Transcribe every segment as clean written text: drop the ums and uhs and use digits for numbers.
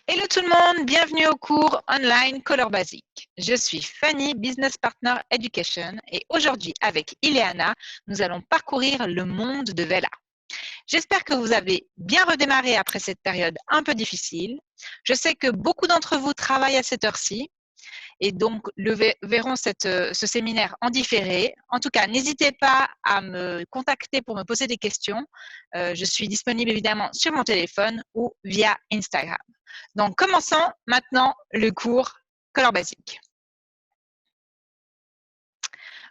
Hello tout le monde, bienvenue au cours online Color Basic. Je suis Fanny, Business Partner Education et aujourd'hui avec Ileana, nous allons parcourir le monde de Vela. J'espère que vous avez bien redémarré après cette période un peu difficile. Je sais que beaucoup d'entre vous travaillent à cette heure-ci et donc verront ce séminaire en différé. En tout cas, n'hésitez pas à me contacter pour me poser des questions. Je suis disponible évidemment sur mon téléphone ou via Instagram. Donc, commençons maintenant le cours Color Basic.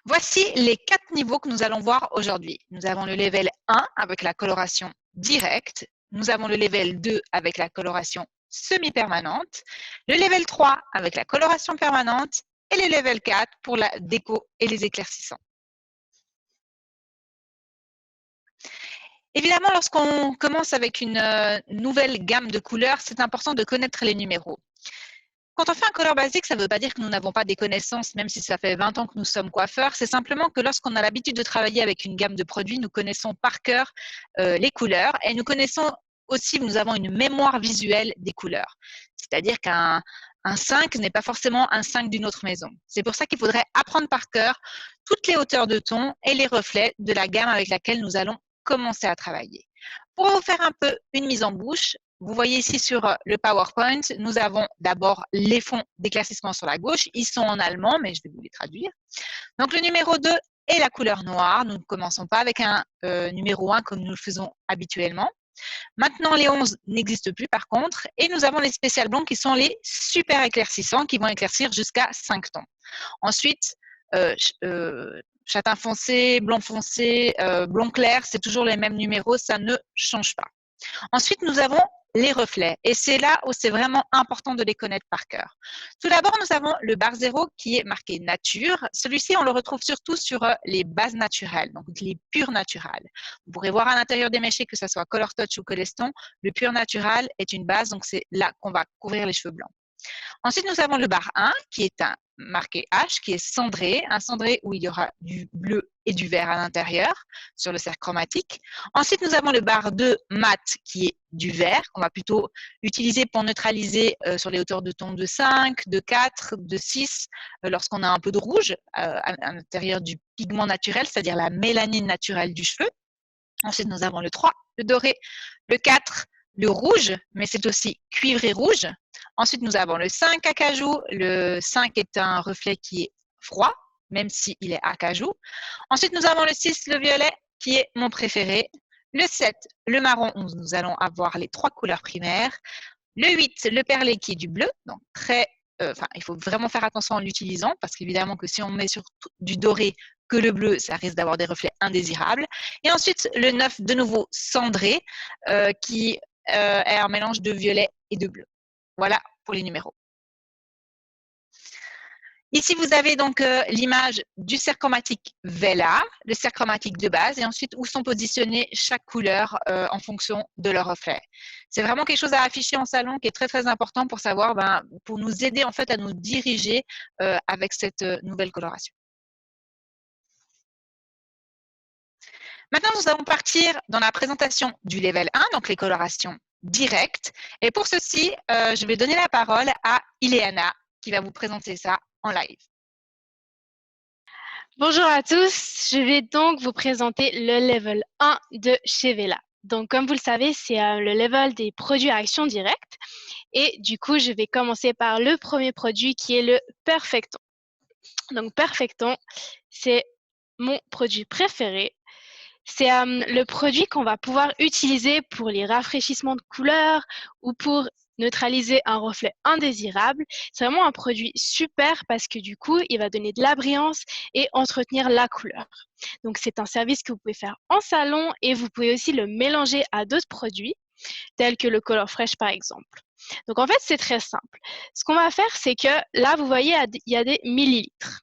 Voici les 4 niveaux que nous allons voir aujourd'hui. Nous avons le level 1 avec la coloration directe. Nous avons le level 2 avec la coloration semi-permanente. Le level 3 avec la coloration permanente. Et le level 4 pour la déco et les éclaircissants. Évidemment, lorsqu'on commence avec une nouvelle gamme de couleurs, c'est important de connaître les numéros. Quand on fait un color basique, ça ne veut pas dire que nous n'avons pas des connaissances, même si ça fait 20 ans que nous sommes coiffeurs. C'est simplement que lorsqu'on a l'habitude de travailler avec une gamme de produits, nous connaissons par cœur les couleurs et nous connaissons aussi, nous avons une mémoire visuelle des couleurs. C'est-à-dire qu'un 5 n'est pas forcément un 5 d'une autre maison. C'est pour ça qu'il faudrait apprendre par cœur toutes les hauteurs de ton et les reflets de la gamme avec laquelle nous allons commencer à travailler. Pour vous faire un peu une mise en bouche, vous voyez ici sur le PowerPoint, nous avons d'abord les fonds d'éclaircissement sur la gauche. Ils sont en allemand, mais je vais vous les traduire. Donc, le numéro 2 est la couleur noire. Nous ne commençons pas avec un numéro 1 comme nous le faisons habituellement. Maintenant, les 11 n'existent plus par contre. Et nous avons les spécial blancs qui sont les super éclaircissants qui vont éclaircir jusqu'à 5 tons. Ensuite, châtain foncé, blanc foncé, blond clair, c'est toujours les mêmes numéros, ça ne change pas. Ensuite, nous avons les reflets. Et c'est là où c'est vraiment important de les connaître par cœur. Tout d'abord, nous avons le bar 0 qui est marqué nature. Celui-ci, on le retrouve surtout sur les bases naturelles, donc les purs naturels. Vous pourrez voir à l'intérieur des méchés, que ce soit Color Touch ou Coleston, le pur natural est une base, donc c'est là qu'on va couvrir les cheveux blancs. Ensuite, nous avons le bar 1 qui est un marqué H, qui est cendré, un cendré où il y aura du bleu et du vert à l'intérieur sur le cercle chromatique. Ensuite, nous avons le bar 2 mat qui est du vert, qu'on va plutôt utiliser pour neutraliser sur les hauteurs de ton de 5, de 4, de 6, lorsqu'on a un peu de rouge à l'intérieur du pigment naturel, c'est-à-dire la mélanine naturelle du cheveu. Ensuite, nous avons le 3, le doré, le 4, le rouge, mais c'est aussi cuivré rouge. Ensuite, nous avons le 5 acajou. Le 5 est un reflet qui est froid, même s'il est acajou. Ensuite, nous avons le 6, le violet, qui est mon préféré. Le 7, le marron, où nous allons avoir les 3 couleurs primaires. Le 8, le perlé, qui est du bleu, donc il faut vraiment faire attention en l'utilisant, parce qu'évidemment que si on met sur du doré que le bleu, ça risque d'avoir des reflets indésirables. Et ensuite, le 9, de nouveau cendré, qui est un mélange de violet et de bleu. Voilà pour les numéros. Ici, vous avez donc l'image du cercle chromatique Vela, le cercle chromatique de base, et ensuite où sont positionnées chaque couleur en fonction de leur reflet. C'est vraiment quelque chose à afficher en salon qui est très, très important pour savoir, pour nous aider en fait à nous diriger avec cette nouvelle coloration. Maintenant, nous allons partir dans la présentation du level 1, donc les colorations directes. Et pour ceci, je vais donner la parole à Ileana qui va vous présenter ça en live. Bonjour à tous, je vais donc vous présenter le level 1 de chez Vela. Donc, comme vous le savez, c'est le level des produits à action directe. Et du coup, je vais commencer par le premier produit qui est le Perfecton. Donc, Perfecton, c'est mon produit préféré. C'est le produit qu'on va pouvoir utiliser pour les rafraîchissements de couleurs ou pour neutraliser un reflet indésirable. C'est vraiment un produit super parce que du coup, il va donner de la brillance et entretenir la couleur. Donc, c'est un service que vous pouvez faire en salon et vous pouvez aussi le mélanger à d'autres produits tels que le Color Fresh par exemple. Donc, en fait, c'est très simple. Ce qu'on va faire, c'est que là, vous voyez, il y a des millilitres.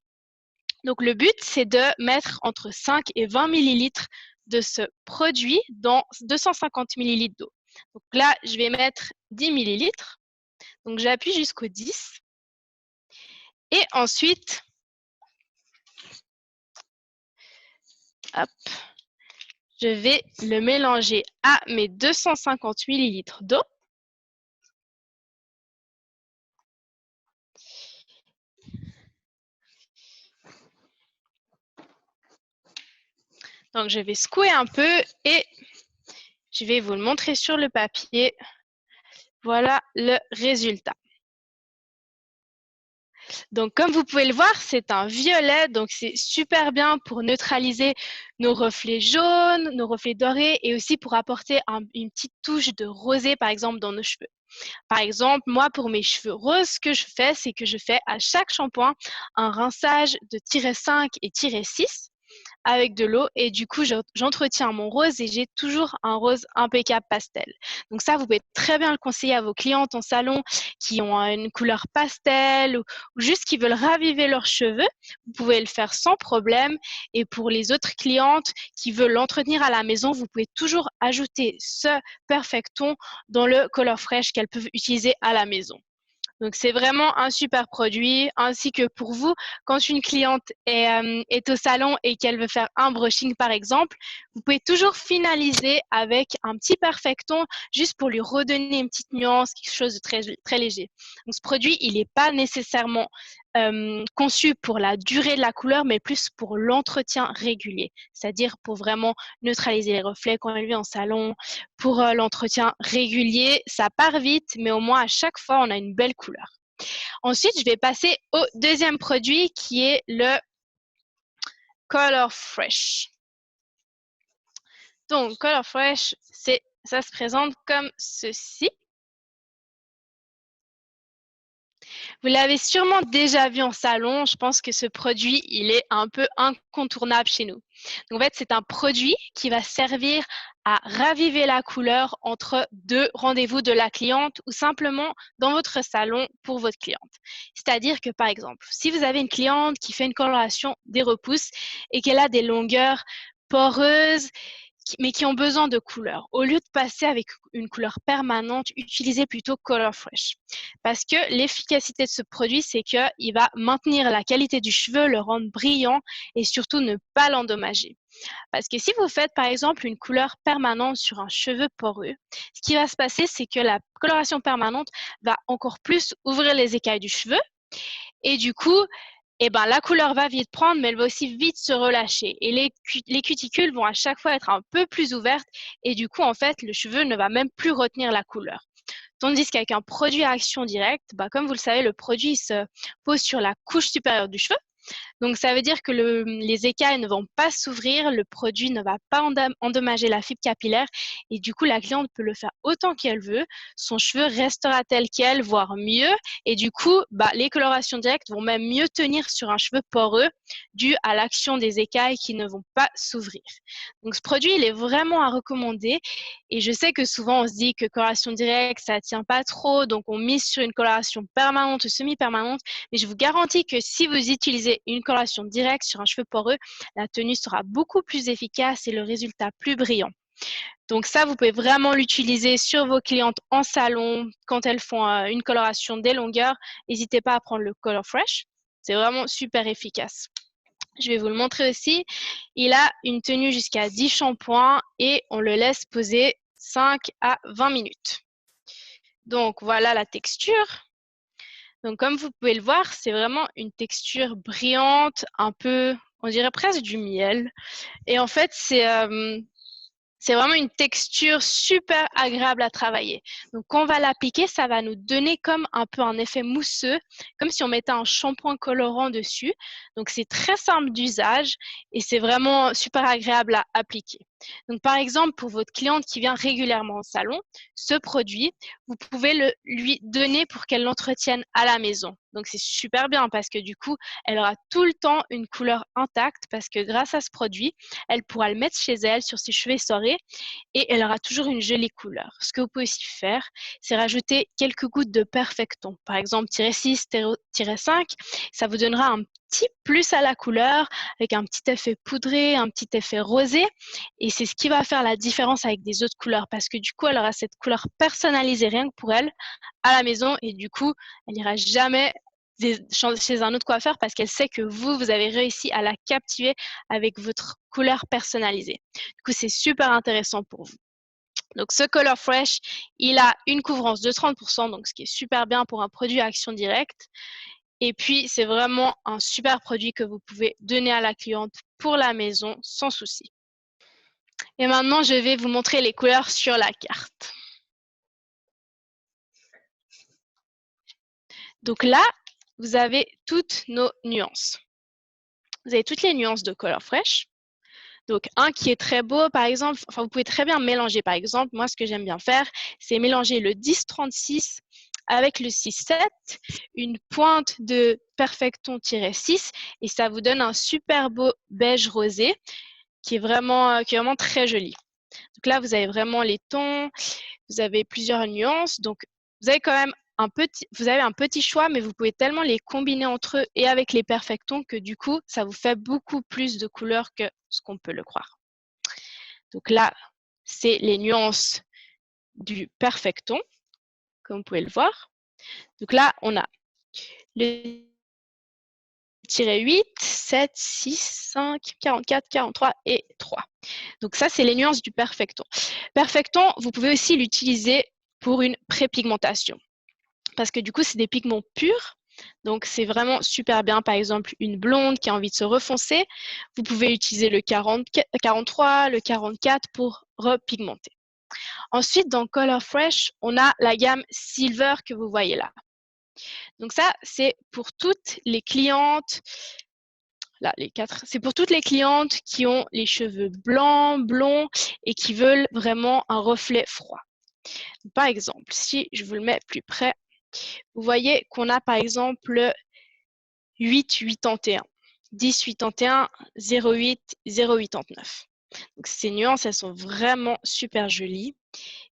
Donc, le but, c'est de mettre entre 5 et 20 millilitres de ce produit dans 250 millilitres d'eau. Donc là, je vais mettre 10 millilitres. Donc, j'appuie jusqu'au 10. Et ensuite, hop, je vais le mélanger à mes 250 millilitres d'eau. Donc, je vais secouer un peu et je vais vous le montrer sur le papier. Voilà le résultat. Donc, comme vous pouvez le voir, c'est un violet, donc c'est super bien pour neutraliser nos reflets jaunes, nos reflets dorés et aussi pour apporter une petite touche de rosé, par exemple, dans nos cheveux. Par exemple, moi, pour mes cheveux roses, ce que je fais, c'est que je fais à chaque shampoing un rinçage de -5 et -6 avec de l'eau et du coup, j'entretiens mon rose et j'ai toujours un rose impeccable pastel. Donc ça, vous pouvez très bien le conseiller à vos clientes en salon qui ont une couleur pastel ou juste qui veulent raviver leurs cheveux. Vous pouvez le faire sans problème. Et pour les autres clientes qui veulent l'entretenir à la maison, vous pouvez toujours ajouter ce Perfect Ton dans le Color Fresh qu'elles peuvent utiliser à la maison. Donc, c'est vraiment un super produit, ainsi que pour vous, quand une cliente est au salon et qu'elle veut faire un brushing, par exemple, vous pouvez toujours finaliser avec un petit perfecton, juste pour lui redonner une petite nuance, quelque chose de très, très léger. Donc, ce produit, il n'est pas nécessairement conçu pour la durée de la couleur, mais plus pour l'entretien régulier, c'est-à-dire pour vraiment neutraliser les reflets quand elle vient en salon, pour l'entretien régulier. Ça part vite, mais au moins à chaque fois, on a une belle couleur. Ensuite, je vais passer au deuxième produit qui est le Color Fresh. Donc, Color Fresh, ça se présente comme ceci. Vous l'avez sûrement déjà vu en salon. Je pense que ce produit, il est un peu incontournable chez nous. Donc, en fait, c'est un produit qui va servir à raviver la couleur entre deux rendez-vous de la cliente ou simplement dans votre salon pour votre cliente. C'est-à-dire que, par exemple, si vous avez une cliente qui fait une coloration des repousses et qu'elle a des longueurs poreuses, mais qui ont besoin de couleur. Au lieu de passer avec une couleur permanente, utilisez plutôt Color Fresh. Parce que l'efficacité de ce produit, c'est qu'il va maintenir la qualité du cheveu, le rendre brillant et surtout ne pas l'endommager. Parce que si vous faites par exemple une couleur permanente sur un cheveu poreux, ce qui va se passer, c'est que la coloration permanente va encore plus ouvrir les écailles du cheveu et du coup, la couleur va vite prendre, mais elle va aussi vite se relâcher. Et les cuticules vont à chaque fois être un peu plus ouvertes et du coup, en fait, le cheveu ne va même plus retenir la couleur. Tandis qu'avec un produit à action directe, comme vous le savez, le produit se pose sur la couche supérieure du cheveu. Donc, ça veut dire que les écailles ne vont pas s'ouvrir, le produit ne va pas endommager la fibre capillaire et du coup, la cliente peut le faire autant qu'elle veut. Son cheveu restera tel quel, voire mieux. Et du coup, les colorations directes vont même mieux tenir sur un cheveu poreux dû à l'action des écailles qui ne vont pas s'ouvrir. Donc, ce produit, il est vraiment à recommander. Et je sais que souvent, on se dit que coloration directe, ça ne tient pas trop. Donc, on mise sur une coloration permanente ou semi-permanente. Mais je vous garantis que si vous utilisez une coloration directe sur un cheveu poreux, la tenue sera beaucoup plus efficace et le résultat plus brillant. Donc ça, vous pouvez vraiment l'utiliser sur vos clientes en salon quand elles font une coloration des longueurs. N'hésitez pas à prendre le Color Fresh. C'est vraiment super efficace. Je vais vous le montrer aussi. Il a une tenue jusqu'à 10 shampoings et on le laisse poser 5 à 20 minutes. Donc voilà la texture. Donc, comme vous pouvez le voir, c'est vraiment une texture brillante, un peu, on dirait presque du miel. Et en fait, c'est vraiment une texture super agréable à travailler. Donc, quand on va l'appliquer, ça va nous donner comme un peu un effet mousseux, comme si on mettait un shampoing colorant dessus. Donc, c'est très simple d'usage et c'est vraiment super agréable à appliquer. Donc, par exemple, pour votre cliente qui vient régulièrement au salon, ce produit, vous pouvez lui donner pour qu'elle l'entretienne à la maison. Donc, c'est super bien parce que du coup, elle aura tout le temps une couleur intacte parce que grâce à ce produit, elle pourra le mettre chez elle sur ses cheveux essorés et elle aura toujours une jolie couleur. Ce que vous pouvez aussi faire, c'est rajouter quelques gouttes de Perfecton. Par exemple, -6, -5, ça vous donnera un petit plus à la couleur avec un petit effet poudré, un petit effet rosé. Et c'est ce qui va faire la différence avec des autres couleurs parce que du coup, elle aura cette couleur personnalisée rien que pour elle à la maison et du coup, elle n'ira jamais chez un autre coiffeur parce qu'elle sait que vous avez réussi à la captiver avec votre couleur personnalisée. Du coup, c'est super intéressant pour vous. Donc, ce Color Fresh, il a une couvrance de 30%, donc ce qui est super bien pour un produit à action directe. Et puis, c'est vraiment un super produit que vous pouvez donner à la cliente pour la maison sans souci. Et maintenant, je vais vous montrer les couleurs sur la carte. Donc là, vous avez toutes nos nuances. Vous avez toutes les nuances de Color Fresh. Donc, un qui est très beau, par exemple, enfin, vous pouvez très bien mélanger. Par exemple, moi, ce que j'aime bien faire, c'est mélanger le 1036 avec le 6-7, une pointe de Perfecton-6, et ça vous donne un super beau beige rosé qui est vraiment très joli. Donc là, vous avez vraiment les tons, vous avez plusieurs nuances. Donc, vous avez quand même un petit choix, mais vous pouvez tellement les combiner entre eux et avec les Perfectons que du coup, ça vous fait beaucoup plus de couleurs que ce qu'on peut le croire. Donc là, c'est les nuances du Perfecton, comme vous pouvez le voir. Donc là, on a le tiré 8, 7, 6, 5, 44, 43 et 3. Donc ça, c'est les nuances du Perfecton. Perfecton, vous pouvez aussi l'utiliser pour une prépigmentation. Parce que du coup, c'est des pigments purs. Donc, c'est vraiment super bien. Par exemple, une blonde qui a envie de se refoncer, vous pouvez utiliser le 43, le 44 pour repigmenter. Ensuite, dans Color Fresh, on a la gamme Silver que vous voyez là. Donc ça, c'est pour toutes les clientes, là, les 4, c'est pour toutes les clientes qui ont les cheveux blancs, blonds et qui veulent vraiment un reflet froid. Par exemple, si je vous le mets plus près, vous voyez qu'on a par exemple 8,81, 10,81, 0,8, 0,89. Donc ces nuances, elles sont vraiment super jolies.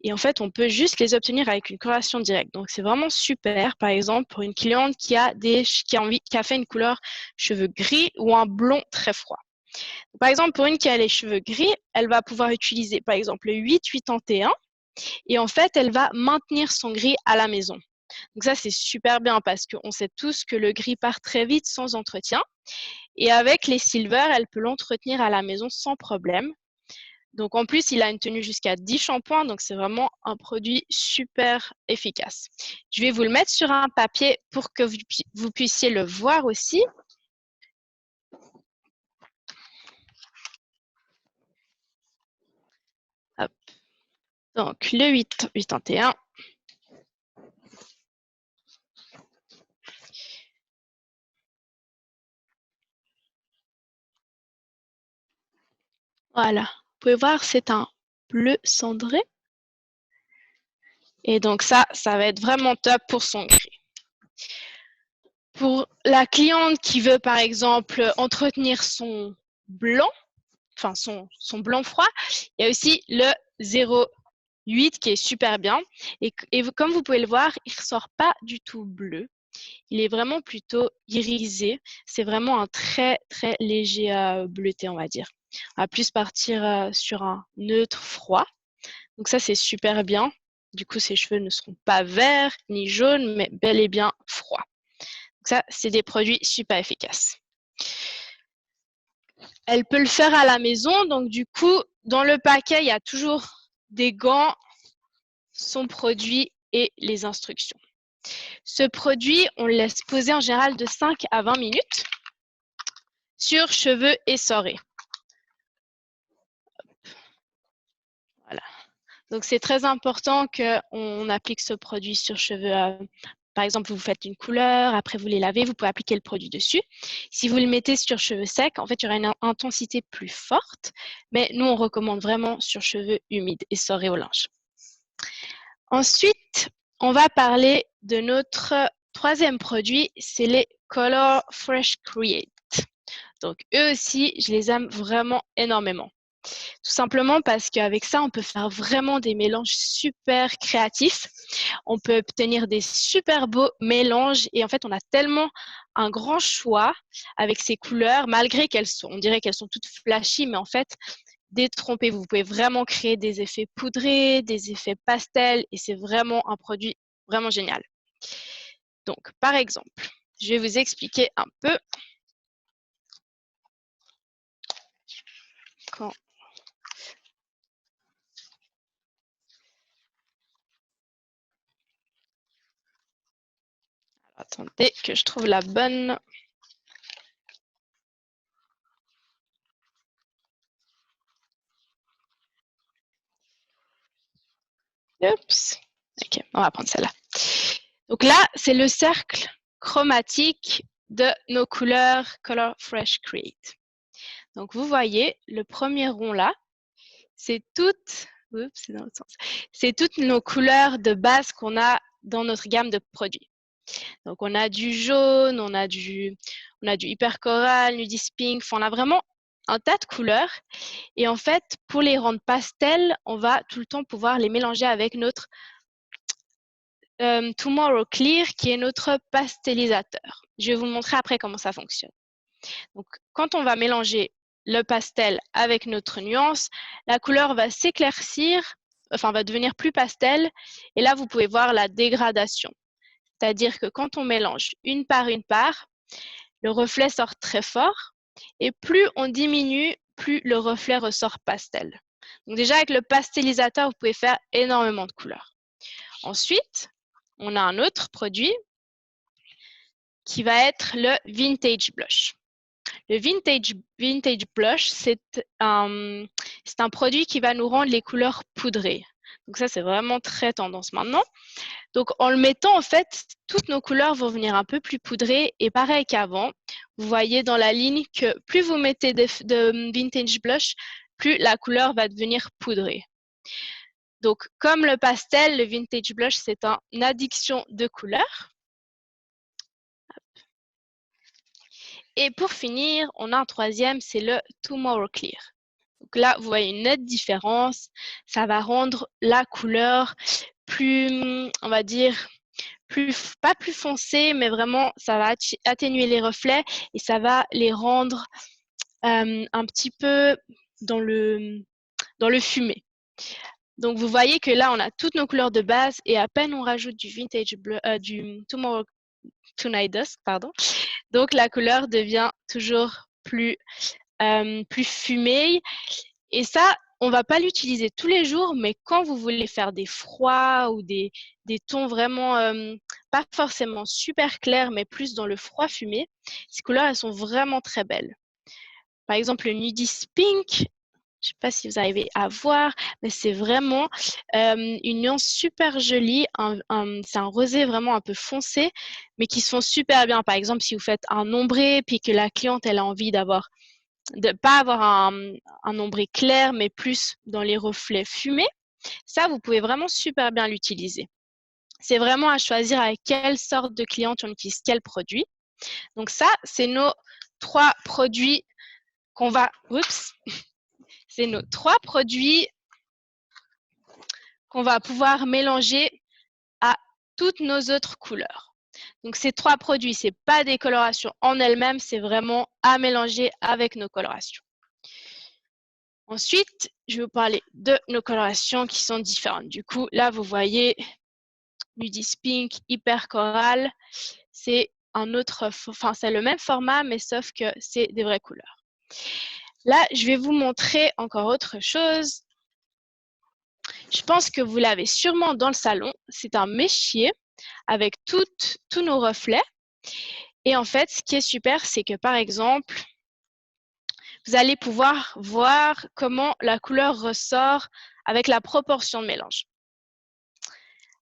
Et en fait, on peut juste les obtenir avec une coloration directe. Donc c'est vraiment super, par exemple, pour une cliente qui a fait une couleur cheveux gris ou un blond très froid. Par exemple, pour une qui a les cheveux gris, elle va pouvoir utiliser par exemple le 8,81 et en fait, elle va maintenir son gris à la maison. Donc ça, c'est super bien parce qu'on sait tous que le gris part très vite sans entretien. Et avec les silver, elle peut l'entretenir à la maison sans problème. Donc en plus, il a une tenue jusqu'à 10 shampoings, donc c'est vraiment un produit super efficace. Je vais vous le mettre sur un papier pour que vous puissiez le voir aussi. Hop. Donc le 8,81. Voilà, vous pouvez voir, c'est un bleu cendré. Et donc ça va être vraiment top pour son gris. Pour la cliente qui veut, par exemple, entretenir son blanc, enfin son blanc froid, il y a aussi le 0,8 qui est super bien. Et comme vous pouvez le voir, il ne ressort pas du tout bleu. Il est vraiment plutôt irisé. C'est vraiment un très, très léger bleuté, on va dire. On va plus partir sur un neutre froid. Donc ça, c'est super bien. Du coup, ses cheveux ne seront pas verts ni jaunes, mais bel et bien froids. Donc ça, c'est des produits super efficaces. Elle peut le faire à la maison. Donc du coup, dans le paquet, il y a toujours des gants, son produit et les instructions. Ce produit, on le laisse poser en général de 5 à 20 minutes sur cheveux essorés. Voilà. Donc, c'est très important qu'on applique ce produit sur cheveux. Par exemple, vous faites une couleur, après vous les lavez, vous pouvez appliquer le produit dessus. Si vous le mettez sur cheveux secs, en fait, il y aura une intensité plus forte, mais nous, on recommande vraiment sur cheveux humides, essorés au linge. Ensuite, on va parler de notre troisième produit, c'est les Color Fresh Create. Donc, eux aussi, je les aime vraiment énormément. Tout simplement parce qu'avec ça, on peut faire vraiment des mélanges super créatifs. On peut obtenir des super beaux mélanges et en fait, on a tellement un grand choix avec ces couleurs, malgré on dirait qu'elles sont toutes flashy, mais en fait, détrompez-vous. Vous pouvez vraiment créer des effets poudrés, des effets pastels et c'est vraiment un produit vraiment génial. Donc, par exemple, je vais vous expliquer un peu quand attendez que je trouve la bonne. Oups. Ok, on va prendre celle-là. Donc là, c'est le cercle chromatique de nos couleurs Color Fresh Create. Donc vous voyez, le premier rond là, c'est toutes, oups, c'est dans l'autre sens. C'est toutes nos couleurs de base qu'on a dans notre gamme de produits. Donc on a du jaune, on a du hyper coral, nudis pink, on a vraiment un tas de couleurs. Et en fait, pour les rendre pastels, on va tout le temps pouvoir les mélanger avec notre Tomorrow Clear, qui est notre pasteurisateur. Je vais vous montrer après comment ça fonctionne. Donc, quand on va mélanger le pastel avec notre nuance, la couleur va s'éclaircir, enfin va devenir plus pastel. Et là, vous pouvez voir la dégradation. C'est-à-dire que quand on mélange une part, le reflet sort très fort. Et plus on diminue, plus le reflet ressort pastel. Donc déjà, avec le pasteurisateur, vous pouvez faire énormément de couleurs. Ensuite, on a un autre produit qui va être le Vintage Blush. Le Vintage Blush, c'est un produit qui va nous rendre les couleurs poudrées. Donc ça, c'est vraiment très tendance maintenant. Donc en le mettant, en fait, toutes nos couleurs vont venir un peu plus poudrées. Et pareil qu'avant, vous voyez dans la ligne que plus vous mettez de Vintage Blush, plus la couleur va devenir poudrée. Donc, comme le pastel, le Vintage Blush, c'est une addiction de couleurs. Et pour finir, on a un troisième, c'est le Tomorrow Clear. Donc là, vous voyez une nette différence. Ça va rendre la couleur plus, on va dire, pas plus foncée, mais vraiment, ça va atténuer les reflets et ça va les rendre un petit peu dans le fumé. Donc, vous voyez que là, on a toutes nos couleurs de base et à peine on rajoute du du Tomorrow Tonight Dusk, pardon. Donc, la couleur devient toujours plus fumée. Et ça, on ne va pas l'utiliser tous les jours, mais quand vous voulez faire des froids ou des tons vraiment pas forcément super clairs, mais plus dans le froid fumé, ces couleurs, elles sont vraiment très belles. Par exemple, le Nudis Pink, je ne sais pas si vous arrivez à voir, mais c'est vraiment une nuance super jolie. C'est un rosé vraiment un peu foncé, mais qui se font super bien. Par exemple, si vous faites un ombré, puis que la cliente elle a envie de pas avoir un ombré clair, mais plus dans les reflets fumés, ça, vous pouvez vraiment super bien l'utiliser. C'est vraiment à choisir avec quelle sorte de cliente on utilise quel produit. Donc ça, c'est nos 3 produits qu'on va... Oups. C'est nos 3 produits qu'on va pouvoir mélanger à toutes nos autres couleurs. Donc, ces 3 produits, ce n'est pas des colorations en elles-mêmes, c'est vraiment à mélanger avec nos colorations. Ensuite, je vais vous parler de nos colorations qui sont différentes. Du coup, là, vous voyez Nudis Pink, Hyper Coral, c'est c'est le même format, mais sauf que c'est des vraies couleurs. Là, je vais vous montrer encore autre chose. Je pense que vous l'avez sûrement dans le salon. C'est un méchier avec tous nos reflets. Et en fait, ce qui est super, c'est que par exemple, vous allez pouvoir voir comment la couleur ressort avec la proportion de mélange.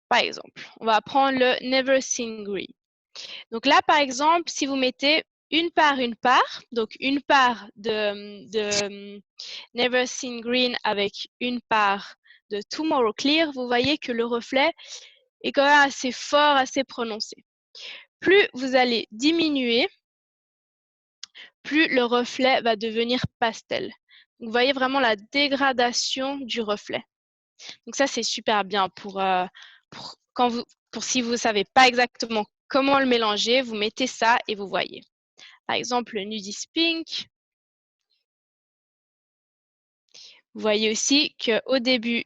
Par exemple, on va prendre le Never Seen Green. Donc là, par exemple, si vous mettez une part, donc une part de Never Seen Green avec une part de Tomorrow Clear, vous voyez que le reflet est quand même assez fort, assez prononcé. Plus vous allez diminuer, plus le reflet va devenir pastel. Donc, vous voyez vraiment la dégradation du reflet. Donc ça, c'est super bien pour si vous ne savez pas exactement comment le mélanger, vous mettez ça et vous voyez. Par exemple, le Nudis Pink. Vous voyez aussi qu'au début,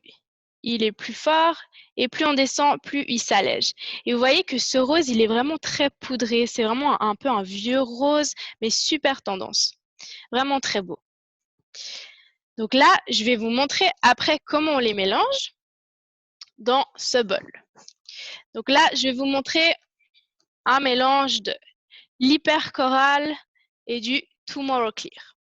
il est plus fort et plus on descend, plus il s'allège. Et vous voyez que ce rose, il est vraiment très poudré. C'est vraiment un peu un vieux rose, mais super tendance. Vraiment très beau. Donc là, je vais vous montrer après comment on les mélange dans ce bol. Donc là, je vais vous montrer un mélange de l'hyper coral et du Tomorrow Clear.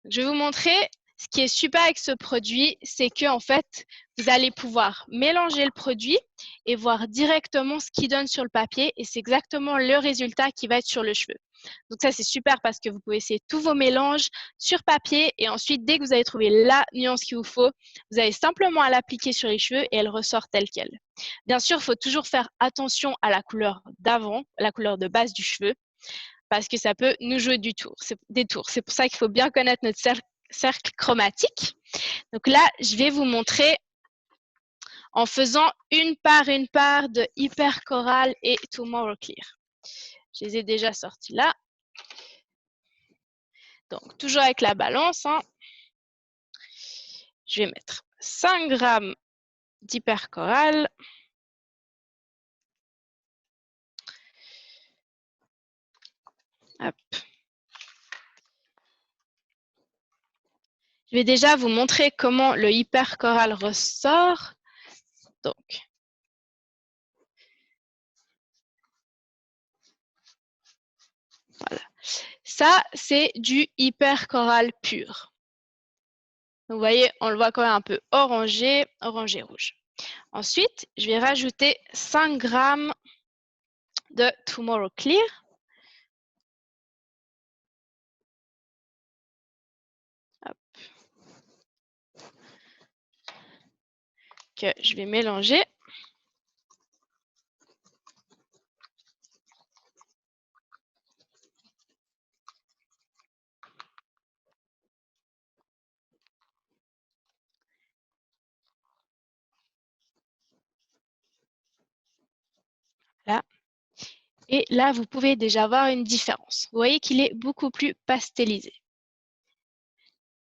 Je vais vous montrer Ce qui est super avec ce produit, c'est que en fait, vous allez pouvoir mélanger le produit et voir directement ce qu'il donne sur le papier et c'est exactement le résultat qui va être sur le cheveu. Donc ça, c'est super parce que vous pouvez essayer tous vos mélanges sur papier et ensuite, dès que vous avez trouvé la nuance qu'il vous faut, vous avez simplement à l'appliquer sur les cheveux et elle ressort telle qu'elle. Bien sûr, il faut toujours faire attention à la couleur d'avant, la couleur de base du cheveu, parce que ça peut nous jouer des tours. C'est pour ça qu'il faut bien connaître notre cercle chromatique. Donc là, je vais vous montrer en faisant une par de Hyper Coral et Tomorrow Clear. Je les ai déjà sortis là. Donc, toujours avec la balance, hein. Je vais mettre 5 grammes d'Hyper Coral. Hop. Je vais déjà vous montrer comment le Hyper Coral ressort. Donc, voilà. Ça, c'est du Hyper Coral pur. Vous voyez, on le voit quand même un peu orangé rouge. Ensuite, je vais rajouter 5 grammes de Tomorrow Clear. Hop. Que je vais mélanger. Là. Et là, vous pouvez déjà voir une différence. Vous voyez qu'il est beaucoup plus pastelisé.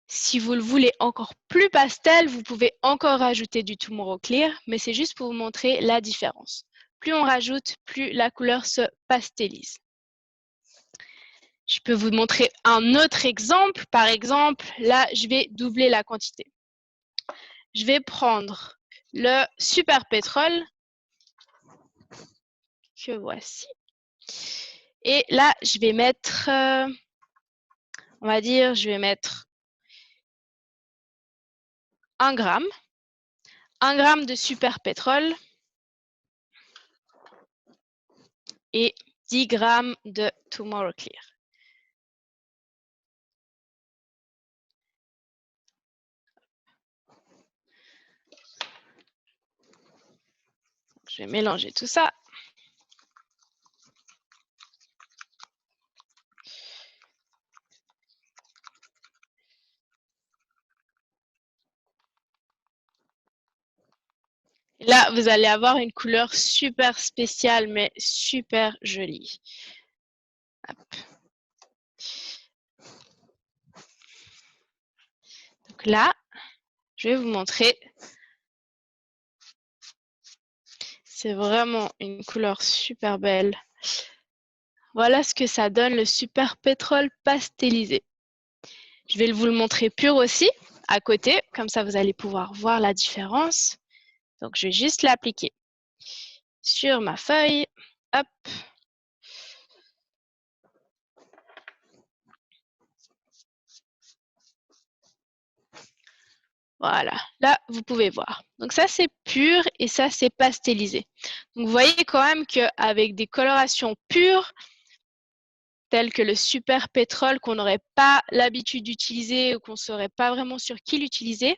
Si vous le voulez encore plus pastel, vous pouvez encore rajouter du Tomorrow Clear, mais c'est juste pour vous montrer la différence. Plus on rajoute, plus la couleur se pastélise. Je peux vous montrer un autre exemple. Par exemple, là, je vais doubler la quantité. Je vais prendre le Super Pétrole que voici. Et là, je vais mettre, on va dire, je vais mettre 1 gramme. 1 gramme de Super Pétrole et 10 grammes de Tomorrow Clear. Je vais mélanger tout ça. Et là, vous allez avoir une couleur super spéciale, mais super jolie. Hop. Donc là, je vais vous montrer. C'est vraiment une couleur super belle. Voilà ce que ça donne, le Super Pétrole pastelisé. Je vais vous le montrer pur aussi, à côté. Comme ça, vous allez pouvoir voir la différence. Donc, je vais juste l'appliquer sur ma feuille. Hop. Voilà, là, vous pouvez voir. Donc ça, c'est pur et ça, c'est pastelisé. Donc vous voyez quand même qu'avec des colorations pures, telles que le Super Pétrole qu'on n'aurait pas l'habitude d'utiliser ou qu'on ne saurait pas vraiment sur qui l'utiliser,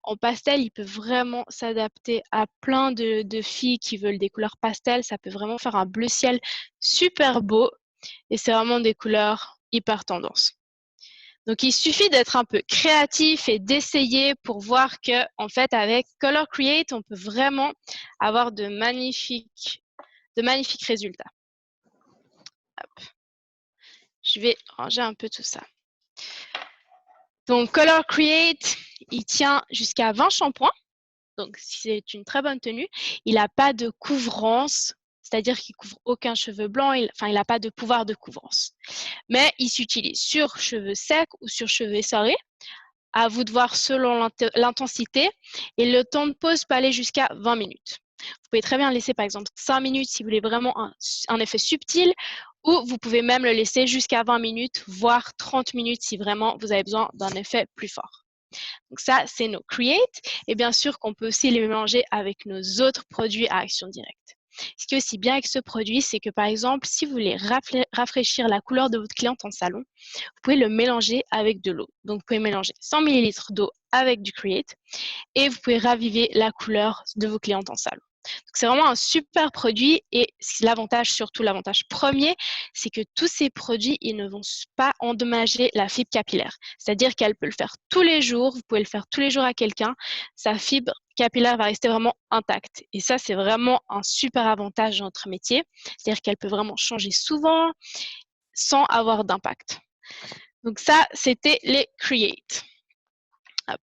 en pastel, il peut vraiment s'adapter à plein de filles qui veulent des couleurs pastel. Ça peut vraiment faire un bleu ciel super beau et c'est vraiment des couleurs hyper tendance. Donc, il suffit d'être un peu créatif et d'essayer pour voir que, en fait, avec Color Create, on peut vraiment avoir de magnifiques résultats. Hop. Je vais ranger un peu tout ça. Donc, Color Create, il tient jusqu'à 20 shampoings. Donc, c'est une très bonne tenue. Il n'a pas de couvrance, c'est-à-dire qu'il couvre aucun cheveu blanc. Il n'a pas de pouvoir de couvrance. Mais il s'utilise sur cheveux secs ou sur cheveux essorés. À vous de voir selon l'intensité. Et le temps de pause peut aller jusqu'à 20 minutes. Vous pouvez très bien laisser par exemple 5 minutes si vous voulez vraiment un effet subtil. Ou vous pouvez même le laisser jusqu'à 20 minutes, voire 30 minutes si vraiment vous avez besoin d'un effet plus fort. Donc ça, c'est nos create. Et bien sûr qu'on peut aussi les mélanger avec nos autres produits à action directe. Ce qui est aussi bien avec ce produit, c'est que par exemple, si vous voulez rafraîchir la couleur de votre cliente en salon, vous pouvez le mélanger avec de l'eau. Donc, vous pouvez mélanger 100 ml d'eau avec du create et vous pouvez raviver la couleur de vos clientes en salon. C'est vraiment un super produit et l'avantage, surtout l'avantage premier, c'est que tous ces produits, ils ne vont pas endommager la fibre capillaire. C'est-à-dire qu'elle peut le faire tous les jours, vous pouvez le faire tous les jours à quelqu'un, sa fibre capillaire va rester vraiment intacte. Et ça, c'est vraiment un super avantage dans notre métier. C'est-à-dire qu'elle peut vraiment changer souvent sans avoir d'impact. Donc ça, c'était les Create. Hop.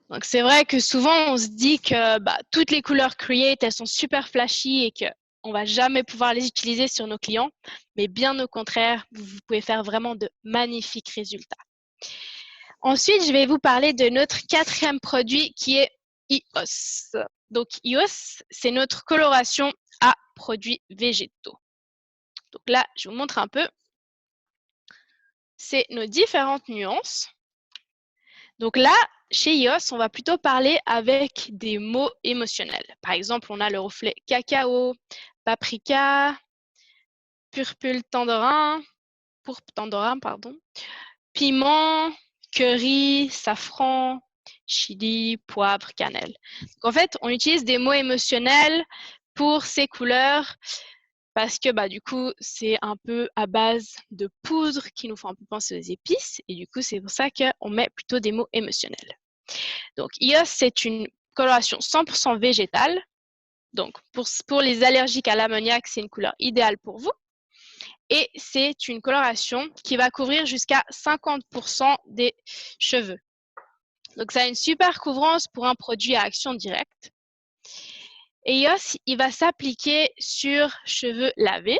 Donc, c'est vrai que souvent, on se dit que toutes les couleurs Create, elles sont super flashy et qu'on ne va jamais pouvoir les utiliser sur nos clients. Mais bien au contraire, vous pouvez faire vraiment de magnifiques résultats. Ensuite, je vais vous parler de notre 4e produit qui est EOS. Donc, EOS, c'est notre coloration à produits végétaux. Donc là, je vous montre un peu. C'est nos différentes nuances. Donc là, chez EOS, on va plutôt parler avec des mots émotionnels. Par exemple, on a le reflet cacao, paprika, pourpre tandorin, piment, curry, safran, chili, poivre, cannelle. Donc, en fait, on utilise des mots émotionnels pour ces couleurs parce que du coup, c'est un peu à base de poudre qui nous font un peu penser aux épices. Et du coup, c'est pour ça qu'on met plutôt des mots émotionnels. Donc, EOS, c'est une coloration 100% végétale. Donc, pour les allergiques à l'ammoniac, c'est une couleur idéale pour vous. Et c'est une coloration qui va couvrir jusqu'à 50% des cheveux. Donc, ça a une super couvrance pour un produit à action directe. Et EOS, il va s'appliquer sur cheveux lavés.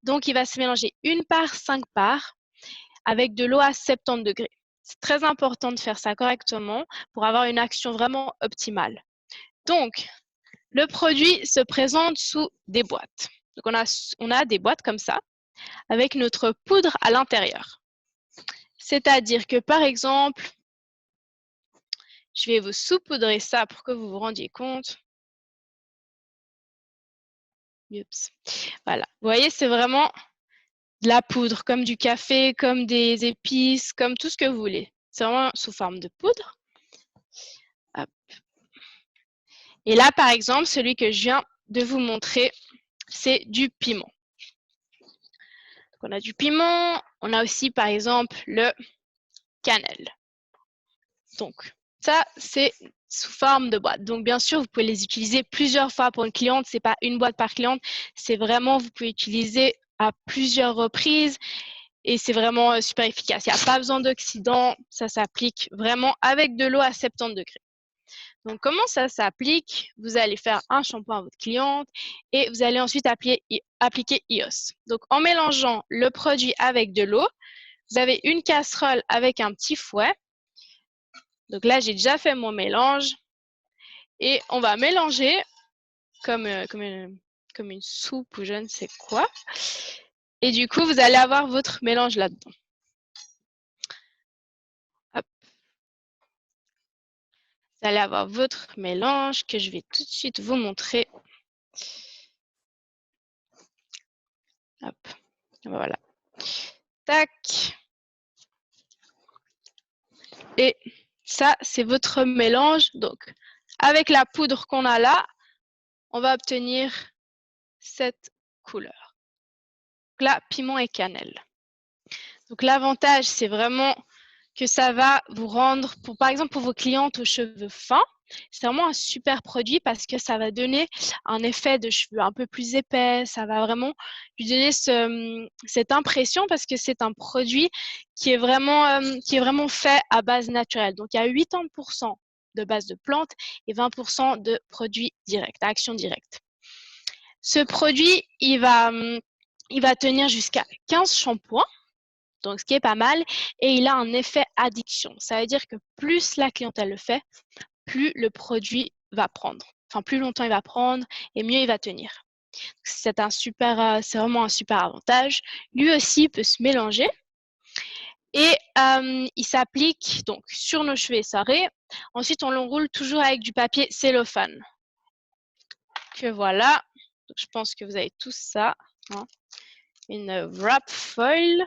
Donc, il va se mélanger 1 part, 5 parts avec de l'eau à 70 degrés. C'est très important de faire ça correctement pour avoir une action vraiment optimale. Donc, le produit se présente sous des boîtes. Donc, on a des boîtes comme ça avec notre poudre à l'intérieur. C'est-à-dire que, par exemple, je vais vous saupoudrer ça pour que vous vous rendiez compte. Oups. Voilà. Vous voyez, c'est vraiment de la poudre, comme du café, comme des épices, comme tout ce que vous voulez. C'est vraiment sous forme de poudre. Hop. Et là, par exemple, celui que je viens de vous montrer, c'est du piment. Donc, on a du piment, on a aussi, par exemple, le cannelle. Donc, ça, c'est sous forme de boîte. Donc, bien sûr, vous pouvez les utiliser plusieurs fois pour une cliente. Ce n'est pas une boîte par cliente. C'est vraiment, vous pouvez utiliser à plusieurs reprises et c'est vraiment super efficace. Il n'y a pas besoin d'oxydants. Ça s'applique vraiment avec de l'eau à 70 degrés. Donc, comment ça s'applique? Vous allez faire un shampoing à votre cliente et vous allez ensuite appliquer EOS. Donc, en mélangeant le produit avec de l'eau, vous avez une casserole avec un petit fouet. Donc là, j'ai déjà fait mon mélange et on va mélanger comme une soupe ou je ne sais quoi. Et du coup, vous allez avoir votre mélange là-dedans. Vous allez avoir votre mélange que je vais tout de suite vous montrer. Hop, voilà. Tac. Et ça, c'est votre mélange. Donc, avec la poudre qu'on a là, on va obtenir cette couleur. Donc là, piment et cannelle. Donc, l'avantage, c'est vraiment que ça va vous rendre, par exemple, pour vos clientes aux cheveux fins, c'est vraiment un super produit parce que ça va donner un effet de cheveux un peu plus épais. Ça va vraiment lui donner cette impression parce que c'est un produit qui est vraiment fait à base naturelle. Donc, il y a 80% de base de plantes et 20% de produits directs, à action directe. Ce produit, il va tenir jusqu'à 15 shampoings. Donc, ce qui est pas mal, et il a un effet addiction. Ça veut dire que plus la clientèle le fait, plus le produit va prendre. Enfin, plus longtemps il va prendre et mieux il va tenir. C'est vraiment un super avantage. Lui aussi peut se mélanger. Et il s'applique donc sur nos cheveux essorés. Ensuite, on l'enroule toujours avec du papier cellophane. Que voilà. Donc, je pense que vous avez tous ça. Hein. Une wrap foil.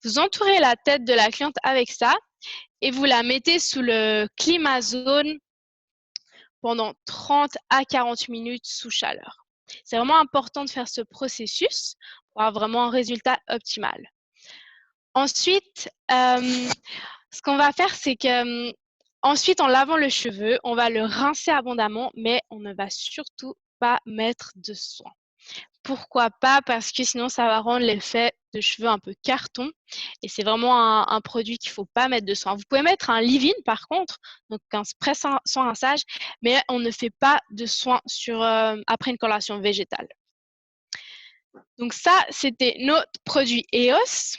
Vous entourez la tête de la cliente avec ça et vous la mettez sous le climat-zone pendant 30 à 40 minutes sous chaleur. C'est vraiment important de faire ce processus pour avoir vraiment un résultat optimal. Ensuite, ce qu'on va faire, c'est que ensuite, en lavant le cheveu, on va le rincer abondamment, mais on ne va surtout pas mettre de soin. Pourquoi pas? Parce que sinon, ça va rendre l'effet de cheveux un peu carton. Et c'est vraiment un produit qu'il ne faut pas mettre de soin. Vous pouvez mettre un leave-in, par contre, donc un spray sans rinçage, mais on ne fait pas de soin après une coloration végétale. Donc ça, c'était notre produit EOS.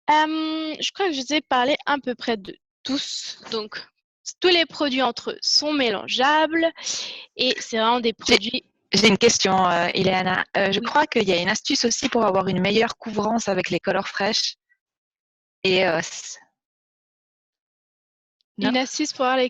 Je crois que je vous ai parlé à peu près de tous. Donc, tous les produits entre eux sont mélangeables et c'est vraiment des produits. J'ai une question, Ileana. Je Oui. crois qu'il y a une astuce aussi pour avoir une meilleure couvrance avec les colors fraîches. Et Une astuce pour avoir les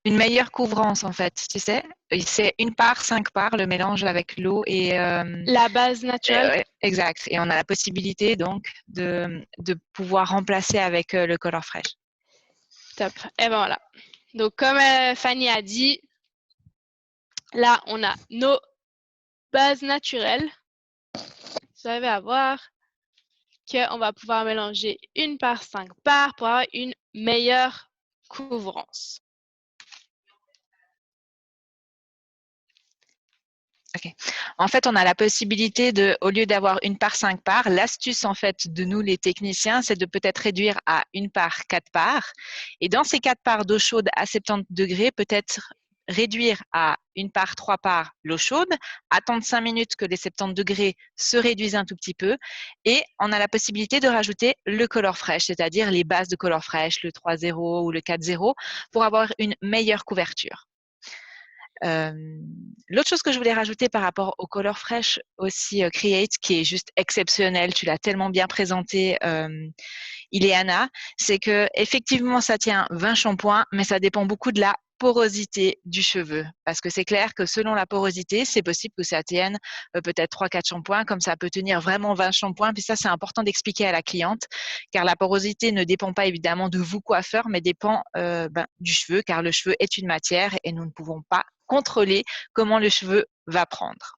une meilleure couvrance, en fait, tu sais. C'est 1 part, 5 parts, le mélange avec l'eau et… la base naturelle. ouais, exact. Et on a la possibilité, donc, de pouvoir remplacer avec le color fraîche. Top. Et ben voilà. Donc, comme Fanny a dit, là, on a nos bases naturelles. Vous allez voir qu'on va pouvoir mélanger 1 part, 5 parts pour avoir une meilleure couvrance. Ok. En fait, on a la possibilité de, au lieu d'avoir 1 part, 5 parts, l'astuce en fait de nous les techniciens, c'est de peut-être réduire à 1 part, 4 parts. Et dans ces 4 parts d'eau chaude à 70 degrés, peut-être réduire à 1 part, 3 parts l'eau chaude, attendre 5 minutes que les 70 degrés se réduisent un tout petit peu, et on a la possibilité de rajouter le color fraîche, c'est-à-dire les bases de color fraîche, le 3-0 ou le 4-0, pour avoir une meilleure couverture. L'autre chose que je voulais rajouter par rapport au color fresh aussi Create, qui est juste exceptionnel, tu l'as tellement bien présenté, Ileana, c'est que effectivement ça tient 20 shampoings, mais ça dépend beaucoup de la porosité du cheveu. Parce que c'est clair que selon la porosité, c'est possible que ça tienne peut-être 3-4 shampoings, comme ça peut tenir vraiment 20 shampoings. Puis ça, c'est important d'expliquer à la cliente, car la porosité ne dépend pas évidemment de vous, coiffeur, mais dépend du cheveu, car le cheveu est une matière et nous ne pouvons pas contrôler comment le cheveu va prendre.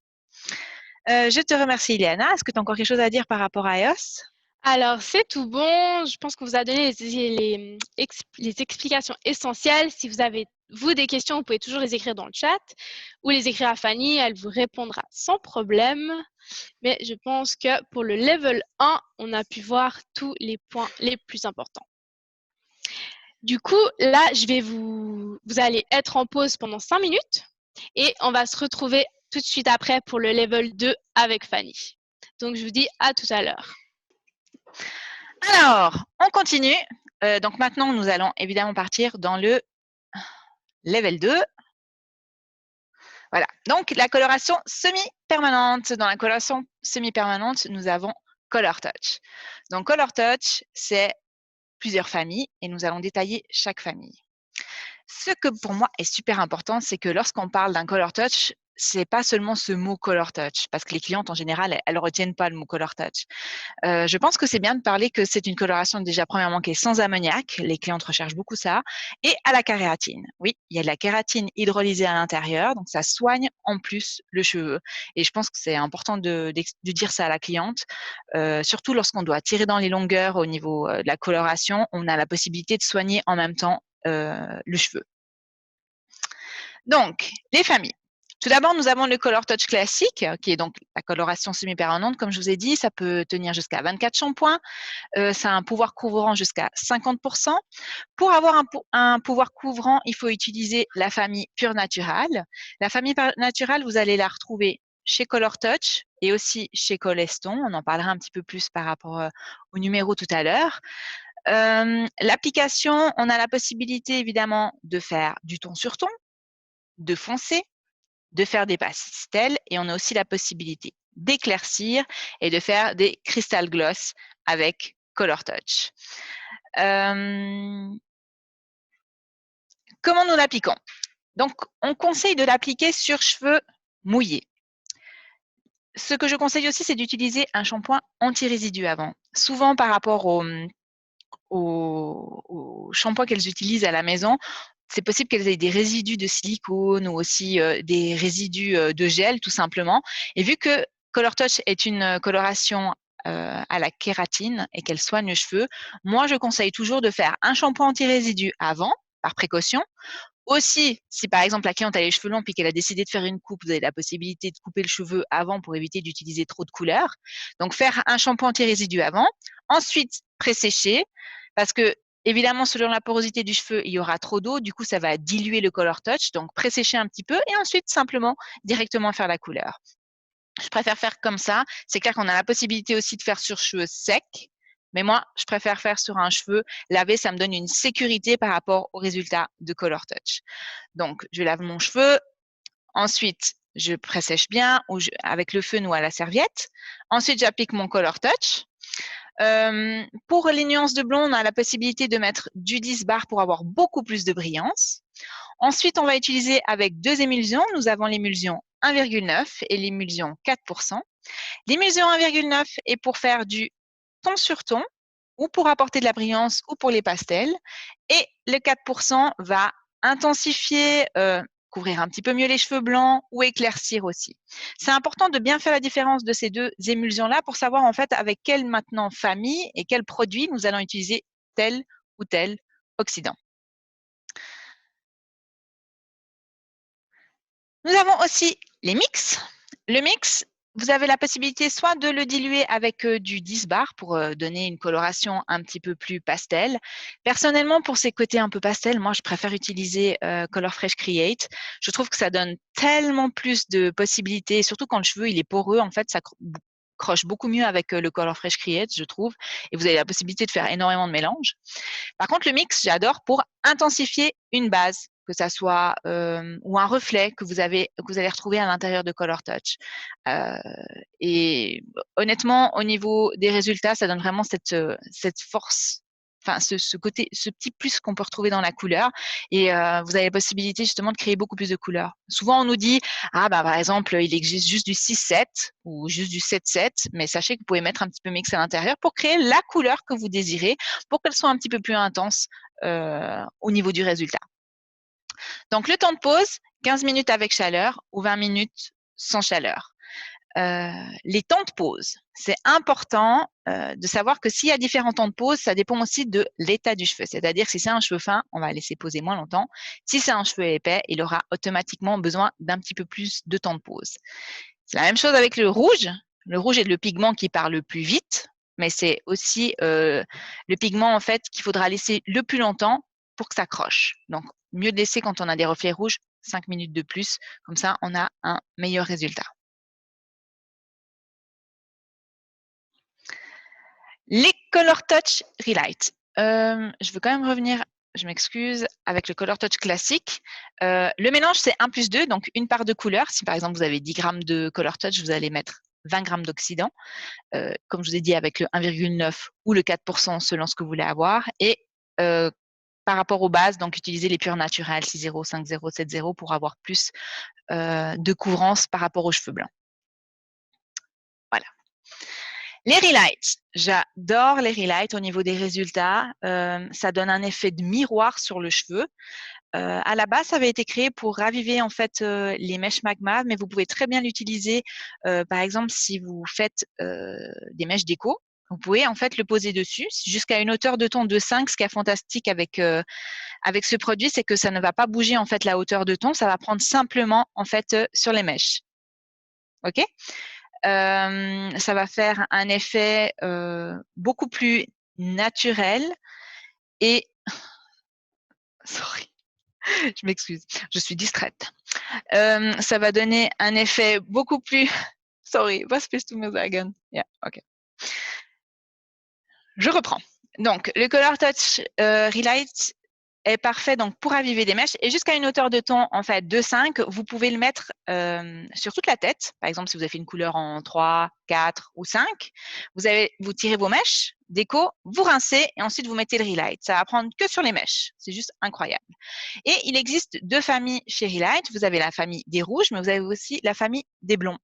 Je te remercie, Ileana. Est-ce que tu as encore quelque chose à dire par rapport à EOS? Alors, c'est tout bon. Je pense qu'on vous a donné les explications essentielles. Si vous avez, vous, des questions, vous pouvez toujours les écrire dans le chat ou les écrire à Fanny. Elle vous répondra sans problème. Mais je pense que pour le level 1, on a pu voir tous les points les plus importants. Du coup, là, vous allez être en pause pendant 5 minutes et on va se retrouver tout de suite après pour le level 2 avec Fanny. Donc, je vous dis à tout à l'heure. Alors, on continue. Donc maintenant, nous allons évidemment partir dans le level 2. Voilà. Donc, la coloration semi-permanente. Dans la coloration semi-permanente, nous avons Color Touch. Donc, Color Touch, c'est plusieurs familles et nous allons détailler chaque famille. Ce que pour moi est super important, c'est que lorsqu'on parle d'un Color Touch, c'est pas seulement ce mot Color Touch, parce que les clientes en général, elles retiennent pas le mot Color Touch. Je pense que c'est bien de parler que c'est une coloration déjà premièrement qui est sans ammoniac, les clientes recherchent beaucoup ça, et à la kératine. Oui, il y a de la kératine hydrolysée à l'intérieur, donc ça soigne en plus le cheveu. Et je pense que c'est important de dire ça à la cliente, surtout lorsqu'on doit tirer dans les longueurs au niveau de la coloration, on a la possibilité de soigner en même temps le cheveu. Donc, les familles. Tout d'abord, nous avons le Color Touch classique, qui est donc la coloration semi-permanente. Comme je vous ai dit, ça peut tenir jusqu'à 24 shampoings. Ça a un pouvoir couvrant jusqu'à 50%. Pour avoir un pouvoir couvrant, il faut utiliser la famille Pure Natural. La famille Natural, vous allez la retrouver chez Color Touch et aussi chez Coleston. On en parlera un petit peu plus par rapport au numéro tout à l'heure. L'application, on a la possibilité évidemment de faire du ton sur ton, de foncer, de faire des pastels et on a aussi la possibilité d'éclaircir et de faire des crystal gloss avec Color Touch. Comment nous l'appliquons? Donc, on conseille de l'appliquer sur cheveux mouillés. Ce que je conseille aussi, c'est d'utiliser un shampoing anti-résidu avant. Souvent, par rapport au shampoing qu'elles utilisent à la maison, c'est possible qu'elles aient des résidus de silicone ou aussi des résidus de gel, tout simplement. Et vu que Color Touch est une coloration à la kératine et qu'elle soigne les cheveux, moi, je conseille toujours de faire un shampoing anti-résidu avant, par précaution. Aussi, si par exemple la cliente a les cheveux longs et qu'elle a décidé de faire une coupe, vous avez la possibilité de couper le cheveu avant pour éviter d'utiliser trop de couleurs. Donc, faire un shampoing anti-résidu avant. Ensuite, pré-sécher parce que, évidemment, selon la porosité du cheveu, il y aura trop d'eau. Du coup, ça va diluer le Color Touch. Donc, pré-sécher un petit peu et ensuite, simplement, directement faire la couleur. Je préfère faire comme ça. C'est clair qu'on a la possibilité aussi de faire sur cheveux secs. Mais moi, je préfère faire sur un cheveu lavé. Ça me donne une sécurité par rapport au résultat de Color Touch. Donc, je lave mon cheveu. Ensuite, je pré-sèche bien avec le feu ou à la serviette. Ensuite, j'applique mon Color Touch. Pour les nuances de blond, on a la possibilité de mettre du 10 bar pour avoir beaucoup plus de brillance. Ensuite, on va utiliser avec deux émulsions. Nous avons l'émulsion 1,9 et l'émulsion 4%. L'émulsion 1,9 est pour faire du ton sur ton, ou pour apporter de la brillance, ou pour les pastels. Et le 4% va intensifier, couvrir un petit peu mieux les cheveux blancs ou éclaircir aussi. C'est important de bien faire la différence de ces deux émulsions-là pour savoir en fait avec quelle maintenant famille et quel produit nous allons utiliser tel ou tel oxydant. Nous avons aussi les mix. Le mix, vous avez la possibilité soit de le diluer avec du 10 bar pour donner une coloration un petit peu plus pastel. Personnellement, pour ces côtés un peu pastel, moi, je préfère utiliser Color Fresh Create. Je trouve que ça donne tellement plus de possibilités, surtout quand le cheveu il est poreux, en fait, ça croche beaucoup mieux avec le Color Fresh Create, je trouve. Et vous avez la possibilité de faire énormément de mélanges. Par contre, le mix, j'adore pour intensifier une base, que ça soit ou un reflet que vous allez retrouver à l'intérieur de Color Touch. Et honnêtement, au niveau des résultats, ça donne vraiment cette force, enfin ce côté, ce petit plus qu'on peut retrouver dans la couleur. Et vous avez la possibilité justement de créer beaucoup plus de couleurs. Souvent, on nous dit, ah bah par exemple, il existe juste du 6-7 ou juste du 7-7, mais sachez que vous pouvez mettre un petit peu mix à l'intérieur pour créer la couleur que vous désirez, pour qu'elle soit un petit peu plus intense au niveau du résultat. Donc, le temps de pause, 15 minutes avec chaleur ou 20 minutes sans chaleur. Les temps de pause, c'est important de savoir que s'il y a différents temps de pause, ça dépend aussi de l'état du cheveu. C'est-à-dire si c'est un cheveu fin, on va laisser poser moins longtemps. Si c'est un cheveu épais, il aura automatiquement besoin d'un petit peu plus de temps de pause. C'est la même chose avec le rouge. Le rouge est le pigment qui part le plus vite, mais c'est aussi le pigment en fait qu'il faudra laisser le plus longtemps pour que ça accroche. Donc, mieux de laisser quand on a des reflets rouges 5 minutes de plus. Comme ça, on a un meilleur résultat. Les Color Touch Relight. Je veux quand même revenir, je m'excuse, avec le Color Touch classique. Le mélange, c'est 1+2, donc une part de couleur. Si par exemple, vous avez 10 grammes de Color Touch, vous allez mettre 20 grammes d'oxydant. Comme je vous ai dit, avec le 1,9 ou le 4% selon ce que vous voulez avoir. Et par rapport aux bases, donc utilisez les purs naturels 6,0, 5,0, 7,0 pour avoir plus de couvrance par rapport aux cheveux blancs. Voilà. Les relights, j'adore les relights au niveau des résultats. Ça donne un effet de miroir sur le cheveu. À la base, ça avait été créé pour raviver en fait les mèches magma, mais vous pouvez très bien l'utiliser, par exemple, si vous faites des mèches déco. Vous pouvez en fait le poser dessus jusqu'à une hauteur de ton de 5. Ce qui est fantastique avec ce produit, c'est que ça ne va pas bouger en fait la hauteur de ton, ça va prendre simplement en fait sur les mèches. Ok? Ça va faire un effet beaucoup plus naturel et sorry, je m'excuse, je suis distraite. Ça va donner un effet beaucoup plus sorry, was bist du mir sagen? Yeah, ok. Je reprends. Donc, le Color Touch Relight est parfait donc pour raviver des mèches et jusqu'à une hauteur de ton en fait de 5, vous pouvez le mettre sur toute la tête. Par exemple, si vous avez fait une couleur en 3, 4 ou 5, vous tirez vos mèches, déco, vous rincez et ensuite vous mettez le Relight. Ça va prendre que sur les mèches. C'est juste incroyable. Et il existe 2 familles chez Relight. Vous avez la famille des rouges, mais vous avez aussi la famille des blonds.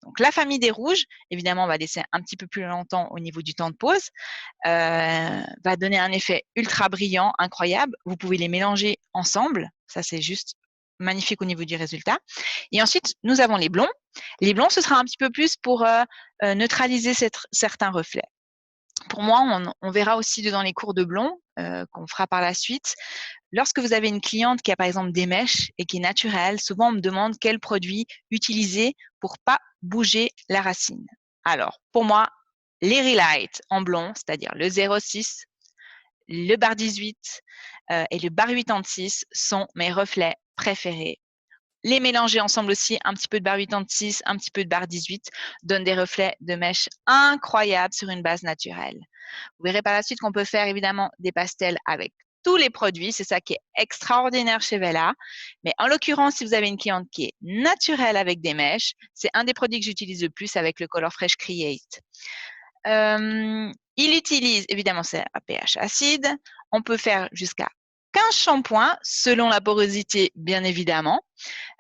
Donc, la famille des rouges, évidemment, on va laisser un petit peu plus longtemps au niveau du temps de pause, va donner un effet ultra brillant, incroyable. Vous pouvez les mélanger ensemble. Ça, c'est juste magnifique au niveau du résultat. Et ensuite, nous avons les blonds. Les blonds, ce sera un petit peu plus pour neutraliser certains reflets. Pour moi, on verra aussi dans les cours de blond qu'on fera par la suite. Lorsque vous avez une cliente qui a par exemple des mèches et qui est naturelle, souvent on me demande quel produit utiliser pour pas bouger la racine. Alors, pour moi, les Relight en blond, c'est-à-dire le 06, le bar 18 et le bar 86 sont mes reflets préférés. Les mélanger ensemble aussi, un petit peu de bar 86, un petit peu de bar 18, donne des reflets de mèche incroyables sur une base naturelle. Vous verrez par la suite qu'on peut faire évidemment des pastels avec tous les produits. C'est ça qui est extraordinaire chez Wella. Mais en l'occurrence, si vous avez une cliente qui est naturelle avec des mèches, c'est un des produits que j'utilise le plus avec le Color Fresh Create. Il utilise, évidemment, c'est un pH acide. On peut faire jusqu'à 15 shampoings selon la porosité, bien évidemment.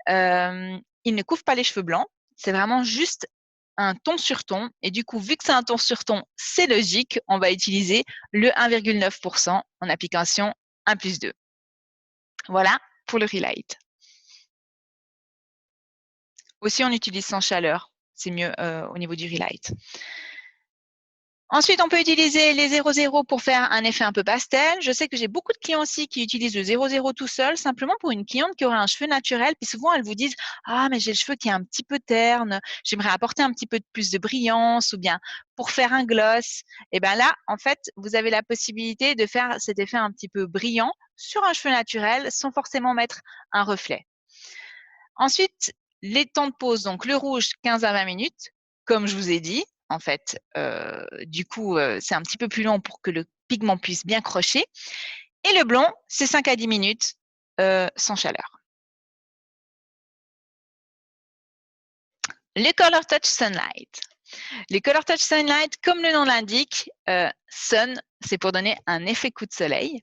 Il ne couvre pas les cheveux blancs. C'est vraiment juste un ton sur ton. Et du coup, vu que c'est un ton sur ton, c'est logique, on va utiliser le 1,9% en application 1+2. Voilà pour le Relight. Aussi, on utilise sans chaleur. C'est mieux au niveau du Relight. Ensuite, on peut utiliser les 00 pour faire un effet un peu pastel. Je sais que j'ai beaucoup de clients aussi qui utilisent le 00 tout seul, simplement pour une cliente qui aurait un cheveu naturel. Puis souvent, elles vous disent « Ah, mais j'ai le cheveu qui est un petit peu terne, j'aimerais apporter un petit peu plus de brillance ou bien pour faire un gloss. » Et bien là, en fait, vous avez la possibilité de faire cet effet un petit peu brillant sur un cheveu naturel sans forcément mettre un reflet. Ensuite, les temps de pause, donc le rouge, 15 à 20 minutes, comme je vous ai dit. En fait, du coup, c'est un petit peu plus long pour que le pigment puisse bien crocher. Et le blond, c'est 5 à 10 minutes sans chaleur. Les Color Touch Sunlight. Les Color Touch Sunlight, comme le nom l'indique, sun, c'est pour donner un effet coup de soleil.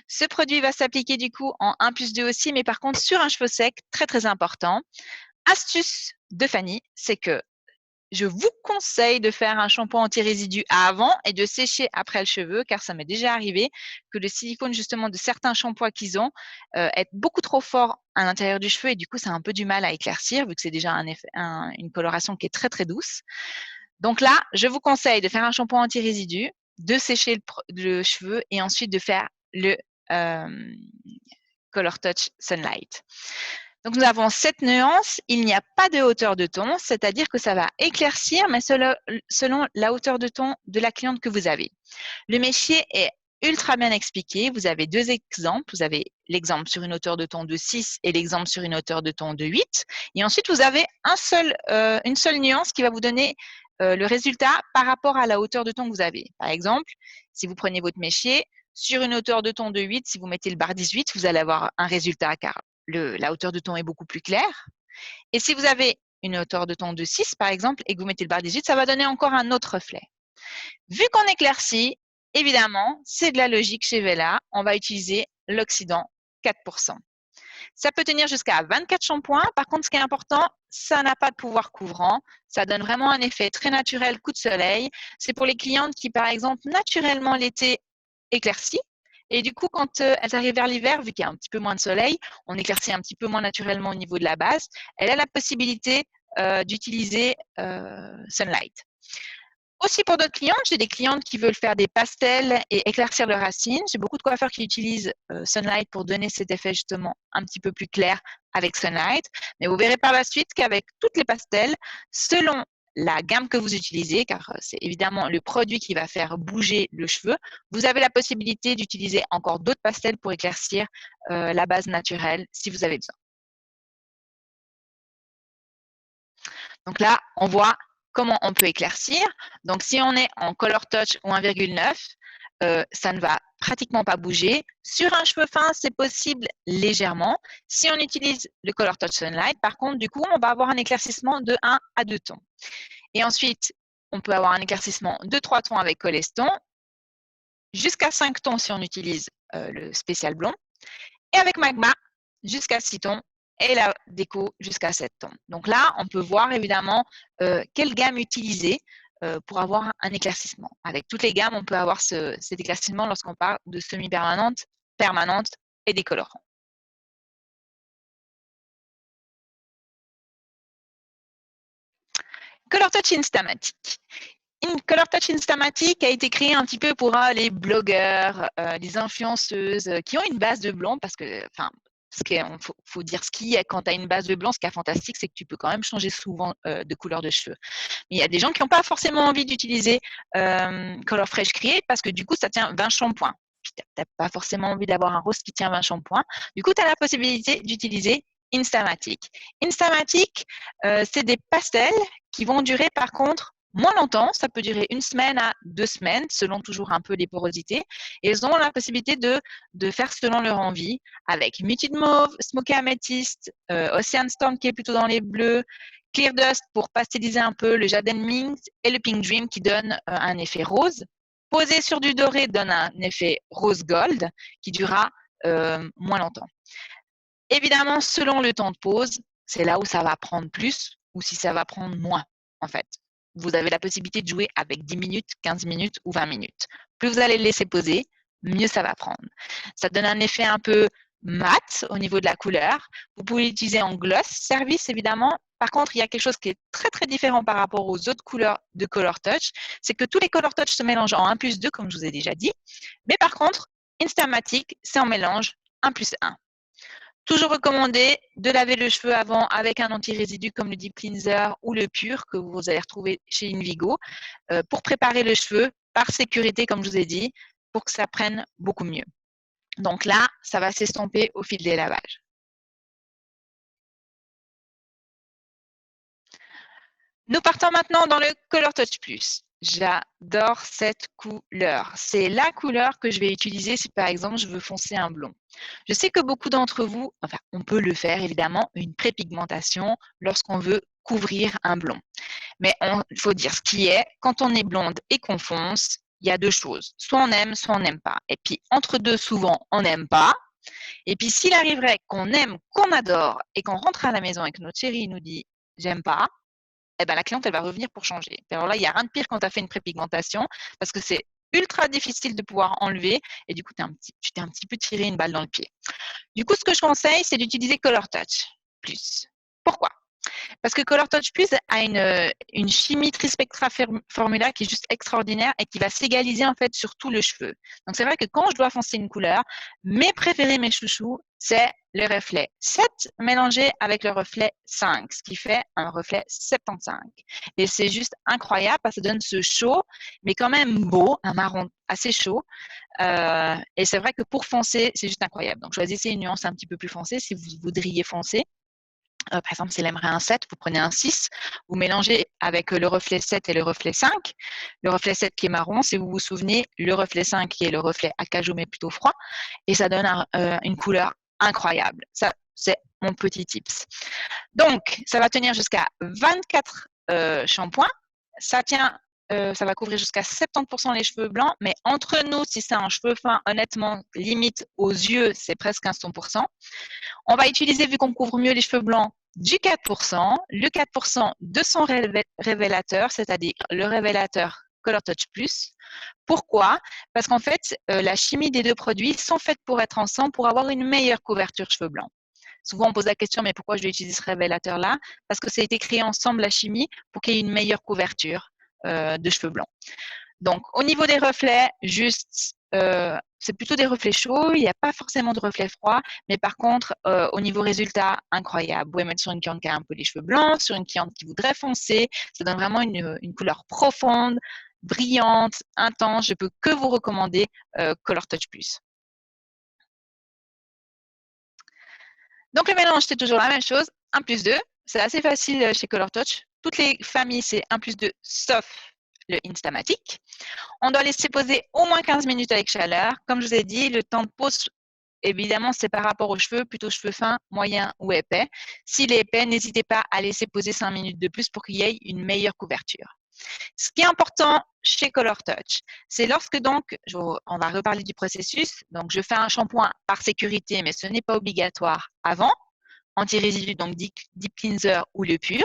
Ce produit va s'appliquer du coup en 1+2 aussi, mais par contre sur un cheveu sec, très très important. Astuce de Fanny, c'est que je vous conseille de faire un shampoing anti-résidu avant et de sécher après le cheveu, car ça m'est déjà arrivé que le silicone justement de certains shampoings qu'ils ont est beaucoup trop fort à l'intérieur du cheveu et du coup, ça a un peu du mal à éclaircir vu que c'est déjà une coloration qui est très très douce. Donc là, je vous conseille de faire un shampoing anti-résidu, de sécher le cheveu et ensuite de faire le Color Touch Sunlight. Donc, nous avons 7 nuances. Il n'y a pas de hauteur de ton, c'est-à-dire que ça va éclaircir, mais selon la hauteur de ton de la cliente que vous avez. Le méchier est ultra bien expliqué. Vous avez 2 exemples. Vous avez l'exemple sur une hauteur de ton de 6 et l'exemple sur une hauteur de ton de 8. Et ensuite, vous avez une seule nuance qui va vous donner le résultat par rapport à la hauteur de ton que vous avez. Par exemple, si vous prenez votre méchier, sur une hauteur de ton de 8, si vous mettez le bar 18, vous allez avoir un résultat car la hauteur de ton est beaucoup plus claire. Et si vous avez une hauteur de ton de 6, par exemple, et que vous mettez le bar 18, ça va donner encore un autre reflet. Vu qu'on éclaircit, évidemment, c'est de la logique chez Wella, on va utiliser l'oxydant 4%. Ça peut tenir jusqu'à 24 shampoings. Par contre, ce qui est important, ça n'a pas de pouvoir couvrant. Ça donne vraiment un effet très naturel, coup de soleil. C'est pour les clientes qui, par exemple, naturellement l'été éclaircit. Et du coup, quand elles arrivent vers l'hiver, vu qu'il y a un petit peu moins de soleil, on éclaircit un petit peu moins naturellement au niveau de la base. Elle a la possibilité d'utiliser Sunlight. Aussi pour d'autres clientes, j'ai des clientes qui veulent faire des pastels et éclaircir leurs racines. J'ai beaucoup de coiffeurs qui utilisent Sunlight pour donner cet effet justement un petit peu plus clair avec Sunlight. Mais vous verrez par la suite qu'avec toutes les pastels, selon la gamme que vous utilisez, car c'est évidemment le produit qui va faire bouger le cheveu, vous avez la possibilité d'utiliser encore d'autres pastels pour éclaircir la base naturelle si vous avez besoin. Donc là, on voit comment on peut éclaircir. Donc, si on est en Color Touch ou 1,9, ça ne va pratiquement pas bouger. Sur un cheveu fin, c'est possible légèrement. Si on utilise le Color Touch Sunlight, par contre, du coup, on va avoir un éclaircissement de 1 à 2 tons. Et ensuite, on peut avoir un éclaircissement de 3 tons avec Coleston jusqu'à 5 tons si on utilise le spécial blond. Et avec Magma, jusqu'à 6 tons. Et la déco jusqu'à 7 tons. Donc là, on peut voir évidemment quelle gamme utiliser pour avoir un éclaircissement. Avec toutes les gammes, on peut avoir cet éclaircissement lorsqu'on parle de semi-permanente, permanente et décolorant. Color Touch Instamatic. Color Touch Instamatic a été créé un petit peu pour les blogueurs, les influenceuses qui ont une base de blond parce que, enfin, faut dire ce qui est quand tu as une base de blanc, ce qui est fantastique, c'est que tu peux quand même changer souvent de couleur de cheveux. Mais il y a des gens qui n'ont pas forcément envie d'utiliser Color Fresh Create parce que du coup, ça tient 20 shampoings. Puis tu n'as pas forcément envie d'avoir un rose qui tient 20 shampoings. Du coup, tu as la possibilité d'utiliser Instamatic. Instamatic, c'est des pastels qui vont durer par contre moins longtemps, ça peut durer 1 semaine à 2 semaines, selon toujours un peu les porosités. Et ils ont la possibilité de faire selon leur envie, avec Muted Mauve, Smoky Amethyst, Ocean Storm qui est plutôt dans les bleus, Clear Dust pour pastelliser un peu, le Jaden Mint et le Pink Dream qui donne un effet rose. Posé sur du doré donne un effet rose gold qui durera moins longtemps. Évidemment, selon le temps de pose, c'est là où ça va prendre plus ou si ça va prendre moins, en fait. Vous avez la possibilité de jouer avec 10 minutes, 15 minutes ou 20 minutes. Plus vous allez le laisser poser, mieux ça va prendre. Ça donne un effet un peu mat au niveau de la couleur. Vous pouvez l'utiliser en gloss service, évidemment. Par contre, il y a quelque chose qui est très, très différent par rapport aux autres couleurs de Color Touch. C'est que tous les Color Touch se mélangent en 1+2, comme je vous ai déjà dit. Mais par contre, Instamatic, c'est en mélange 1+1. Toujours recommandé de laver le cheveu avant avec un anti-résidu comme le Deep Cleanser ou le Pur que vous allez retrouver chez Invigo pour préparer le cheveu par sécurité, comme je vous ai dit, pour que ça prenne beaucoup mieux. Donc là, ça va s'estomper au fil des lavages. Nous partons maintenant dans le Color Touch Plus. J'adore cette couleur. C'est la couleur que je vais utiliser si par exemple je veux foncer un blond. Je sais que beaucoup d'entre vous, enfin on peut le faire évidemment, une prépigmentation lorsqu'on veut couvrir un blond. Mais il faut dire ce qui est, quand on est blonde et qu'on fonce, il y a deux choses. Soit on aime, soit on n'aime pas. Et puis entre deux, souvent, on n'aime pas. Et puis s'il arriverait qu'on aime, qu'on adore et qu'on rentre à la maison et que notre chérie nous dit « j'aime pas », eh ben, la cliente, elle va revenir pour changer. Alors là, il n'y a rien de pire quand tu as fait une prépigmentation parce que c'est ultra difficile de pouvoir enlever et du coup, tu t'es un petit peu tiré une balle dans le pied. Du coup, ce que je conseille, c'est d'utiliser Color Touch Plus. Pourquoi? Parce que Color Touch Plus a une chimie Trispectra Formula qui est juste extraordinaire et qui va s'égaliser en fait sur tout le cheveu. Donc c'est vrai que quand je dois foncer une couleur, mes préférés, mes chouchous, c'est le reflet 7 mélangé avec le reflet 5, ce qui fait un reflet 75. Et c'est juste incroyable parce que ça donne ce chaud, mais quand même beau, un marron assez chaud. Et c'est vrai que pour foncer, c'est juste incroyable. Donc choisissez une nuance un petit peu plus foncée si vous voudriez foncer. Par exemple, s'il aimerait un 7, vous prenez un 6, vous mélangez avec le reflet 7 et le reflet 5. Le reflet 7 qui est marron, si vous vous souvenez, le reflet 5 qui est le reflet acajou mais plutôt froid. Et ça donne une couleur incroyable. Ça, c'est mon petit tips. Donc, ça va tenir jusqu'à 24 shampoings. Ça va couvrir jusqu'à 70% les cheveux blancs, mais entre nous, si c'est un cheveu fin, honnêtement, limite aux yeux, c'est presque un 100%. On va utiliser, vu qu'on couvre mieux les cheveux blancs, du 4%, le 4% de son révélateur, c'est-à-dire le révélateur Color Touch Plus. Pourquoi? Parce qu'en fait, la chimie des deux produits sont faites pour être ensemble, pour avoir une meilleure couverture cheveux blancs. Souvent, on pose la question, mais pourquoi je vais utiliser ce révélateur-là? Parce que ça a été créé ensemble, la chimie, pour qu'il y ait une meilleure couverture de cheveux blancs. Donc, au niveau des reflets, juste, c'est plutôt des reflets chauds, il n'y a pas forcément de reflets froids, mais par contre, au niveau résultat, incroyable. Vous pouvez mettre sur une cliente qui a un peu les cheveux blancs, sur une cliente qui voudrait foncer, ça donne vraiment une couleur profonde, brillante, intense. Je peux que vous recommander Color Touch Plus. Donc, le mélange, c'est toujours la même chose, 1+2. C'est assez facile chez Color Touch. Toutes les familles, c'est 1+2, sauf le Instamatic. On doit laisser poser au moins 15 minutes avec chaleur. Comme je vous ai dit, le temps de pose, évidemment, c'est par rapport aux cheveux, plutôt cheveux fins, moyens ou épais. S'il est épais, n'hésitez pas à laisser poser 5 minutes de plus pour qu'il y ait une meilleure couverture. Ce qui est important chez Color Touch, c'est lorsque donc, on va reparler du processus, donc je fais un shampoing par sécurité, mais ce n'est pas obligatoire avant, anti-résidu, donc Deep Cleanser ou le pur,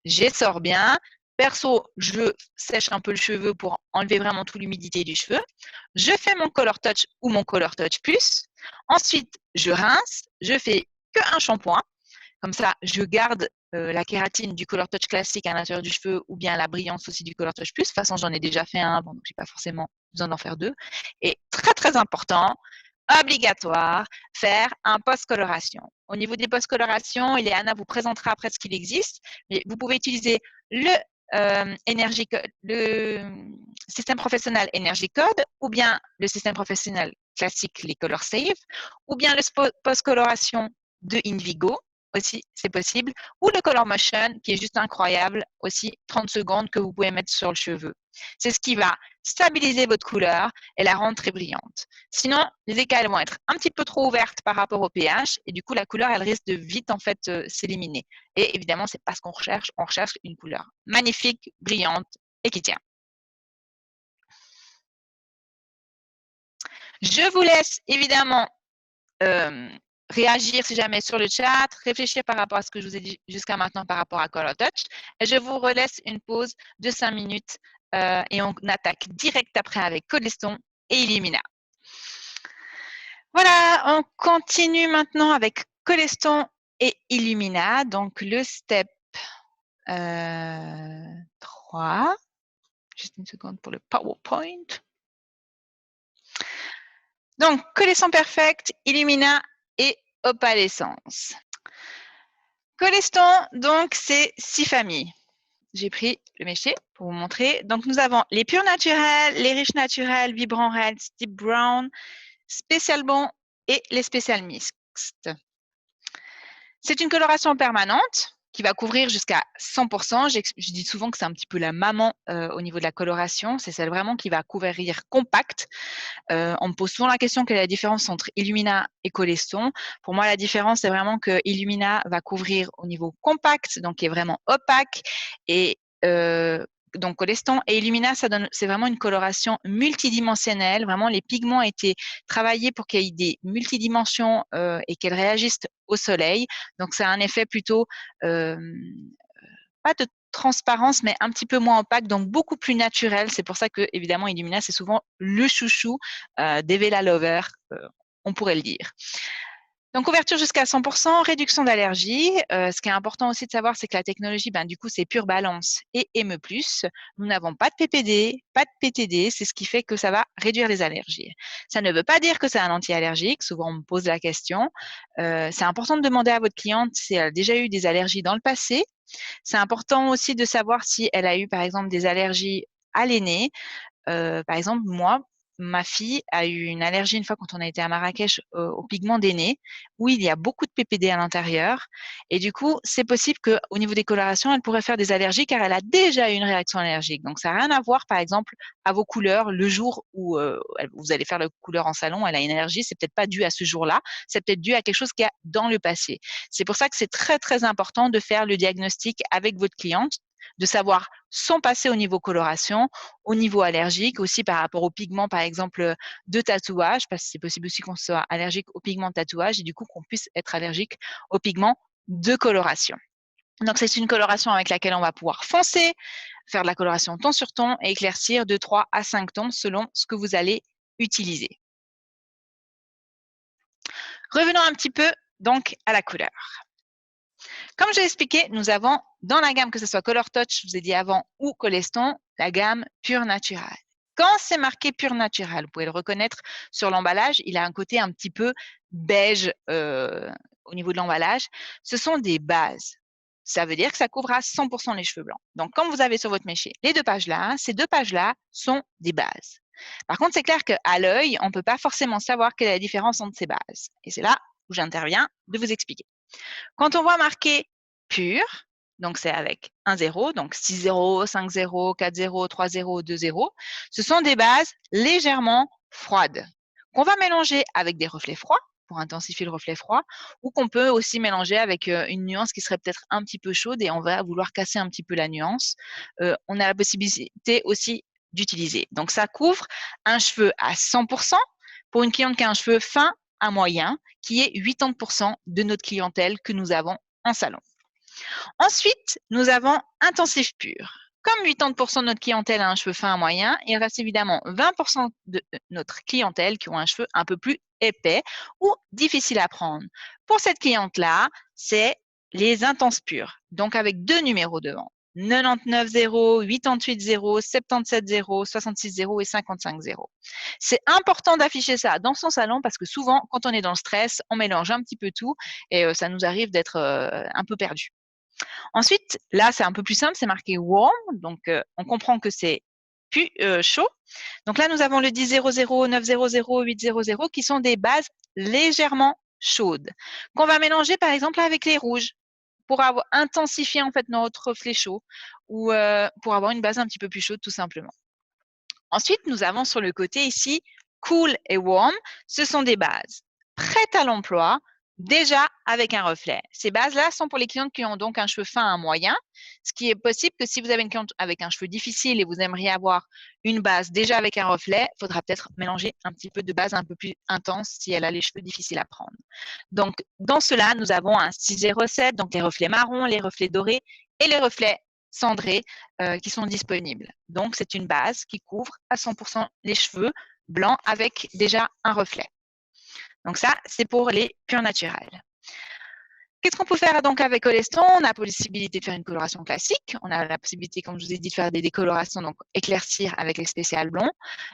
j'essore bien. Perso, je sèche un peu le cheveu pour enlever vraiment toute l'humidité du cheveu. Je fais mon Color Touch ou mon Color Touch Plus. Ensuite, je rince, je fais qu'un shampoing. Comme ça, je garde la kératine du Color Touch classique à l'intérieur du cheveu ou bien la brillance aussi du Color Touch Plus. De toute façon, j'en ai déjà fait un avant, donc je n'ai pas forcément besoin d'en faire deux. Et très, très important, obligatoire, faire un post-coloration. Au niveau des post-colorations, Ileana vous présentera après ce qu'il existe, mais vous pouvez utiliser le système professionnel Energy Code ou bien le système professionnel classique, les Color Save, ou bien le post-coloration de Invigo, aussi, c'est possible, ou le Color Motion, qui est juste incroyable, aussi 30 secondes que vous pouvez mettre sur le cheveu. C'est ce qui va stabiliser votre couleur et la rendre très brillante. Sinon, les écailles vont être un petit peu trop ouvertes par rapport au pH et du coup, la couleur, elle risque de vite en fait s'éliminer. Et évidemment, c'est pas ce qu'on recherche. On recherche une couleur magnifique, brillante et qui tient. Je vous laisse évidemment réagir si jamais sur le chat, réfléchir par rapport à ce que je vous ai dit jusqu'à maintenant par rapport à Color Touch. Et je vous relaisse une pause de 5 minutes et on attaque direct après avec Codeston et Illumina. Voilà, on continue maintenant avec Codeston et Illumina. Donc le step 3. Juste une seconde pour le PowerPoint. Donc, Codeston Perfect, Illumina et Opalescence. Codeston, donc, c'est 6 familles. J'ai pris le méché pour vous montrer. Donc, nous avons les purs naturels, les riches naturels, vibrants red, deep brown, spécial bon et les spécial mixtes. C'est une coloration permanente qui va couvrir jusqu'à 100%. Je dis souvent que c'est un petit peu la maman au niveau de la coloration. C'est celle vraiment qui va couvrir compact. On me pose souvent la question quelle est la différence entre Illumina et Codeston. Pour moi, la différence, c'est vraiment que Illumina va couvrir au niveau compact, donc qui est vraiment opaque. Et donc Codeston et Illumina, c'est vraiment une coloration multidimensionnelle. Vraiment, les pigments ont été travaillés pour qu'il y ait des multidimensions et qu'elles réagissent au soleil. Donc, c'est un effet plutôt pas de transparence, mais un petit peu moins opaque, donc beaucoup plus naturel. C'est pour ça que, évidemment, Illumina, c'est souvent le chouchou des Vela lovers, on pourrait le dire. Donc, ouverture jusqu'à 100%, réduction d'allergie. Ce qui est important aussi de savoir, c'est que la technologie, du coup, c'est Pure Balance et ME+. Nous n'avons pas de PPD, pas de PTD. C'est ce qui fait que ça va réduire les allergies. Ça ne veut pas dire que c'est un anti-allergique. Souvent, on me pose la question. C'est important de demander à votre cliente si elle a déjà eu des allergies dans le passé. C'est important aussi de savoir si elle a eu, par exemple, des allergies à l'aîné. Par exemple, moi, ma fille a eu une allergie une fois quand on a été à Marrakech au pigment d'aîné, où il y a beaucoup de PPD à l'intérieur. Et du coup, c'est possible qu'au niveau des colorations, elle pourrait faire des allergies car elle a déjà eu une réaction allergique. Donc, ça n'a rien à voir, par exemple, à vos couleurs. Le jour où vous allez faire la couleur en salon, elle a une allergie, c'est peut-être pas dû à ce jour-là, c'est peut-être dû à quelque chose qu'il y a dans le passé. C'est pour ça que c'est très, très important de faire le diagnostic avec votre cliente, de savoir son passé au niveau coloration, au niveau allergique, aussi par rapport aux pigments, par exemple, de tatouage, parce que c'est possible aussi qu'on soit allergique aux pigments de tatouage et du coup qu'on puisse être allergique aux pigments de coloration. Donc, c'est une coloration avec laquelle on va pouvoir foncer, faire de la coloration ton sur ton et éclaircir de 3 à 5 tons selon ce que vous allez utiliser. Revenons un petit peu donc à la couleur. Comme j'ai expliqué, nous avons dans la gamme, que ce soit Color Touch, je vous ai dit avant, ou Codeston, la gamme Pure Naturelle. Quand c'est marqué Pure Naturelle, vous pouvez le reconnaître sur l'emballage, il a un côté un petit peu beige au niveau de l'emballage. Ce sont des bases. Ça veut dire que ça couvre à 100% les cheveux blancs. Donc, comme vous avez sur votre méché les deux pages-là, ces deux pages-là sont des bases. Par contre, c'est clair qu'à l'œil, on ne peut pas forcément savoir quelle est la différence entre ces bases. Et c'est là où j'interviens de vous expliquer. Quand on voit marqué pur, donc c'est avec un 0, donc 6 0, 5 0, 4 0, 3 0, 2 0, ce sont des bases légèrement froides qu'on va mélanger avec des reflets froids pour intensifier le reflet froid, ou qu'on peut aussi mélanger avec une nuance qui serait peut-être un petit peu chaude et on va vouloir casser un petit peu la nuance. On a la possibilité aussi d'utiliser. Donc, ça couvre un cheveu à 100% pour une cliente qui a un cheveu fin à moyen, qui est 80% de notre clientèle que nous avons en salon. Ensuite, nous avons intensif pur. Comme 80% de notre clientèle a un cheveu fin à moyen, il reste évidemment 20% de notre clientèle qui ont un cheveu un peu plus épais ou difficile à prendre. Pour cette cliente-là, c'est les intenses purs, donc avec 2 numéros devant. 99,0, 88,0, 77,0, 66,0 et 55,0. C'est important d'afficher ça dans son salon parce que souvent, quand on est dans le stress, on mélange un petit peu tout et ça nous arrive d'être un peu perdu. Ensuite, là, c'est un peu plus simple, c'est marqué warm, donc on comprend que c'est plus chaud. Donc là, nous avons le 10,00, 9,00, 8,00 qui sont des bases légèrement chaudes qu'on va mélanger par exemple avec les rouges pour intensifier en fait notre reflet chaud ou pour avoir une base un petit peu plus chaude tout simplement. Ensuite, nous avons sur le côté ici cool et warm. Ce sont des bases prêtes à l'emploi, déjà avec un reflet. Ces bases-là sont pour les clientes qui ont donc un cheveu fin à moyen, ce qui est possible que si vous avez une cliente avec un cheveu difficile et vous aimeriez avoir une base déjà avec un reflet, il faudra peut-être mélanger un petit peu de base un peu plus intense si elle a les cheveux difficiles à prendre. Donc, dans cela, nous avons un 607, donc les reflets marrons, les reflets dorés et les reflets cendrés qui sont disponibles. Donc, c'est une base qui couvre à 100% les cheveux blancs avec déjà un reflet. Donc ça, c'est pour les purs naturels. Qu'est-ce qu'on peut faire donc avec Coleston? On a la possibilité de faire une coloration classique. On a la possibilité, comme je vous ai dit, de faire des décolorations, donc éclaircir avec les spéciales blonds.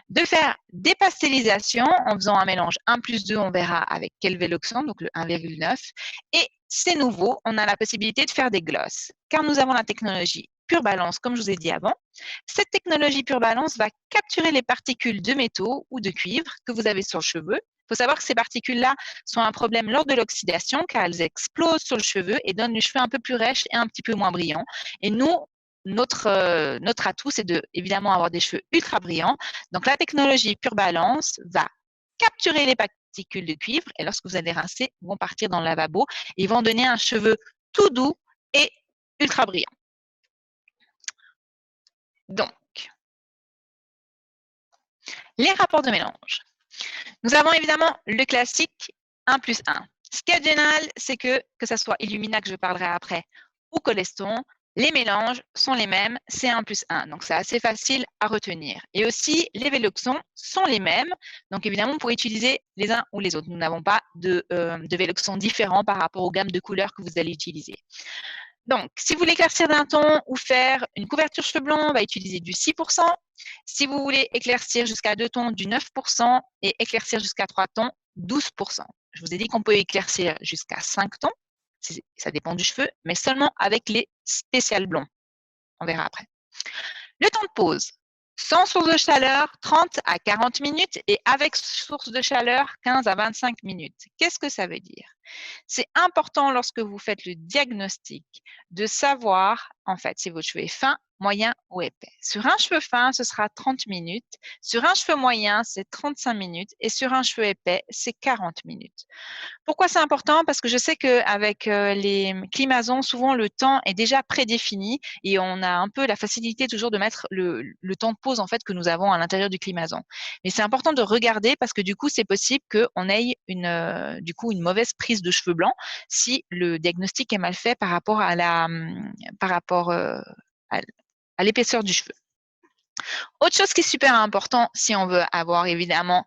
De faire des pastellisations en faisant un mélange 1+2, on verra avec Kelveloxan, donc le 1,9. Et c'est nouveau, on a la possibilité de faire des glosses, car nous avons la technologie Pure Balance, comme je vous ai dit avant. Cette technologie Pure Balance va capturer les particules de métaux ou de cuivre que vous avez sur le cheveu. Il faut savoir que ces particules-là sont un problème lors de l'oxydation car elles explosent sur le cheveu et donnent les cheveux un peu plus rêches et un petit peu moins brillants. Et nous, notre atout, c'est de évidemment avoir des cheveux ultra brillants. Donc la technologie Pure Balance va capturer les particules de cuivre et lorsque vous allez rincer, ils vont partir dans le lavabo et ils vont donner un cheveu tout doux et ultra brillant. Donc, les rapports de mélange. Nous avons évidemment le classique 1+1. Ce qui est génial, c'est que ce soit Illumina, que je parlerai après, ou Coleston, les mélanges sont les mêmes, c'est 1+1. Donc, c'est assez facile à retenir. Et aussi, les Veloxon sont les mêmes. Donc, évidemment, vous pouvez utiliser les uns ou les autres. Nous n'avons pas de Veloxon différents par rapport aux gammes de couleurs que vous allez utiliser. Donc, si vous voulez éclaircir d'un ton ou faire une couverture cheveux blancs, on va utiliser du 6%. Si vous voulez éclaircir jusqu'à 2 tons, du 9% et éclaircir jusqu'à 3 tons, 12%. Je vous ai dit qu'on peut éclaircir jusqu'à 5 tons. Ça dépend du cheveu, mais seulement avec les spéciales blonds. On verra après. Le temps de pause. Sans source de chaleur, 30 à 40 minutes et avec source de chaleur, 15 à 25 minutes. Qu'est-ce que ça veut dire? C'est important lorsque vous faites le diagnostic de savoir, en fait, si votre cheveu est fin, moyen ou épais. Sur un cheveu fin, ce sera 30 minutes. Sur un cheveu moyen, c'est 35 minutes. Et sur un cheveu épais, c'est 40 minutes. Pourquoi c'est important? Parce que je sais qu'avec les climasons, souvent le temps est déjà prédéfini et on a un peu la facilité toujours de mettre le temps de pause en fait que nous avons à l'intérieur du climason. Mais c'est important de regarder parce que du coup, c'est possible qu'on ait une mauvaise prise de cheveux blancs si le diagnostic est mal fait par rapport à l'épaisseur du cheveu. Autre chose qui est super important si on veut avoir évidemment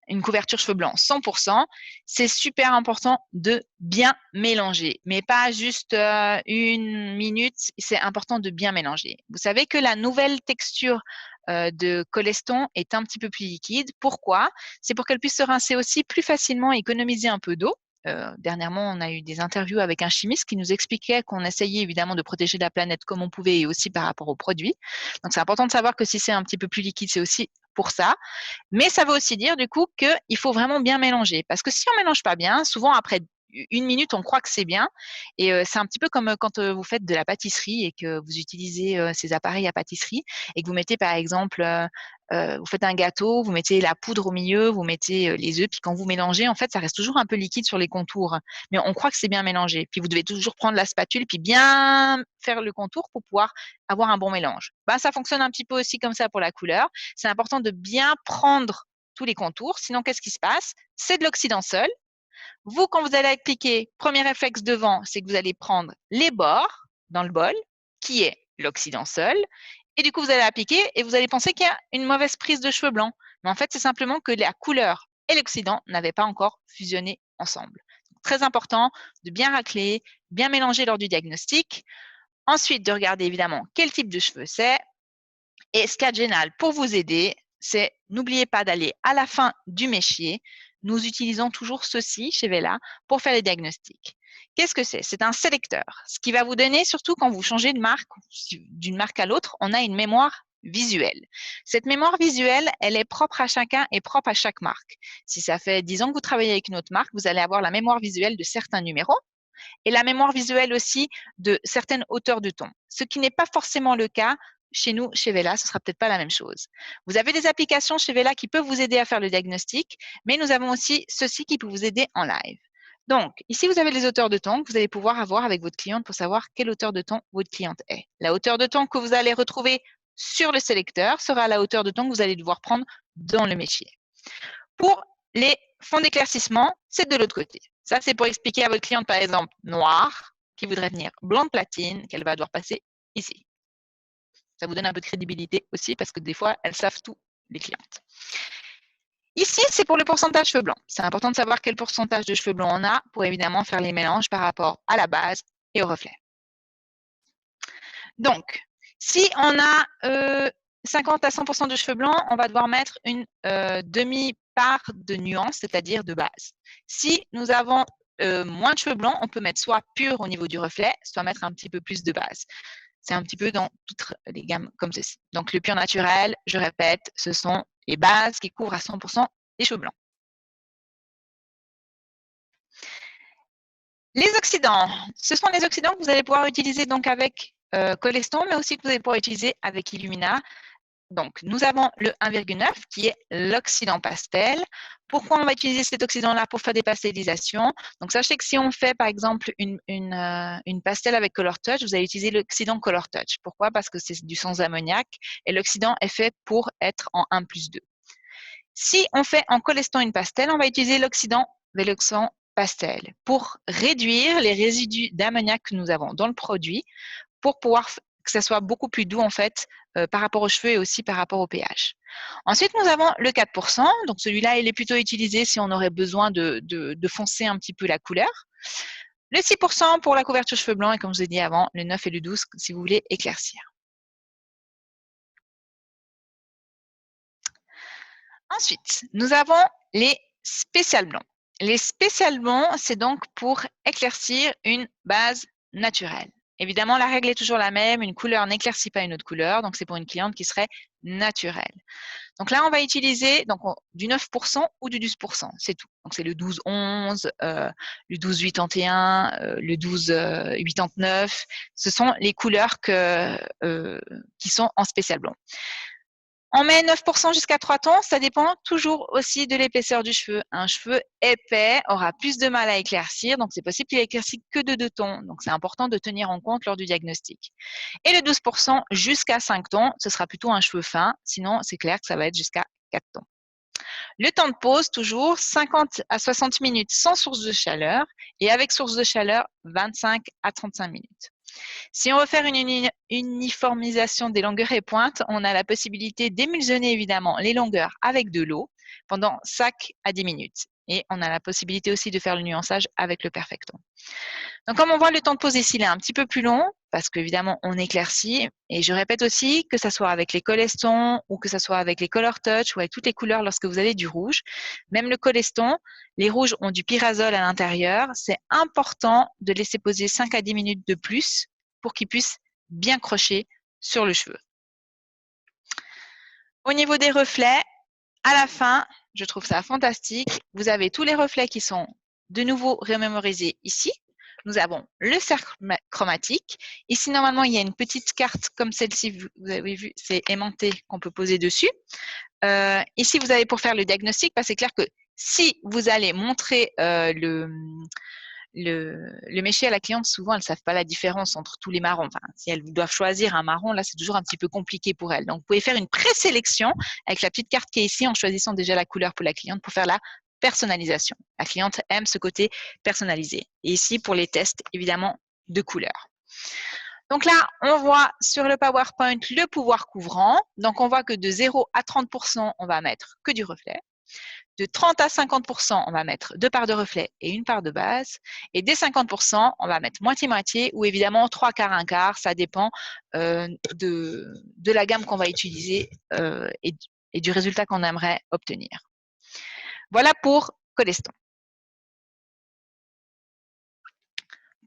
une couverture cheveux blancs 100%, c'est super important de bien mélanger, mais pas juste 1 minute, c'est important de bien mélanger. Vous savez que la nouvelle texture de Coleston est un petit peu plus liquide. Pourquoi? C'est pour qu'elle puisse se rincer aussi plus facilement et économiser un peu d'eau. Dernièrement, on a eu des interviews avec un chimiste qui nous expliquait qu'on essayait évidemment de protéger la planète comme on pouvait et aussi par rapport aux produits. Donc, c'est important de savoir que si c'est un petit peu plus liquide, c'est aussi pour ça. Mais ça veut aussi dire du coup qu'il faut vraiment bien mélanger. Parce que si on ne mélange pas bien, souvent après 1 minute, on croit que c'est bien. Et c'est un petit peu comme quand vous faites de la pâtisserie et que vous utilisez ces appareils à pâtisserie et que vous mettez par exemple, vous faites un gâteau, vous mettez la poudre au milieu, vous mettez les œufs, puis quand vous mélangez, en fait, ça reste toujours un peu liquide sur les contours. Mais on croit que c'est bien mélangé. Puis vous devez toujours prendre la spatule puis bien faire le contour pour pouvoir avoir un bon mélange. Ben, ça fonctionne un petit peu aussi comme ça pour la couleur. C'est important de bien prendre tous les contours. Sinon, qu'est-ce qui se passe? C'est de l'oxydant seul. Vous, quand vous allez appliquer, premier réflexe devant, c'est que vous allez prendre les bords dans le bol, qui est l'oxydant seul, et du coup, vous allez appliquer et vous allez penser qu'il y a une mauvaise prise de cheveux blancs. Mais en fait, c'est simplement que la couleur et l'oxydant n'avaient pas encore fusionné ensemble. Donc, très important de bien racler, bien mélanger lors du diagnostic. Ensuite, de regarder évidemment quel type de cheveux c'est. Et ce qu'il y a de génial pour vous aider, c'est n'oubliez pas d'aller à la fin du méchier. Nous utilisons toujours ceci chez Vela pour faire les diagnostics. Qu'est-ce que c'est? C'est un sélecteur. Ce qui va vous donner, surtout quand vous changez de marque, d'une marque à l'autre, on a une mémoire visuelle. Cette mémoire visuelle, elle est propre à chacun et propre à chaque marque. Si ça fait 10 ans que vous travaillez avec une autre marque, vous allez avoir la mémoire visuelle de certains numéros et la mémoire visuelle aussi de certaines hauteurs de ton. Ce qui n'est pas forcément le cas chez nous, chez Vela, ce sera peut-être pas la même chose. Vous avez des applications chez Vela qui peuvent vous aider à faire le diagnostic, mais nous avons aussi ceci qui peut vous aider en live. Donc, ici, vous avez les hauteurs de ton que vous allez pouvoir avoir avec votre cliente pour savoir quelle hauteur de ton votre cliente est. La hauteur de ton que vous allez retrouver sur le sélecteur sera la hauteur de ton que vous allez devoir prendre dans le métier. Pour les fonds d'éclaircissement, c'est de l'autre côté. Ça, c'est pour expliquer à votre cliente, par exemple, noir, qui voudrait venir blanc de platine, qu'elle va devoir passer ici. Ça vous donne un peu de crédibilité aussi parce que des fois, elles savent tout, les clientes. Ici, c'est pour le pourcentage cheveux blancs. C'est important de savoir quel pourcentage de cheveux blancs on a pour évidemment faire les mélanges par rapport à la base et au reflet. Donc, si on a 50 à 100% de cheveux blancs, on va devoir mettre une demi-part de nuance, c'est-à-dire de base. Si nous avons moins de cheveux blancs, on peut mettre soit pur au niveau du reflet, soit mettre un petit peu plus de base. C'est un petit peu dans toutes les gammes comme ceci. Donc, le pur naturel, je répète, ce sont les bases qui couvrent à 100% les cheveux blancs. Les oxydants, ce sont les oxydants que vous allez pouvoir utiliser donc avec Coleston, mais aussi que vous allez pouvoir utiliser avec Illumina. Donc, nous avons le 1,9 qui est l'oxydant pastel. Pourquoi on va utiliser cet oxydant-là pour faire des pastellisations? Donc, sachez que si on fait, par exemple, une pastel avec Color Touch, vous allez utiliser l'oxydant Color Touch. Pourquoi? Parce que c'est du sans ammoniac et l'oxydant est fait pour être en 1+2. Si on fait en Coleston une pastel, on va utiliser l'oxydant Veloxan pastel pour réduire les résidus d'ammoniac que nous avons dans le produit pour pouvoir que ça soit beaucoup plus doux en fait par rapport aux cheveux et aussi par rapport au pH. Ensuite, nous avons le 4%. Donc celui-là, il est plutôt utilisé si on aurait besoin de foncer un petit peu la couleur. Le 6% pour la couverture cheveux blancs et comme je vous ai dit avant, le 9 et le 12 si vous voulez éclaircir. Ensuite, nous avons les spécial blancs. Les spécial blancs, c'est donc pour éclaircir une base naturelle. Évidemment, la règle est toujours la même. Une couleur n'éclaircit pas une autre couleur. Donc, c'est pour une cliente qui serait naturelle. Donc là, on va utiliser donc, du 9% ou du 12%. C'est tout. Donc, c'est le 12-11, le 12-81, le 12-89. Ce sont les couleurs qui sont en spécial blanc. On met 9% jusqu'à 3 tons, ça dépend toujours aussi de l'épaisseur du cheveu. Un cheveu épais aura plus de mal à éclaircir, donc c'est possible qu'il éclaircisse que de 2 tons. Donc c'est important de tenir en compte lors du diagnostic. Et le 12% jusqu'à 5 tons, ce sera plutôt un cheveu fin, sinon c'est clair que ça va être jusqu'à 4 tons. Le temps de pause, toujours 50 à 60 minutes sans source de chaleur et avec source de chaleur, 25 à 35 minutes. Si on veut faire une uniformisation des longueurs et pointes, on a la possibilité d'émulsionner évidemment les longueurs avec de l'eau pendant 5 à 10 minutes. Et on a la possibilité aussi de faire le nuançage avec le Perfecton. Donc, comme on voit, le temps de pause ici, il est un petit peu plus long parce qu'évidemment, on éclaircit. Et je répète aussi que ce soit avec les Coleston ou que ce soit avec les Color Touch ou avec toutes les couleurs lorsque vous avez du rouge. Même le Coleston, les rouges ont du pyrazole à l'intérieur. C'est important de laisser poser 5 à 10 minutes de plus pour qu'il puisse bien crocher sur le cheveu. Au niveau des reflets, à la fin, je trouve ça fantastique. Vous avez tous les reflets qui sont de nouveau remémoriser ici. Nous avons le cercle chromatique. Ici, normalement, il y a une petite carte comme celle-ci, vous avez vu, c'est aimanté qu'on peut poser dessus. Ici, vous avez pour faire le diagnostic, parce que c'est clair que si vous allez montrer le méchier à la cliente, souvent, elles ne savent pas la différence entre tous les marrons. Enfin, si elles doivent choisir un marron, là, c'est toujours un petit peu compliqué pour elles. Donc, vous pouvez faire une présélection avec la petite carte qui est ici en choisissant déjà la couleur pour la cliente pour faire la personnalisation. La cliente aime ce côté personnalisé. Et ici, pour les tests, évidemment, de couleurs. Donc là, on voit sur le PowerPoint le pouvoir couvrant. Donc, on voit que de 0 à 30%, on va mettre que du reflet. De 30 à 50%, on va mettre 2 parts de reflet et 1 part de base. Et dès 50%, on va mettre moitié-moitié ou évidemment 3 quarts, 1 quart. Ça dépend de la gamme qu'on va utiliser et du résultat qu'on aimerait obtenir. Voilà pour Coleston.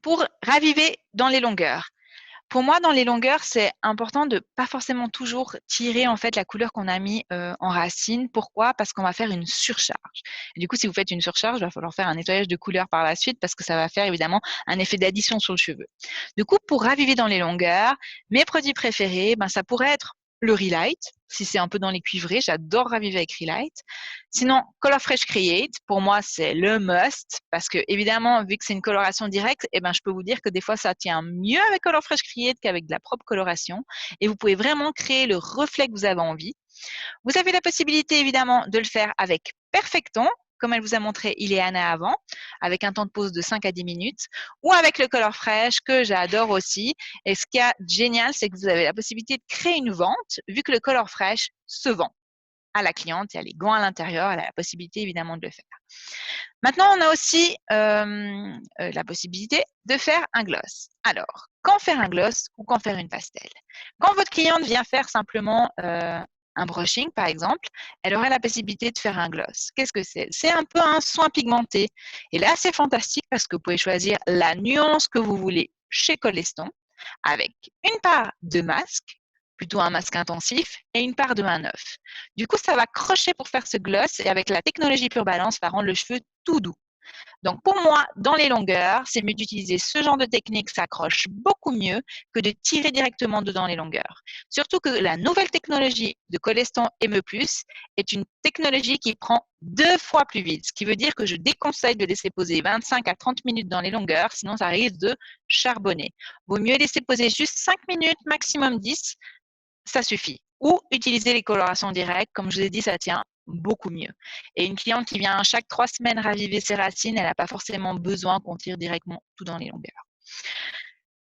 Pour raviver dans les longueurs. Pour moi, dans les longueurs, c'est important de pas forcément toujours tirer en fait la couleur qu'on a mis en racine. Pourquoi? Parce qu'on va faire une surcharge. Et du coup, si vous faites une surcharge, il va falloir faire un nettoyage de couleur par la suite parce que ça va faire évidemment un effet d'addition sur le cheveu. Du coup, pour raviver dans les longueurs, mes produits préférés, ça pourrait être le Relight, si c'est un peu dans les cuivrés, j'adore raviver avec Relight. Sinon, Color Fresh Create, pour moi, c'est le must, parce que évidemment, vu que c'est une coloration directe, je peux vous dire que des fois, ça tient mieux avec Color Fresh Create qu'avec de la propre coloration. Et vous pouvez vraiment créer le reflet que vous avez envie. Vous avez la possibilité, évidemment, de le faire avec Perfecton, comme elle vous a montré Ileana avant, avec un temps de pause de 5 à 10 minutes, ou avec le Color Fresh, que j'adore aussi. Et ce qui est génial, c'est que vous avez la possibilité de créer une vente, vu que le Color Fresh se vend à la cliente, il y a les gants à l'intérieur, elle a la possibilité évidemment de le faire. Maintenant, on a aussi la possibilité de faire un gloss. Alors, quand faire un gloss ou quand faire une pastel? Quand votre cliente vient faire simplement un brushing, par exemple, elle aurait la possibilité de faire un gloss. Qu'est-ce que c'est? C'est un peu un soin pigmenté. Et là, c'est fantastique parce que vous pouvez choisir la nuance que vous voulez chez Coleston avec une part de masque, plutôt un masque intensif, et une part de main neuf. Du coup, ça va crocher pour faire ce gloss et avec la technologie Pure Balance, ça va rendre le cheveu tout doux. Donc, pour moi, dans les longueurs, c'est mieux d'utiliser ce genre de technique, ça accroche beaucoup mieux que de tirer directement dedans les longueurs. Surtout que la nouvelle technologie de Coleston ME+, est une technologie qui prend 2 fois plus vite, ce qui veut dire que je déconseille de laisser poser 25 à 30 minutes dans les longueurs, sinon ça risque de charbonner. Vaut mieux laisser poser juste 5 minutes, maximum 10, ça suffit. Ou utiliser les colorations directes, comme je vous ai dit, ça tient beaucoup mieux. Et une cliente qui vient chaque 3 semaines raviver ses racines, elle n'a pas forcément besoin qu'on tire directement tout dans les longueurs.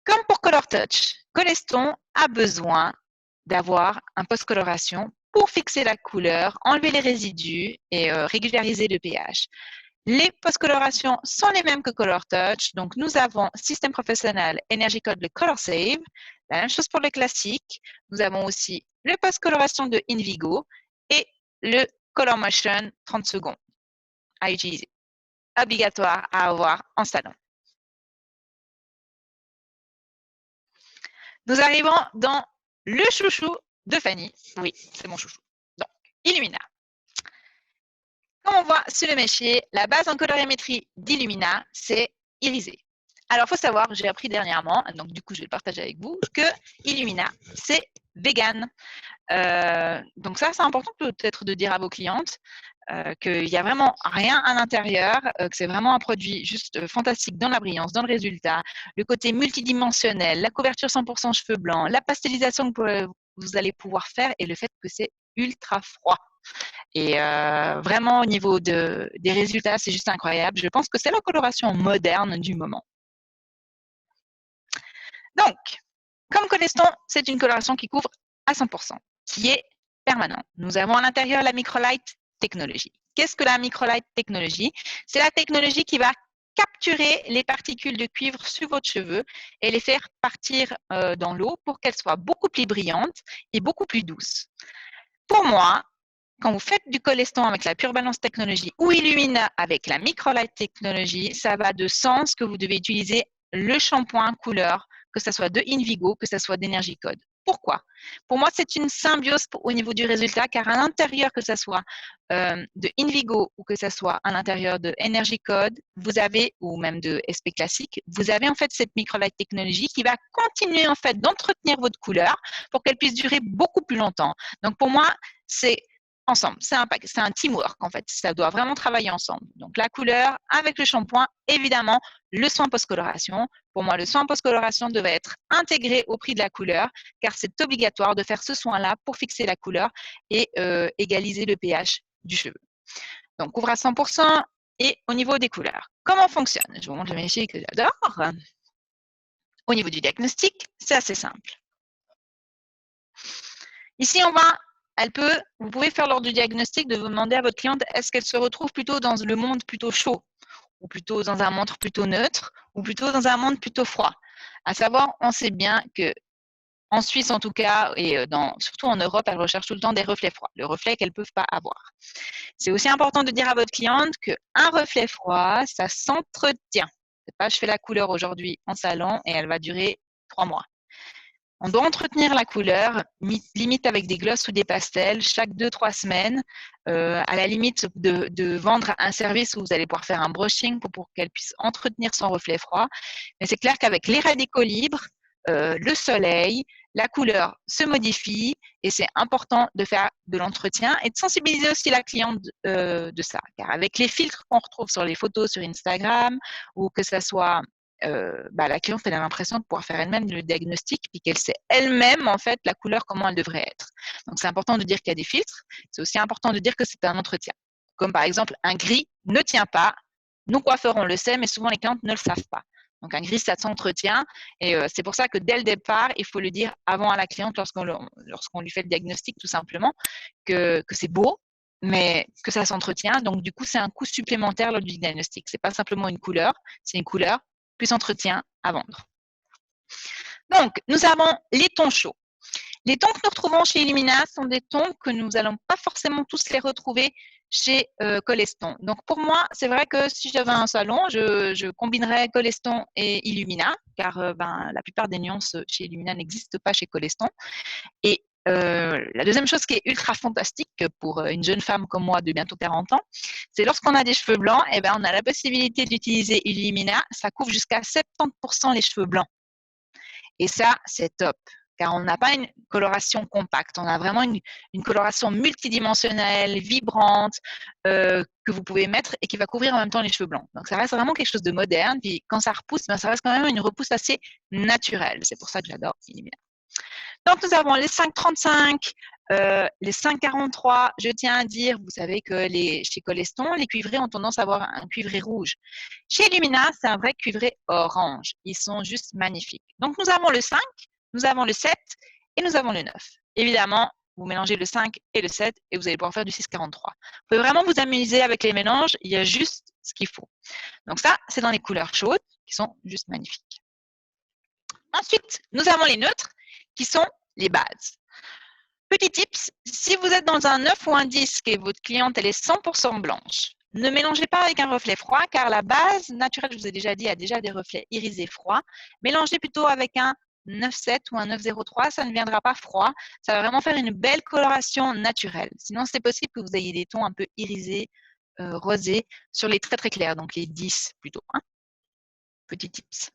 Comme pour Color Touch, Coleston a besoin d'avoir un post-coloration pour fixer la couleur, enlever les résidus et régulariser le pH. Les post-colorations sont les mêmes que Color Touch. Donc, nous avons Système Professionnel Energy Code, le Color Save. La même chose pour le classique. Nous avons aussi le post-coloration de Invigo et le Color Motion 30 secondes à utiliser. Obligatoire à avoir en salon. Nous arrivons dans le chouchou de Fanny. Oui, c'est mon chouchou. Donc, Illumina. Comme on voit sur le méchier, la base en colorimétrie d'Illumina, c'est irisé. Alors, il faut savoir, j'ai appris dernièrement, donc du coup, je vais le partager avec vous, que Illumina, c'est vegan. Donc ça, c'est important peut-être de dire à vos clientes qu'il n'y a vraiment rien à l'intérieur, que c'est vraiment un produit juste fantastique dans la brillance, dans le résultat, le côté multidimensionnel, la couverture 100% cheveux blancs, la pastelisation que vous allez pouvoir faire et le fait que c'est ultra froid. Et vraiment, au niveau des résultats, c'est juste incroyable. Je pense que c'est la coloration moderne du moment. Donc, comme Coleston, c'est une coloration qui couvre à 100%, qui est permanente. Nous avons à l'intérieur la Microlight Technology. Qu'est-ce que la Microlight Technology? C'est la technologie qui va capturer les particules de cuivre sur votre cheveu et les faire partir dans l'eau pour qu'elles soient beaucoup plus brillantes et beaucoup plus douces. Pour moi, quand vous faites du Coleston avec la Pure Balance Technology ou Illumina avec la Microlight Technology, ça va de sens que vous devez utiliser le shampoing couleur, que ce soit de Invigo, que ce soit d'Energy Code. Pourquoi? Pour moi, c'est une symbiose au niveau du résultat, car à l'intérieur, que ce soit de Invigo ou que ce soit à l'intérieur de Energy Code, vous avez, ou même de SP Classique, vous avez en fait cette microlight technologie qui va continuer en fait d'entretenir votre couleur pour qu'elle puisse durer beaucoup plus longtemps. Donc pour moi, c'est ensemble, c'est un teamwork en fait, ça doit vraiment travailler ensemble. Donc la couleur avec le shampoing, évidemment, le soin post-coloration. Pour moi, le soin post-coloration devait être intégré au prix de la couleur, car c'est obligatoire de faire ce soin-là pour fixer la couleur et égaliser le pH du cheveu. Donc, couvre à 100% et au niveau des couleurs. Comment fonctionne? Je vous montre le métier que j'adore. Au niveau du diagnostic, c'est assez simple. Ici, vous pouvez faire lors du diagnostic de vous demander à votre cliente est-ce qu'elle se retrouve plutôt dans le monde plutôt chaud, ou plutôt dans un monde plutôt neutre, ou plutôt dans un monde plutôt froid. À savoir, on sait bien que en Suisse en tout cas, et surtout en Europe, elles recherchent tout le temps des reflets froids, le reflet qu'elles ne peuvent pas avoir. C'est aussi important de dire à votre cliente qu'un reflet froid, ça s'entretient. C'est pas je fais la couleur aujourd'hui en salon et elle va durer 3 mois. On doit entretenir la couleur, limite avec des glosses ou des pastels, chaque 2-3 semaines, à la limite de vendre un service où vous allez pouvoir faire un brushing pour qu'elle puisse entretenir son reflet froid. Mais c'est clair qu'avec les radicaux libres, le soleil, la couleur se modifie et c'est important de faire de l'entretien et de sensibiliser aussi la cliente de ça. Car avec les filtres qu'on retrouve sur les photos sur Instagram ou que ça soit la cliente elle a l'impression de pouvoir faire elle-même le diagnostic puis qu'elle sait elle-même en fait la couleur comment elle devrait être. Donc c'est important de dire qu'il y a des filtres. C'est aussi important de dire que c'est un entretien. Comme par exemple un gris ne tient pas. Nous coiffeurs on le sait, mais souvent les clientes ne le savent pas. Donc un gris ça s'entretient et c'est pour ça que dès le départ il faut le dire avant à la cliente lorsqu'on lui fait le diagnostic tout simplement que c'est beau mais que ça s'entretient. Donc du coup c'est un coût supplémentaire lors du diagnostic. C'est pas simplement une couleur, c'est une couleur plus entretien à vendre. Donc, nous avons les tons chauds. Les tons que nous retrouvons chez Illumina sont des tons que nous n'allons pas forcément tous les retrouver chez Coleston. Donc, pour moi, c'est vrai que si j'avais un salon, je combinerais Coleston et Illumina, car la plupart des nuances chez Illumina n'existent pas chez Coleston. Et la deuxième chose qui est ultra fantastique pour une jeune femme comme moi de bientôt 40 ans, c'est lorsqu'on a des cheveux blancs, on a la possibilité d'utiliser Illumina. Ça couvre jusqu'à 70% les cheveux blancs. Et ça, c'est top. Car on n'a pas une coloration compacte. On a vraiment une coloration multidimensionnelle, vibrante, que vous pouvez mettre et qui va couvrir en même temps les cheveux blancs. Donc, ça reste vraiment quelque chose de moderne. Puis, quand ça repousse, ça reste quand même une repousse assez naturelle. C'est pour ça que j'adore Illumina. Donc, nous avons les 5,35, les 5,43. Je tiens à dire, vous savez que chez Coleston, les cuivrés ont tendance à avoir un cuivré rouge. Chez Illumina, c'est un vrai cuivré orange. Ils sont juste magnifiques. Donc, nous avons le 5, nous avons le 7 et nous avons le 9. Évidemment, vous mélangez le 5 et le 7 et vous allez pouvoir faire du 6,43. Vous pouvez vraiment vous amuser avec les mélanges. Il y a juste ce qu'il faut. Donc ça, c'est dans les couleurs chaudes qui sont juste magnifiques. Ensuite, nous avons les neutres qui sont les bases. Petit tips, si vous êtes dans un 9 ou un 10 et votre cliente elle est 100% blanche, ne mélangez pas avec un reflet froid car la base naturelle, je vous ai déjà dit, a déjà des reflets irisés froids. Mélangez plutôt avec un 9,7 ou un 9,03, ça ne viendra pas froid. Ça va vraiment faire une belle coloration naturelle. Sinon, c'est possible que vous ayez des tons un peu irisés, rosés, sur les très très clairs, donc les 10 plutôt. Hein. Petit tips.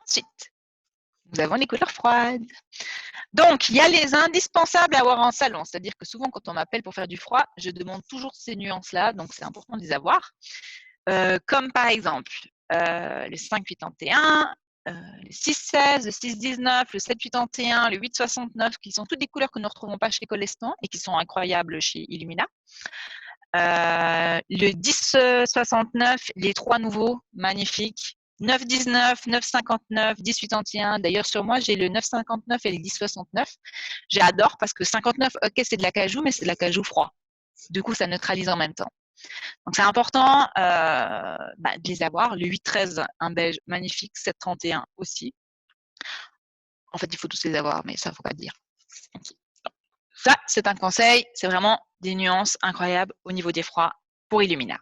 Ensuite, nous avons les couleurs froides. Donc, il y a les indispensables à avoir en salon. C'est-à-dire que souvent, quand on m'appelle pour faire du froid, je demande toujours ces nuances-là. Donc, c'est important de les avoir. Comme par exemple, le 5,81, le 6,16, le 6,19, le 7,81, le 8,69, qui sont toutes des couleurs que nous ne retrouvons pas chez Coleston et qui sont incroyables chez Illumina. Le 10,69, les 3 nouveaux, magnifiques. 9,19, 9,59, 10,81. D'ailleurs, sur moi, j'ai le 9,59 et le 10,69. J'adore parce que 59, ok, c'est de l'acajou, mais c'est de l'acajou froid. Du coup, ça neutralise en même temps. Donc, c'est important de les avoir. Le 8,13, un beige magnifique. 7,31 aussi. En fait, il faut tous les avoir, mais ça, il ne faut pas le dire. Okay. Ça, c'est un conseil. C'est vraiment des nuances incroyables au niveau des froids pour Illumina.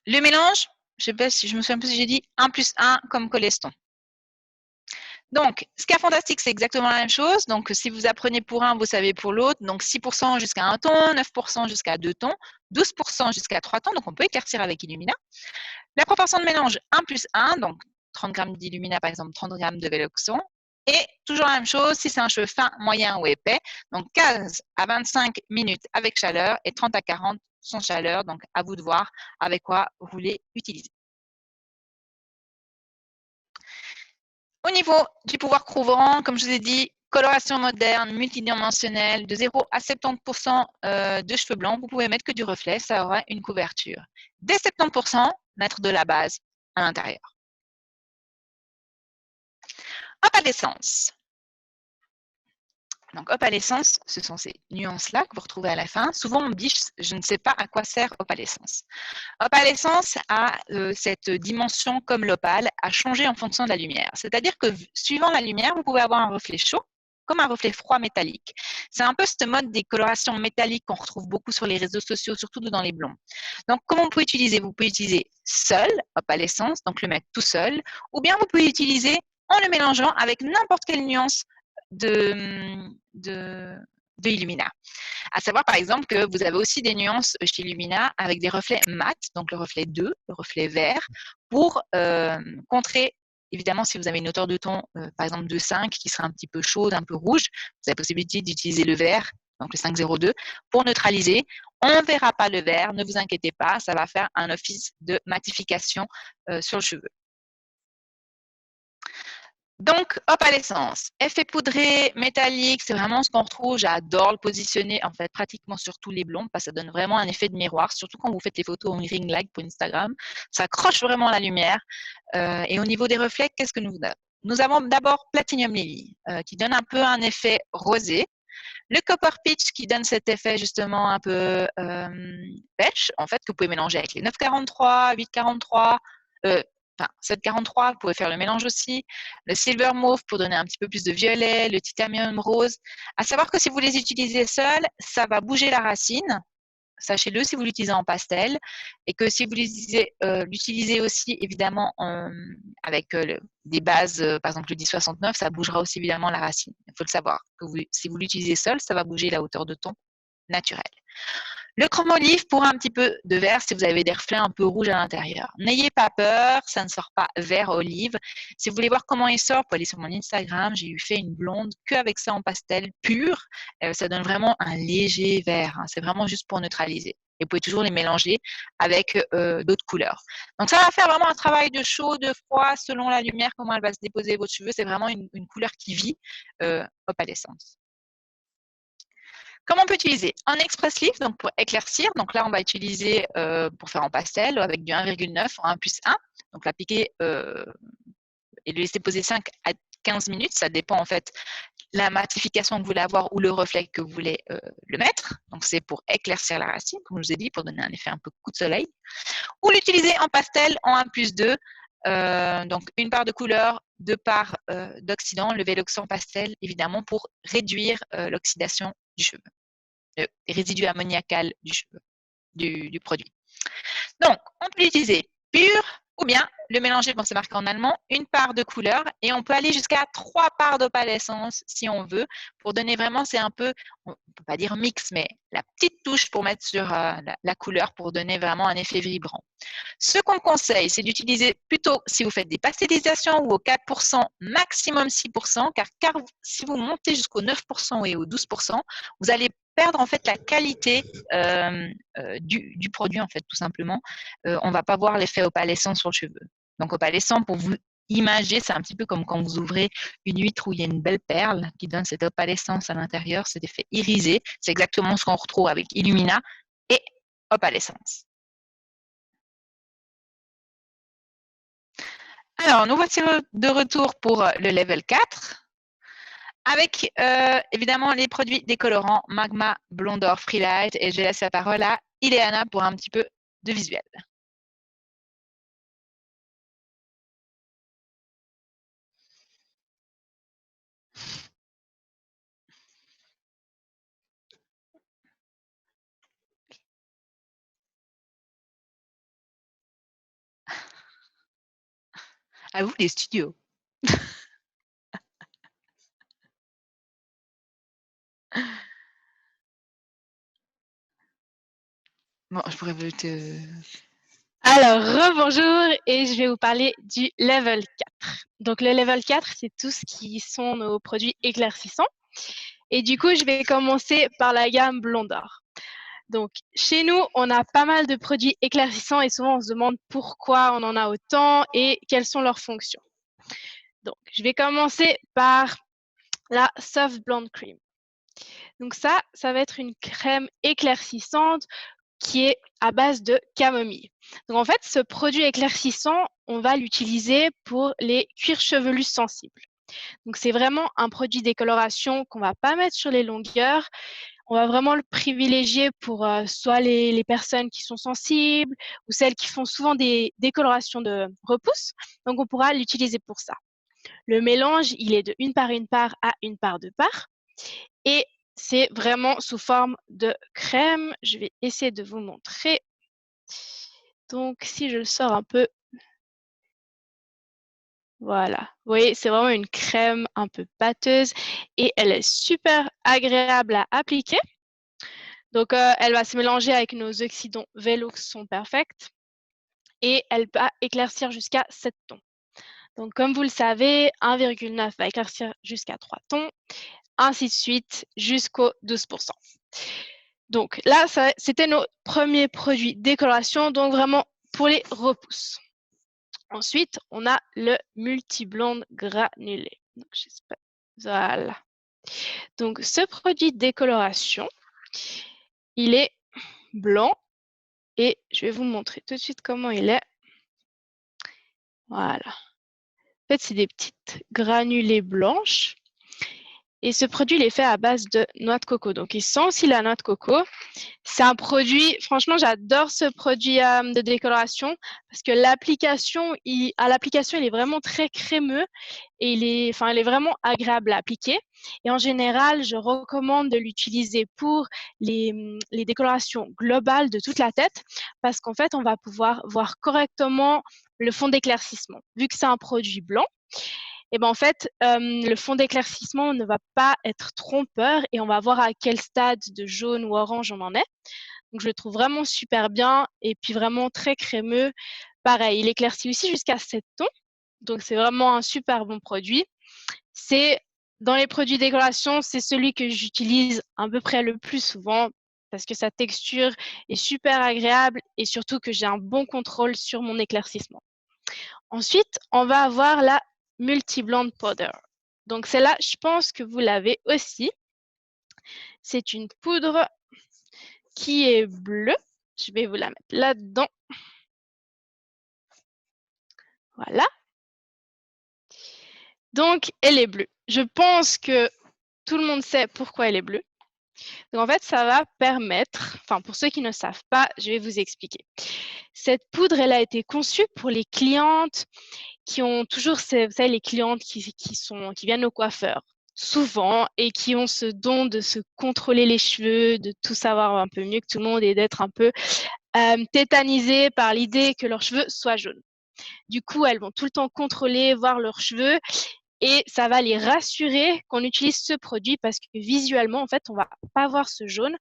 Le mélange, je sais pas si je me souviens plus si j'ai dit 1 plus 1 comme Coleston. Donc, ce cas fantastique, c'est exactement la même chose. Donc, si vous apprenez pour un, vous savez pour l'autre. Donc, 6% jusqu'à 1 ton, 9% jusqu'à 2 tons, 12% jusqu'à 3 tons. Donc, on peut éclaircir avec Illumina. La proportion de mélange 1 plus 1, donc 30 grammes d'Illumina, par exemple, 30 grammes de Veloxon. Et toujours la même chose si c'est un cheveu fin, moyen ou épais. Donc, 15 à 25 minutes avec chaleur et 30 à 40 sans chaleur. Donc, à vous de voir avec quoi vous voulez utiliser. Au niveau du pouvoir couvrant, comme je vous ai dit, coloration moderne, multidimensionnelle, de 0 à 70% de cheveux blancs, vous pouvez mettre que du reflet, ça aura une couverture. Dès 70%, mettre de la base à l'intérieur. Opalescence. Donc, opalescence, ce sont ces nuances-là que vous retrouvez à la fin. Souvent, on me dit, je ne sais pas à quoi sert opalescence. Opalescence a cette dimension comme l'opale, à changer en fonction de la lumière. C'est-à-dire que suivant la lumière, vous pouvez avoir un reflet chaud, comme un reflet froid métallique. C'est un peu ce mode des colorations métalliques qu'on retrouve beaucoup sur les réseaux sociaux, surtout dans les blonds. Donc, comment vous pouvez utiliser? Vous pouvez utiliser seul, opalescence, donc le mettre tout seul, ou bien vous pouvez l'utiliser en le mélangeant avec n'importe quelle nuance de Illumina. À savoir par exemple que vous avez aussi des nuances chez Illumina avec des reflets mat, donc le reflet 2, le reflet vert, pour contrer, évidemment, si vous avez une hauteur de ton, par exemple de 5, qui sera un petit peu chaude, un peu rouge, vous avez la possibilité d'utiliser le vert, donc le 502, pour neutraliser. On ne verra pas le vert, ne vous inquiétez pas, ça va faire un office de matification sur le cheveu. Donc, opalescence, effet poudré, métallique, c'est vraiment ce qu'on retrouve. J'adore le positionner, en fait, pratiquement sur tous les blonds, parce que ça donne vraiment un effet de miroir, surtout quand vous faites les photos en ring light pour Instagram. Ça accroche vraiment la lumière. Et au niveau des reflets, qu'est-ce que nous avons? Nous avons d'abord Platinum Lily, qui donne un peu un effet rosé. Le Copper Peach, qui donne cet effet justement un peu pêche, en fait, que vous pouvez mélanger avec les 943, 843, enfin 743, vous pouvez faire le mélange aussi. Le Silver Mauve pour donner un petit peu plus de violet, le Titanium Rose. À savoir que si vous les utilisez seuls, ça va bouger la racine. Sachez-le si vous l'utilisez en pastel et que si vous l'utilisez aussi évidemment avec des bases, par exemple le 1069, ça bougera aussi évidemment la racine. Il faut le savoir, que si vous l'utilisez seul, ça va bouger la hauteur de ton naturelle. Le chrome olive pour un petit peu de vert si vous avez des reflets un peu rouges à l'intérieur. N'ayez pas peur, ça ne sort pas vert olive. Si vous voulez voir comment il sort, vous pouvez aller sur mon Instagram. J'ai fait une blonde qu'avec ça en pastel pur. Ça donne vraiment un léger vert. Hein. C'est vraiment juste pour neutraliser. Et vous pouvez toujours les mélanger avec d'autres couleurs. Donc ça va faire vraiment un travail de chaud, de froid, selon la lumière, comment elle va se déposer votre cheveux. C'est vraiment une couleur qui vit opalescence. Comment on peut utiliser un express leaf donc pour éclaircir. Donc là, on va utiliser pour faire en pastel avec du 1,9 en 1 plus 1. Donc l'appliquer et le laisser poser 5 à 15 minutes. Ça dépend en fait la matification que vous voulez avoir ou le reflet que vous voulez le mettre. Donc c'est pour éclaircir la racine, comme je vous ai dit, pour donner un effet un peu coup de soleil. Ou l'utiliser en pastel en 1 plus 2. Donc une part de couleur, 2 parts d'oxydant, le Veloxan pastel évidemment pour réduire l'oxydation du cheveu, le résidu ammoniacal du cheveu, du produit. Donc, on peut l'utiliser pur ou bien le mélanger, bon, c'est marqué en allemand, une part de couleur et on peut aller jusqu'à 3 parts d'opalescence si on veut pour donner vraiment, c'est un peu, on ne peut pas dire mix, mais la petite touche pour mettre sur la couleur pour donner vraiment un effet vibrant. Ce qu'on conseille, c'est d'utiliser plutôt si vous faites des pasteurisations ou au 4%, maximum 6%, car si vous montez jusqu'au 9% et au 12%, vous allez perdre en fait la qualité du produit en fait tout simplement. On va pas voir l'effet opalescent sur le cheveu. Donc opalescent pour vous imager, c'est un petit peu comme quand vous ouvrez une huître où il y a une belle perle qui donne cette opalescence à l'intérieur, cet effet irisé. C'est exactement ce qu'on retrouve avec Illumina et opalescence. Alors, nous voici de retour pour le level 4 avec évidemment les produits décolorants Magma, Blondor, Freelight et je laisse la parole à Ileana pour un petit peu de visuel. À vous les studios. Bon, je pourrais te... Alors, rebonjour et je vais vous parler du level 4. Donc, le level 4, c'est tout ce qui sont nos produits éclaircissants. Et du coup, je vais commencer par la gamme Blond d'Or. Donc, chez nous, on a pas mal de produits éclaircissants et souvent, on se demande pourquoi on en a autant et quelles sont leurs fonctions. Donc, je vais commencer par la Soft Blonde Cream. Donc ça va être une crème éclaircissante qui est à base de camomille. Donc en fait, ce produit éclaircissant, on va l'utiliser pour les cuirs chevelus sensibles. Donc c'est vraiment un produit décoloration qu'on va pas mettre sur les longueurs. On va vraiment le privilégier pour soit les personnes qui sont sensibles ou celles qui font souvent des décolorations de repousse. Donc on pourra l'utiliser pour ça. Le mélange, il est de 1 part 1 part à 1 part 2 parts. Et c'est vraiment sous forme de crème. Je vais essayer de vous montrer. Donc, si je le sors un peu, voilà. Vous voyez, c'est vraiment une crème un peu pâteuse et elle est super agréable à appliquer. Donc, elle va se mélanger avec nos oxydants Velux sont perfects et elle va éclaircir jusqu'à 7 tons. Donc, comme vous le savez, 1,9 va éclaircir jusqu'à 3 tons, ainsi de suite jusqu'au 12%. Donc là, c'était nos premiers produits décoloration, donc vraiment pour les repousses. Ensuite, on a le multi-blonde granulé. Donc, j'espère. Voilà. Donc, ce produit décoloration, il est blanc et je vais vous montrer tout de suite comment il est. Voilà. En fait, c'est des petites granulés blanches. Et ce produit, il est fait à base de noix de coco. Donc, il sent aussi la noix de coco. C'est un produit, franchement, j'adore ce produit de décoloration parce que l'application, il est vraiment très crémeux et il est vraiment agréable à appliquer. Et en général, je recommande de l'utiliser pour les décolorations globales de toute la tête parce qu'en fait, on va pouvoir voir correctement le fond d'éclaircissement. Vu que c'est un produit blanc, et ben en fait, le fond d'éclaircissement ne va pas être trompeur et on va voir à quel stade de jaune ou orange on en est. Donc, je le trouve vraiment super bien et puis vraiment très crémeux. Pareil, il éclaircit aussi jusqu'à 7 tons. Donc, c'est vraiment un super bon produit. C'est dans les produits décoration, c'est celui que j'utilise à peu près le plus souvent parce que sa texture est super agréable et surtout que j'ai un bon contrôle sur mon éclaircissement. Ensuite, on va avoir la Multi-Blonde Powder. Donc, celle-là, je pense que vous l'avez aussi. C'est une poudre qui est bleue. Je vais vous la mettre là-dedans. Voilà. Donc, elle est bleue. Je pense que tout le monde sait pourquoi elle est bleue. Donc, en fait, ça va permettre, pour ceux qui ne savent pas, je vais vous expliquer. Cette poudre, elle a été conçue pour les clientes qui ont toujours, vous savez, les clientes qui viennent au coiffeur souvent et qui ont ce don de se contrôler les cheveux, de tout savoir un peu mieux que tout le monde et d'être un peu tétanisées par l'idée que leurs cheveux soient jaunes. Du coup, elles vont tout le temps contrôler, voir leurs cheveux et ça va les rassurer qu'on utilise ce produit parce que visuellement, en fait, on va pas voir ce jaune.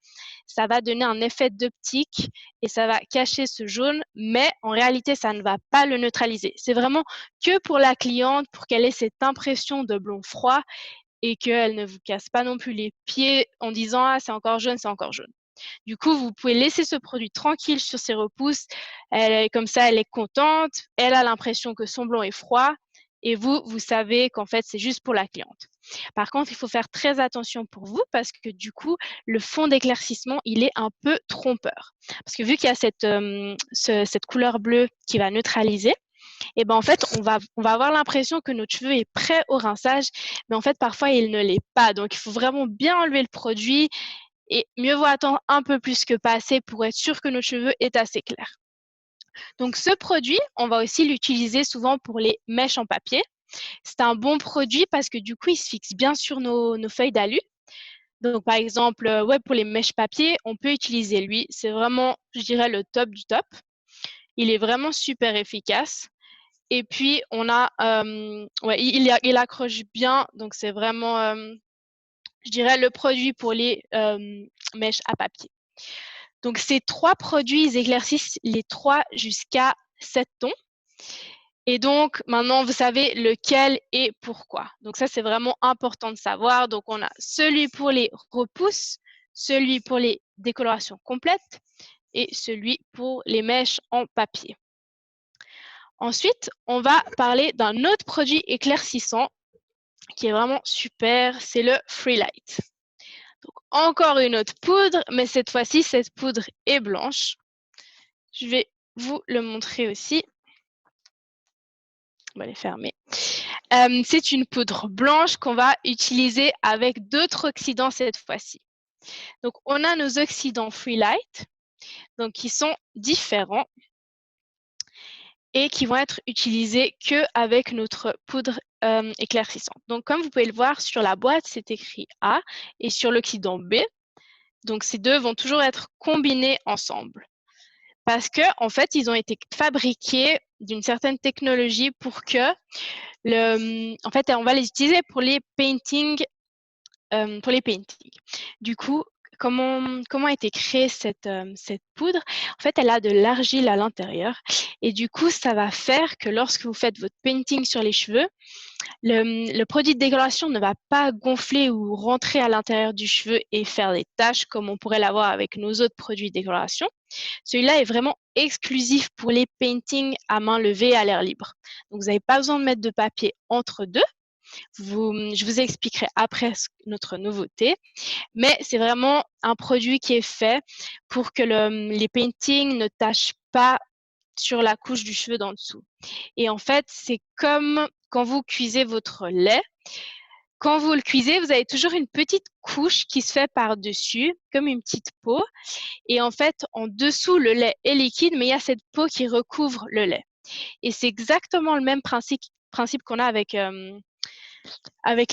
Ça va donner un effet d'optique et ça va cacher ce jaune, mais en réalité, ça ne va pas le neutraliser. C'est vraiment que pour la cliente, pour qu'elle ait cette impression de blond froid et qu'elle ne vous casse pas non plus les pieds en disant « Ah, c'est encore jaune, c'est encore jaune ». Du coup, vous pouvez laisser ce produit tranquille sur ses repousses. Comme ça, elle est contente. Elle a l'impression que son blond est froid. Et vous savez qu'en fait, c'est juste pour la cliente. Par contre, il faut faire très attention pour vous parce que du coup, le fond d'éclaircissement, il est un peu trompeur. Parce que vu qu'il y a cette couleur bleue qui va neutraliser, et ben en fait, on va avoir l'impression que notre cheveu est prêt au rinçage, mais en fait, parfois, il ne l'est pas. Donc, il faut vraiment bien enlever le produit et mieux vaut attendre un peu plus que pas assez pour être sûr que notre cheveu est assez clair. Donc, ce produit, on va aussi l'utiliser souvent pour les mèches en papier. C'est un bon produit parce que du coup, il se fixe bien sur nos feuilles d'alu. Donc, par exemple, pour les mèches papier, on peut utiliser lui. C'est vraiment, je dirais, le top du top. Il est vraiment super efficace. Et puis, on a, il accroche bien. Donc, c'est vraiment, je dirais, le produit pour les mèches à papier. Donc, ces 3 produits, ils éclaircissent les 3 jusqu'à 7 tons. Et donc, maintenant, vous savez lequel et pourquoi. Donc, ça, c'est vraiment important de savoir. Donc, on a celui pour les repousses, celui pour les décolorations complètes et celui pour les mèches en papier. Ensuite, on va parler d'un autre produit éclaircissant qui est vraiment super, c'est le Freelite. Donc, encore une autre poudre, mais cette fois-ci, cette poudre est blanche. Je vais vous le montrer aussi. On va les fermer. C'est une poudre blanche qu'on va utiliser avec d'autres oxydants cette fois-ci. Donc, on a nos oxydants Freelite, donc qui sont différents et qui vont être utilisés qu'avec notre poudre éclaircissante. Donc, comme vous pouvez le voir sur la boîte, c'est écrit A et sur l'oxydant B. Donc, ces deux vont toujours être combinés ensemble. Parce que, en fait, ils ont été fabriqués d'une certaine technologie pour que en fait, on va les utiliser pour les paintings. Du coup, comment a été créée cette poudre? En fait, elle a de l'argile à l'intérieur. Et du coup, ça va faire que lorsque vous faites votre painting sur les cheveux, le produit de décoloration ne va pas gonfler ou rentrer à l'intérieur du cheveu et faire des taches comme on pourrait l'avoir avec nos autres produits de décoloration. Celui-là est vraiment exclusif pour les paintings à main levée à l'air libre. Donc, vous n'avez pas besoin de mettre de papier entre deux. Je vous expliquerai après notre nouveauté, mais c'est vraiment un produit qui est fait pour que les paintings ne tachent pas sur la couche du cheveu d'en dessous. Et en fait, c'est comme quand vous cuisez votre lait. Quand vous le cuisez, vous avez toujours une petite couche qui se fait par-dessus, comme une petite peau. Et en fait, en dessous, le lait est liquide, mais il y a cette peau qui recouvre le lait. Et c'est exactement le même principe qu'on a avec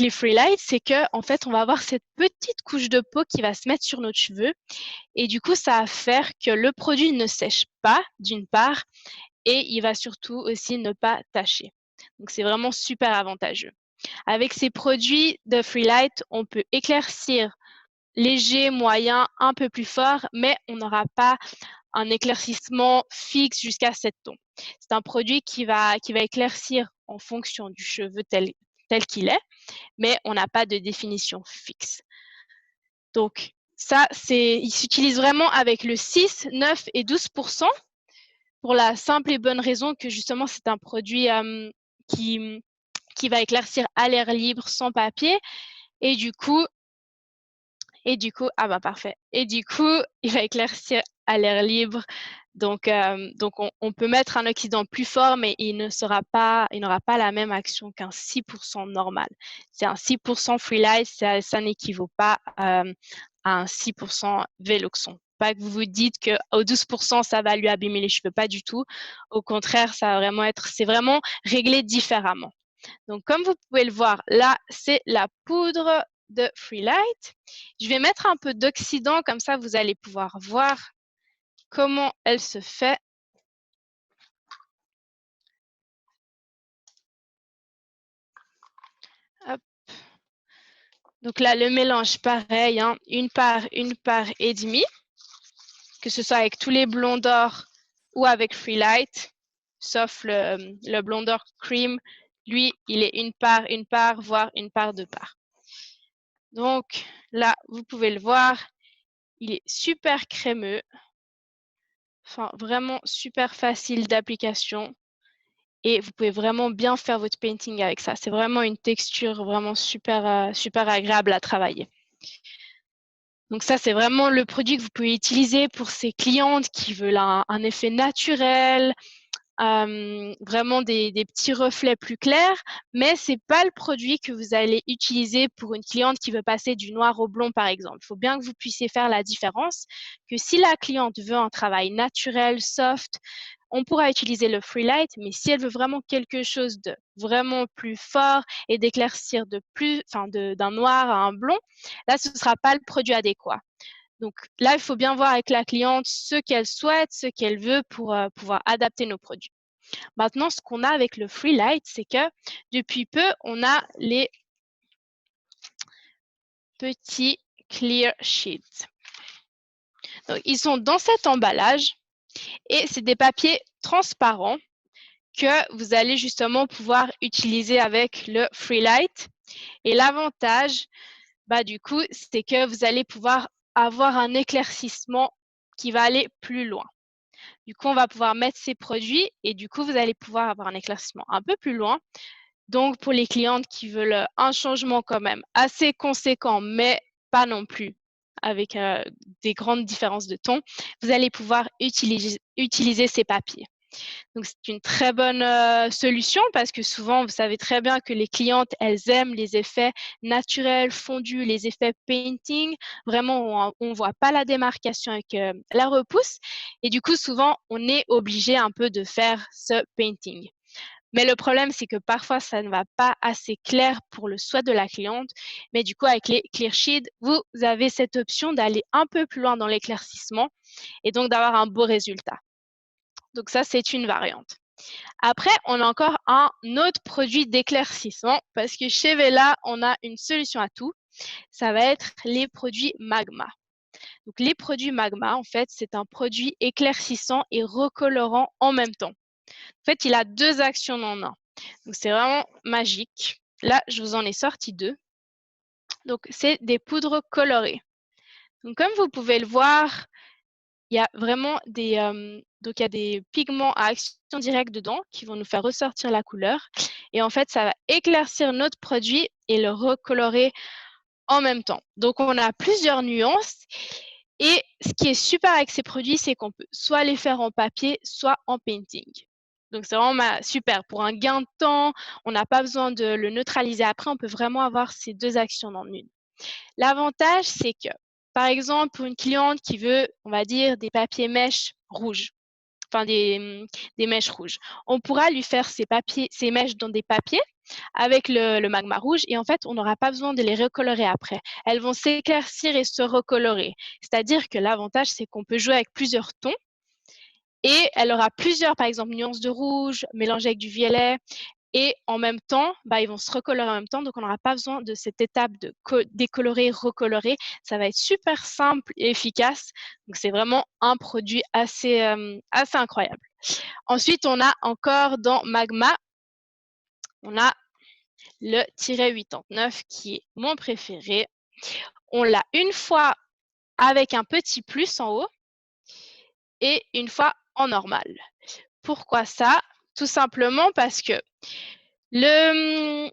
les Freelite, c'est que en fait, on va avoir cette petite couche de peau qui va se mettre sur notre cheveu. Et du coup, ça va faire que le produit ne sèche pas, d'une part, et il va surtout aussi ne pas tacher. Donc, c'est vraiment super avantageux. Avec ces produits de Freelite, on peut éclaircir léger, moyen, un peu plus fort, mais on n'aura pas un éclaircissement fixe jusqu'à 7 tons. C'est un produit qui va éclaircir en fonction du cheveu tel qu'il est, mais on n'a pas de définition fixe. Donc, ça, il s'utilise vraiment avec le 6, 9 et 12% pour la simple et bonne raison que justement, c'est un produit qui va éclaircir à l'air libre sans papier. Et du coup, ah bah parfait. Et du coup, il va éclaircir à l'air libre. Donc on peut mettre un oxydant plus fort, mais il n'aura pas la même action qu'un 6% normal. C'est un 6% Freelite, ça n'équivaut pas à un 6% Veloxon. Pas que vous vous dites qu'au 12%, ça va lui abîmer les cheveux, pas du tout. Au contraire, c'est vraiment réglé différemment. Donc, comme vous pouvez le voir, là, c'est la poudre de Freelite. Je vais mettre un peu d'oxydant, comme ça, vous allez pouvoir voir comment elle se fait. Hop. Donc là, le mélange, pareil, hein, une part et demie, que ce soit avec tous les blonds d'or ou avec Freelite, sauf le blond d'or cream. Lui, il est une part, voire une part, 2 parts. Donc là, vous pouvez le voir, il est super crémeux. Enfin, vraiment super facile d'application. Et vous pouvez vraiment bien faire votre painting avec ça. C'est vraiment une texture vraiment super, super agréable à travailler. Donc ça, c'est vraiment le produit que vous pouvez utiliser pour ces clientes qui veulent un effet naturel, vraiment des petits reflets plus clairs, mais ce n'est pas le produit que vous allez utiliser pour une cliente qui veut passer du noir au blond, par exemple. Il faut bien que vous puissiez faire la différence, que si la cliente veut un travail naturel, soft, on pourra utiliser le Freelite, mais si elle veut vraiment quelque chose de vraiment plus fort et d'éclaircir d'un noir à un blond, là, ce ne sera pas le produit adéquat. Donc là, il faut bien voir avec la cliente ce qu'elle souhaite, ce qu'elle veut pour pouvoir adapter nos produits. Maintenant, ce qu'on a avec le Freelite, c'est que depuis peu, on a les petits clear sheets. Donc, ils sont dans cet emballage et c'est des papiers transparents que vous allez justement pouvoir utiliser avec le Freelite. Et l'avantage, du coup, c'est que vous allez pouvoir avoir un éclaircissement qui va aller plus loin. Du coup, on va pouvoir mettre ces produits et du coup, vous allez pouvoir avoir un éclaircissement un peu plus loin. Donc, pour les clientes qui veulent un changement quand même assez conséquent, mais pas non plus avec des grandes différences de ton, vous allez pouvoir utiliser ces papiers. Donc, c'est une très bonne solution parce que souvent, vous savez très bien que les clientes, elles aiment les effets naturels, fondus, les effets painting. Vraiment, on ne voit pas la démarcation avec la repousse. Et du coup, souvent, on est obligé un peu de faire ce painting. Mais le problème, c'est que parfois, ça ne va pas assez clair pour le souhait de la cliente. Mais du coup, avec les Clear Shades, vous avez cette option d'aller un peu plus loin dans l'éclaircissement et donc d'avoir un beau résultat. Donc ça, c'est une variante. Après, on a encore un autre produit d'éclaircissement parce que chez Vela, on a une solution à tout. Ça va être les produits Magma. Donc les produits Magma, en fait, c'est un produit éclaircissant et recolorant en même temps. En fait, il a 2 actions en un. Donc c'est vraiment magique. Là, je vous en ai sorti 2. Donc c'est des poudres colorées. Donc comme vous pouvez le voir, il y a vraiment donc il y a des pigments à action directe dedans qui vont nous faire ressortir la couleur. Et en fait, ça va éclaircir notre produit et le recolorer en même temps. Donc, on a plusieurs nuances. Et ce qui est super avec ces produits, c'est qu'on peut soit les faire en papier, soit en painting. Donc, c'est vraiment super. Pour un gain de temps, on n'a pas besoin de le neutraliser après. On peut vraiment avoir ces 2 actions en une. L'avantage, c'est que, par exemple, pour une cliente qui veut, on va dire, des papiers mèches rouges, enfin des mèches rouges, on pourra lui faire ces mèches dans des papiers avec le magma rouge et en fait, on n'aura pas besoin de les recolorer après. Elles vont s'éclaircir et se recolorer. C'est-à-dire que l'avantage, c'est qu'on peut jouer avec plusieurs tons et elle aura plusieurs, par exemple, nuances de rouge mélangées avec du violet. Et en même temps, ils vont se recolorer en même temps. Donc, on n'aura pas besoin de cette étape de décolorer, recolorer. Ça va être super simple et efficace. Donc, c'est vraiment un produit assez incroyable. Ensuite, on a encore dans Magma, on a le -89 qui est mon préféré. On l'a une fois avec un petit plus en haut et une fois en normal. Pourquoi ça? Tout simplement parce que le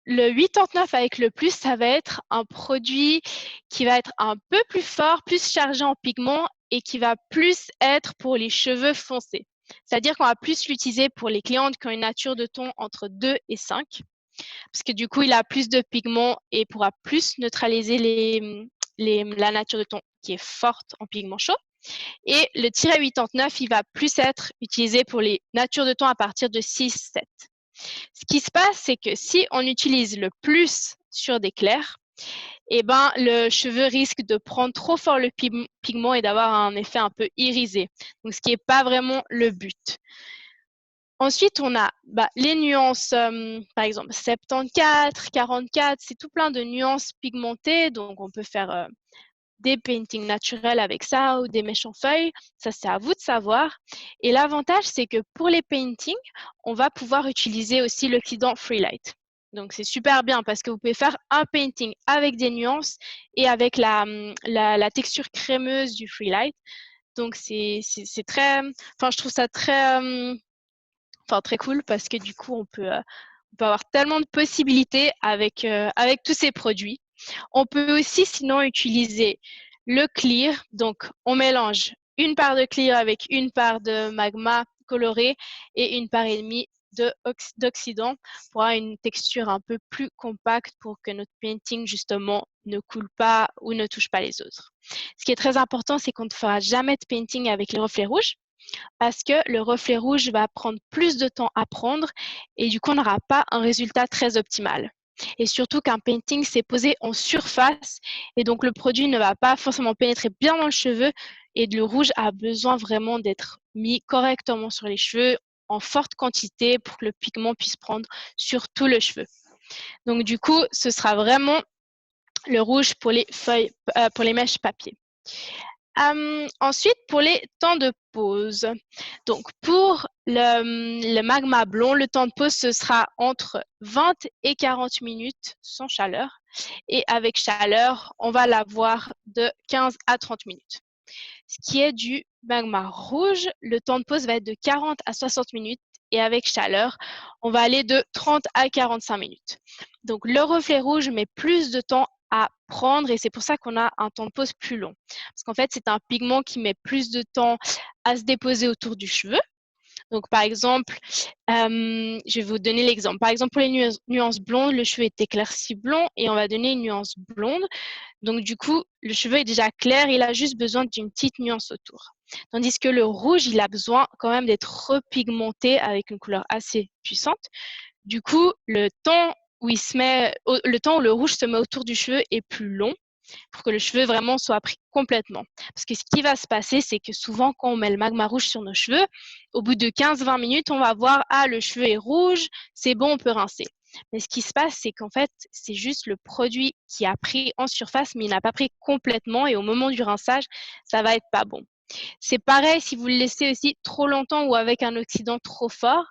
89 avec le plus, ça va être un produit qui va être un peu plus fort, plus chargé en pigments et qui va plus être pour les cheveux foncés. C'est-à-dire qu'on va plus l'utiliser pour les clientes qui ont une nature de ton entre 2 et 5 parce que du coup, il a plus de pigments et pourra plus neutraliser la nature de ton qui est forte en pigments chauds. Et le -89, il va plus être utilisé pour les natures de ton à partir de 6-7. Ce qui se passe, c'est que si on utilise le plus sur des clairs, le cheveu risque de prendre trop fort le pigment et d'avoir un effet un peu irisé. Donc, ce qui n'est pas vraiment le but. Ensuite, on a les nuances, par exemple 74, 44, c'est tout plein de nuances pigmentées. Donc, on peut faire des paintings naturels avec ça ou des mèches en feuilles. Ça, c'est à vous de savoir. Et l'avantage, c'est que pour les paintings, on va pouvoir utiliser aussi l'oxydant Freelite. Donc, c'est super bien parce que vous pouvez faire un painting avec des nuances et avec la texture crémeuse du Freelite. Donc, c'est très… Enfin, je trouve ça très cool parce que du coup, on peut avoir tellement de possibilités avec tous ces produits. On peut aussi sinon utiliser le clear. Donc, on mélange une part de clear avec une part de magma coloré et une part et demie d'oxydant pour avoir une texture un peu plus compacte pour que notre painting, justement, ne coule pas ou ne touche pas les autres. Ce qui est très important, c'est qu'on ne fera jamais de painting avec les reflets rouges parce que le reflet rouge va prendre plus de temps à prendre et du coup, on n'aura pas un résultat très optimal. Et surtout qu'un painting, c'est posé en surface et donc le produit ne va pas forcément pénétrer bien dans le cheveu et le rouge a besoin vraiment d'être mis correctement sur les cheveux en forte quantité pour que le pigment puisse prendre sur tout le cheveu. Donc du coup, ce sera vraiment le rouge pour les feuilles, pour les mèches papier. Ensuite, pour les temps de pause. Donc, pour le magma blond, le temps de pause, ce sera entre 20 et 40 minutes sans chaleur. Et avec chaleur, on va l'avoir de 15 à 30 minutes. Ce qui est du magma rouge, le temps de pause va être de 40 à 60 minutes. Et avec chaleur, on va aller de 30 à 45 minutes. Donc, le reflet rouge met plus de temps à prendre et c'est pour ça qu'on a un temps de pause plus long. Parce qu'en fait, c'est un pigment qui met plus de temps à se déposer autour du cheveu. Donc, par exemple, je vais vous donner l'exemple. Par exemple, pour les nuances blondes, le cheveu est éclairci blond et on va donner une nuance blonde. Donc, du coup, le cheveu est déjà clair, il a juste besoin d'une petite nuance autour. Tandis que le rouge, il a besoin quand même d'être repigmenté avec une couleur assez puissante. Du coup, le temps où le rouge se met autour du cheveu est plus long pour que le cheveu vraiment soit pris complètement. Parce que ce qui va se passer, c'est que souvent, quand on met le magma rouge sur nos cheveux, au bout de 15-20 minutes, on va voir « Ah, le cheveu est rouge, c'est bon, on peut rincer ». Mais ce qui se passe, c'est qu'en fait, c'est juste le produit qui a pris en surface, mais il n'a pas pris complètement. Et au moment du rinçage, ça va être pas bon. C'est pareil si vous le laissez aussi trop longtemps ou avec un oxydant trop fort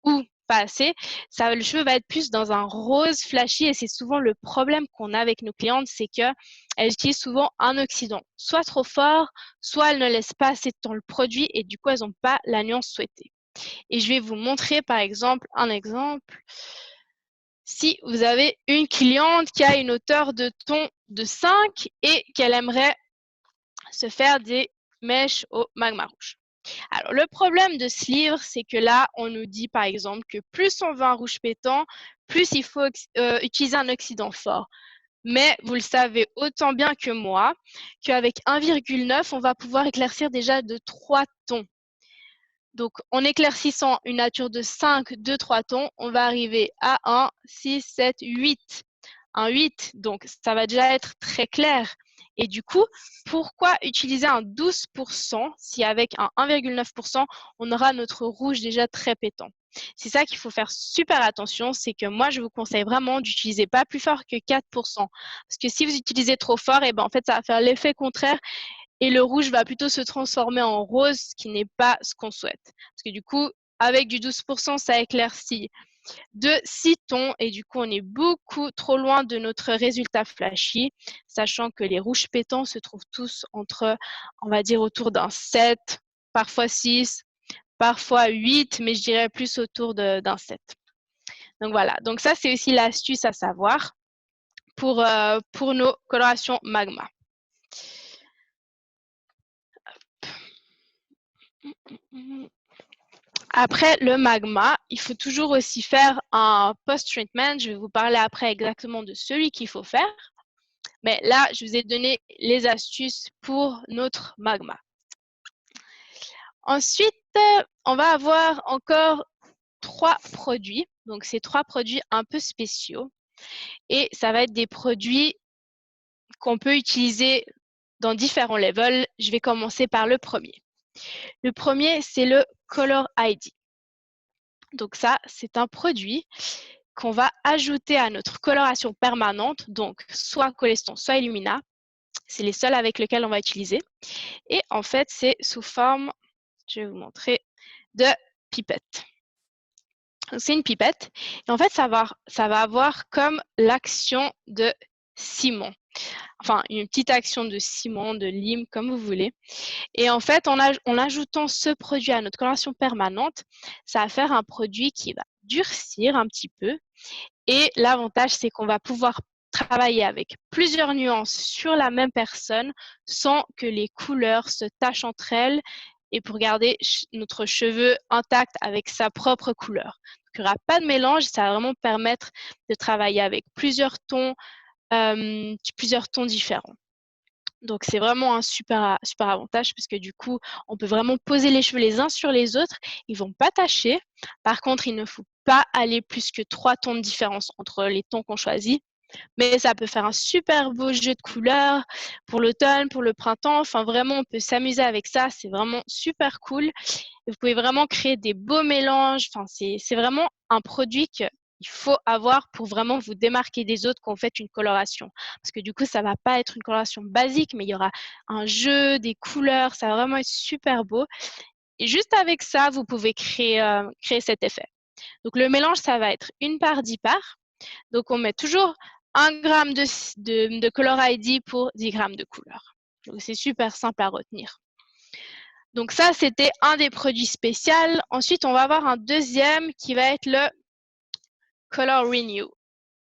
ou pas assez, le cheveu va être plus dans un rose flashy et c'est souvent le problème qu'on a avec nos clientes, c'est qu'elles utilisent souvent un oxydant, soit trop fort, soit elles ne laissent pas assez de temps le produit et du coup, elles n'ont pas la nuance souhaitée. Et je vais vous montrer par exemple un exemple. Si vous avez une cliente qui a une hauteur de ton de 5 et qu'elle aimerait se faire des mèches au magma rouge. Alors, le problème de ce livre, c'est que là, on nous dit par exemple que plus on veut un rouge pétant, plus il faut utiliser un oxydant fort. Mais vous le savez autant bien que moi qu'avec 1,9, on va pouvoir éclaircir déjà de 3 tons. Donc, en éclaircissant une nature de 5, de 3 tons, on va arriver à 1, 6, 7, 8. Un 8, donc ça va déjà être très clair. Et du coup, pourquoi utiliser un 12% si avec un 1,9%, on aura notre rouge déjà très pétant? C'est ça qu'il faut faire super attention, c'est que moi, je vous conseille vraiment d'utiliser pas plus fort que 4%. Parce que si vous utilisez trop fort, et ben, en fait, ça va faire l'effet contraire et le rouge va plutôt se transformer en rose, ce qui n'est pas ce qu'on souhaite. Parce que du coup, avec du 12%, ça éclaircit de 6 tons et du coup, on est beaucoup trop loin de notre résultat flashy, sachant que les rouges pétants se trouvent tous entre, on va dire, autour d'un 7, parfois 6, parfois 8, mais je dirais plus autour d'un 7. Donc voilà, donc ça, c'est aussi l'astuce à savoir pour nos colorations magma. Après le magma, il faut toujours aussi faire un post-treatment. Je vais vous parler après exactement de celui qu'il faut faire. Mais là, je vous ai donné les astuces pour notre magma. Ensuite, on va avoir encore 3 produits. Donc, c'est 3 produits un peu spéciaux. Et ça va être des produits qu'on peut utiliser dans différents levels. Je vais commencer par le premier. Le premier, c'est le Color ID. Donc ça, c'est un produit qu'on va ajouter à notre coloration permanente, donc soit Coleston, soit Illumina. C'est les seuls avec lesquels on va utiliser. Et en fait, c'est sous forme, je vais vous montrer, de pipette. C'est une pipette. Et en fait, ça va avoir comme l'action de ciment. Enfin, une petite action de ciment, de lime, comme vous voulez. Et en fait, en ajoutant ce produit à notre coloration permanente, ça va faire un produit qui va durcir un petit peu. Et l'avantage, c'est qu'on va pouvoir travailler avec plusieurs nuances sur la même personne sans que les couleurs se tachent entre elles et pour garder notre cheveu intact avec sa propre couleur. Donc, il n'y aura pas de mélange, ça va vraiment permettre de travailler avec plusieurs tons différents. Donc, c'est vraiment un super avantage parce que du coup, on peut vraiment poser les cheveux les uns sur les autres. Ils ne vont pas tacher. Par contre, il ne faut pas aller plus que 3 tons de différence entre les tons qu'on choisit. Mais ça peut faire un super beau jeu de couleurs pour l'automne, pour le printemps. Enfin, vraiment, on peut s'amuser avec ça. C'est vraiment super cool. Vous pouvez vraiment créer des beaux mélanges. Enfin, c'est vraiment un produit qu'il il faut avoir pour vraiment vous démarquer des autres quand vous faites une coloration. Parce que du coup, ça ne va pas être une coloration basique, mais il y aura un jeu, des couleurs, ça va vraiment être super beau. Et juste avec ça, vous pouvez créer cet effet. Donc, le mélange, ça va être 1 part 10 parts. Donc, on met toujours 1 gramme de Color ID pour 10 grammes de couleur. Donc, c'est super simple à retenir. Donc, ça, c'était un des produits spéciaux. Ensuite, on va avoir un deuxième qui va être le Color Renew.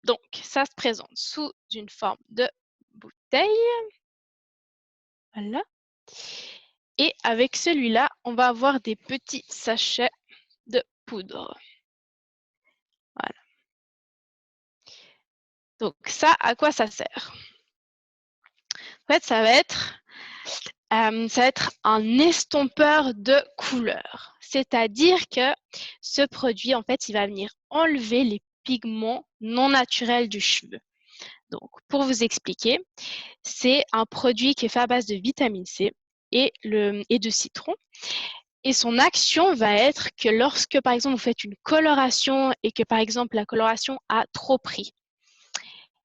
Donc, ça se présente sous une forme de bouteille. Voilà. Et avec celui-là, on va avoir des petits sachets de poudre. Voilà. Donc, ça, à quoi ça sert? En fait, ça va être un estompeur de couleurs. C'est-à-dire que ce produit, en fait, il va venir enlever les pigments non naturels du cheveu. Donc, pour vous expliquer, c'est un produit qui est fait à base de vitamine C et de citron. Et son action va être que lorsque, par exemple, vous faites une coloration et que, par exemple, la coloration a trop pris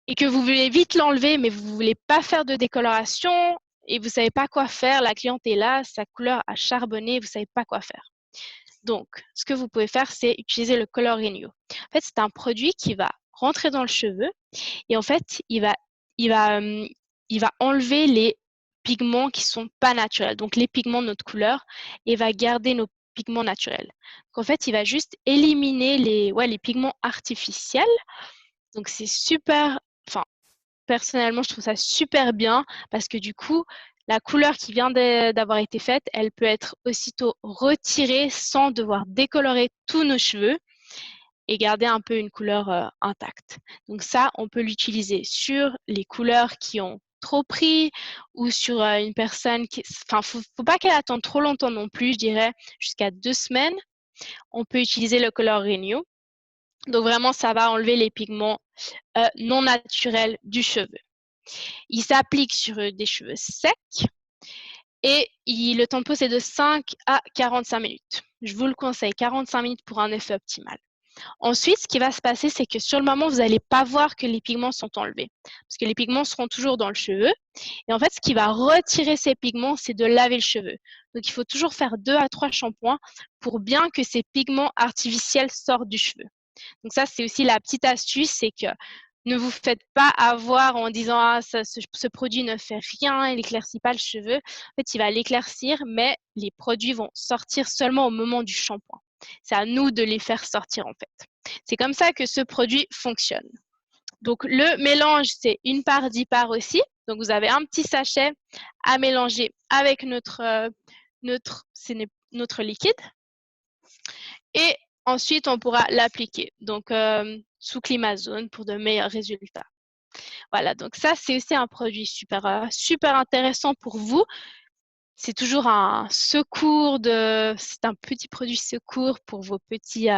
et que vous voulez vite l'enlever, mais vous ne voulez pas faire de décoloration et vous ne savez pas quoi faire, la cliente est là, sa couleur a charbonné, vous ne savez pas quoi faire. Donc, ce que vous pouvez faire, c'est utiliser le Color Renew. En fait, c'est un produit qui va rentrer dans le cheveu et en fait, il va enlever les pigments qui ne sont pas naturels, donc les pigments de notre couleur, et va garder nos pigments naturels. Donc, en fait, il va juste éliminer les pigments artificiels. Donc, c'est super, personnellement, je trouve ça super bien parce que du coup, la couleur qui vient d'avoir été faite, elle peut être aussitôt retirée sans devoir décolorer tous nos cheveux et garder un peu une couleur intacte. Donc ça, on peut l'utiliser sur les couleurs qui ont trop pris ou sur une personne qui... Enfin, faut pas qu'elle attende trop longtemps non plus, je dirais jusqu'à 2 semaines. On peut utiliser le Color Renew. Donc vraiment, ça va enlever les pigments non naturels du cheveu. Il s'applique sur des cheveux secs et le temps de pose est de 5 à 45 minutes. Je vous le conseille, 45 minutes pour un effet optimal. Ensuite, ce qui va se passer, c'est que sur le moment, vous n'allez pas voir que les pigments sont enlevés parce que les pigments seront toujours dans le cheveu. Et en fait, ce qui va retirer ces pigments, c'est de laver le cheveu. Donc, il faut toujours faire 2 à 3 shampoings pour bien que ces pigments artificiels sortent du cheveu. Donc ça, c'est aussi la petite astuce, c'est que ne vous faites pas avoir en disant « Ah, ce produit ne fait rien, il n'éclaircit pas le cheveu ». En fait, il va l'éclaircir, mais les produits vont sortir seulement au moment du shampoing. C'est à nous de les faire sortir, en fait. C'est comme ça que ce produit fonctionne. Donc, le mélange, c'est 1 part 10 parts aussi. Donc, vous avez un petit sachet à mélanger avec notre liquide. Et ensuite, on pourra l'appliquer. Donc, sous climazone pour de meilleurs résultats. Voilà, donc ça, c'est aussi un produit super intéressant pour vous. C'est toujours un secours c'est un petit produit secours pour vos petits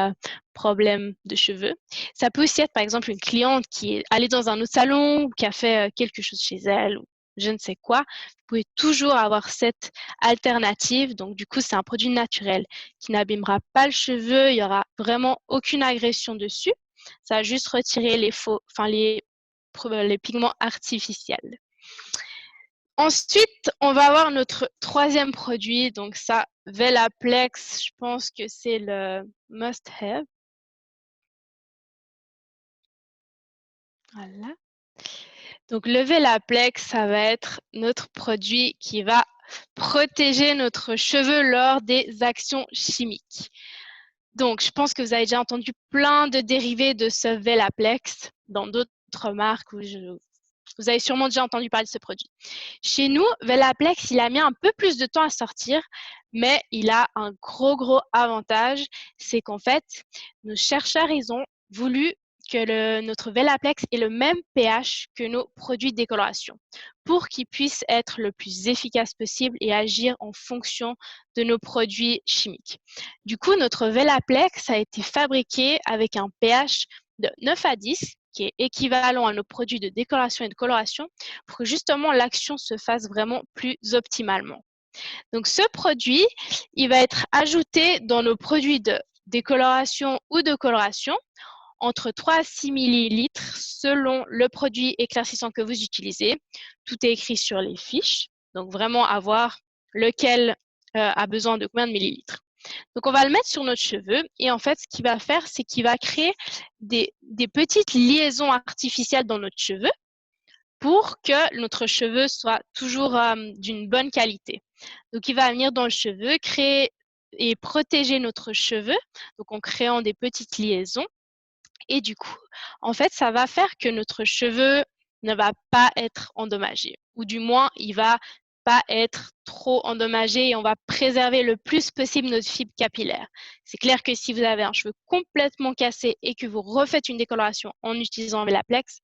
problèmes de cheveux. Ça peut aussi être, par exemple, une cliente qui est allée dans un autre salon ou qui a fait quelque chose chez elle ou je ne sais quoi. Vous pouvez toujours avoir cette alternative. Donc, du coup, c'est un produit naturel qui n'abîmera pas le cheveu. Il n'y aura vraiment aucune agression dessus. Ça va juste retirer les pigments artificiels. Ensuite, on va avoir notre troisième produit. Donc ça, Velaplex, je pense que c'est le must-have. Voilà. Donc le Velaplex, ça va être notre produit qui va protéger notre cheveu lors des actions chimiques. Donc, je pense que vous avez déjà entendu plein de dérivés de ce Velaplex dans d'autres marques où vous avez sûrement déjà entendu parler de ce produit. Chez nous, Velaplex, il a mis un peu plus de temps à sortir, mais il a un gros avantage, c'est qu'en fait, nos chercheurs, ils ont voulu que notre Velaplex ait le même pH que nos produits de décoloration pour qu'il puisse être le plus efficace possible et agir en fonction de nos produits chimiques. Du coup, notre Velaplex a été fabriqué avec un pH de 9 à 10, qui est équivalent à nos produits de décoloration et de coloration, pour que justement l'action se fasse vraiment plus optimalement. Donc, ce produit, il va être ajouté dans nos produits de décoloration ou de coloration entre 3 à 6 millilitres selon le produit éclaircissant que vous utilisez. Tout est écrit sur les fiches, donc vraiment à voir lequel a besoin de combien de millilitres. Donc, on va le mettre sur notre cheveu et en fait, ce qu'il va faire, c'est qu'il va créer des petites liaisons artificielles dans notre cheveu pour que notre cheveu soit toujours d'une bonne qualité. Donc, il va venir dans le cheveu, créer et protéger notre cheveu, donc en créant des petites liaisons. Et du coup, en fait, ça va faire que notre cheveu ne va pas être endommagé, ou du moins, il va pas être trop endommagé et on va préserver le plus possible notre fibre capillaire. C'est clair que si vous avez un cheveu complètement cassé et que vous refaites une décoloration en utilisant Velaplex,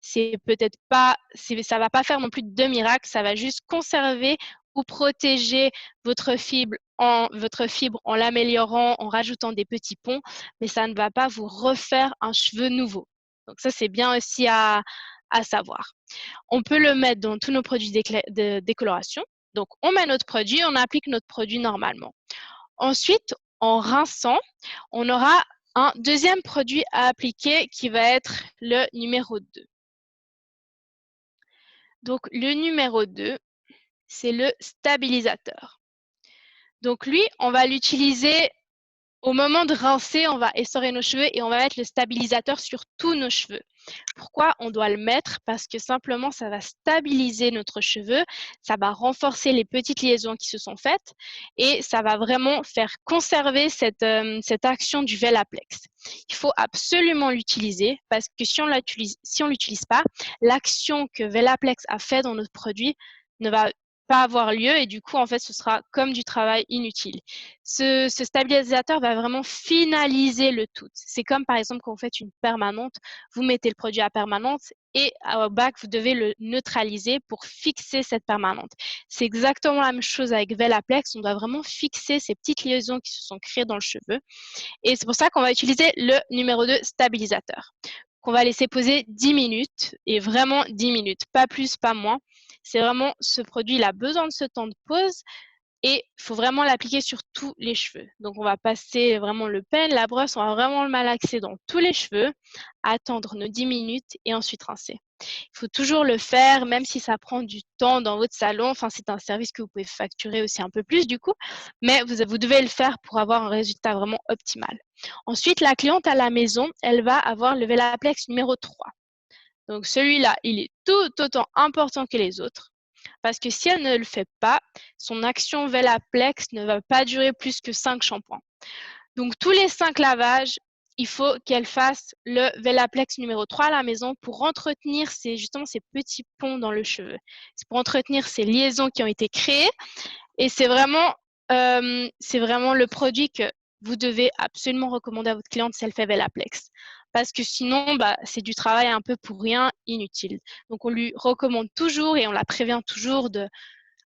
c'est peut-être pas, ça va pas faire non plus de miracle, ça va juste conserver ou protéger votre fibre en l'améliorant, en rajoutant des petits ponts, mais ça ne va pas vous refaire un cheveu nouveau. Donc ça, c'est bien aussi à savoir. On peut le mettre dans tous nos produits de décoloration. Donc, on met notre produit, on applique notre produit normalement. Ensuite, en rinçant, on aura un deuxième produit à appliquer qui va être le numéro 2. Donc, le numéro 2, c'est le stabilisateur. Donc, lui, on va l'utiliser au moment de rincer, on va essorer nos cheveux et on va mettre le stabilisateur sur tous nos cheveux. Pourquoi on doit le mettre? Parce que simplement, ça va stabiliser notre cheveu, ça va renforcer les petites liaisons qui se sont faites et ça va vraiment faire conserver cette action du Velaplex. Il faut absolument l'utiliser parce que si on l'utilise pas, l'action que Velaplex a fait dans notre produit ne va pas avoir lieu et du coup, en fait, ce sera comme du travail inutile. Ce stabilisateur va vraiment finaliser le tout. C'est comme, par exemple, quand vous faites une permanente, vous mettez le produit à permanente et au bac, vous devez le neutraliser pour fixer cette permanente. C'est exactement la même chose avec Velaplex. On doit vraiment fixer ces petites liaisons qui se sont créées dans le cheveu. Et c'est pour ça qu'on va utiliser le numéro 2 stabilisateur, qu'on va laisser poser 10 minutes, et vraiment 10 minutes, pas plus, pas moins. C'est vraiment, ce produit, il a besoin de ce temps de pause et il faut vraiment l'appliquer sur tous les cheveux. Donc, on va passer vraiment le pen, la brosse, on va vraiment le malaxer dans tous les cheveux, attendre nos 10 minutes et ensuite rincer. Il faut toujours le faire, même si ça prend du temps dans votre salon. Enfin, c'est un service que vous pouvez facturer aussi un peu plus du coup, mais vous devez le faire pour avoir un résultat vraiment optimal. Ensuite, la cliente à la maison, elle va avoir le Velaplex numéro 3. Donc, celui-là, il est tout autant important que les autres. Parce que si elle ne le fait pas, son action Velaplex ne va pas durer plus que 5 shampoings. Donc, tous les 5 lavages, il faut qu'elle fasse le Velaplex numéro 3 à la maison pour entretenir justement ces petits ponts dans le cheveu. C'est pour entretenir ces liaisons qui ont été créées. Et c'est vraiment le produit que vous devez absolument recommander à votre cliente si elle fait Velaplex. Parce que sinon, c'est du travail un peu pour rien, inutile. Donc, on lui recommande toujours et on la prévient toujours de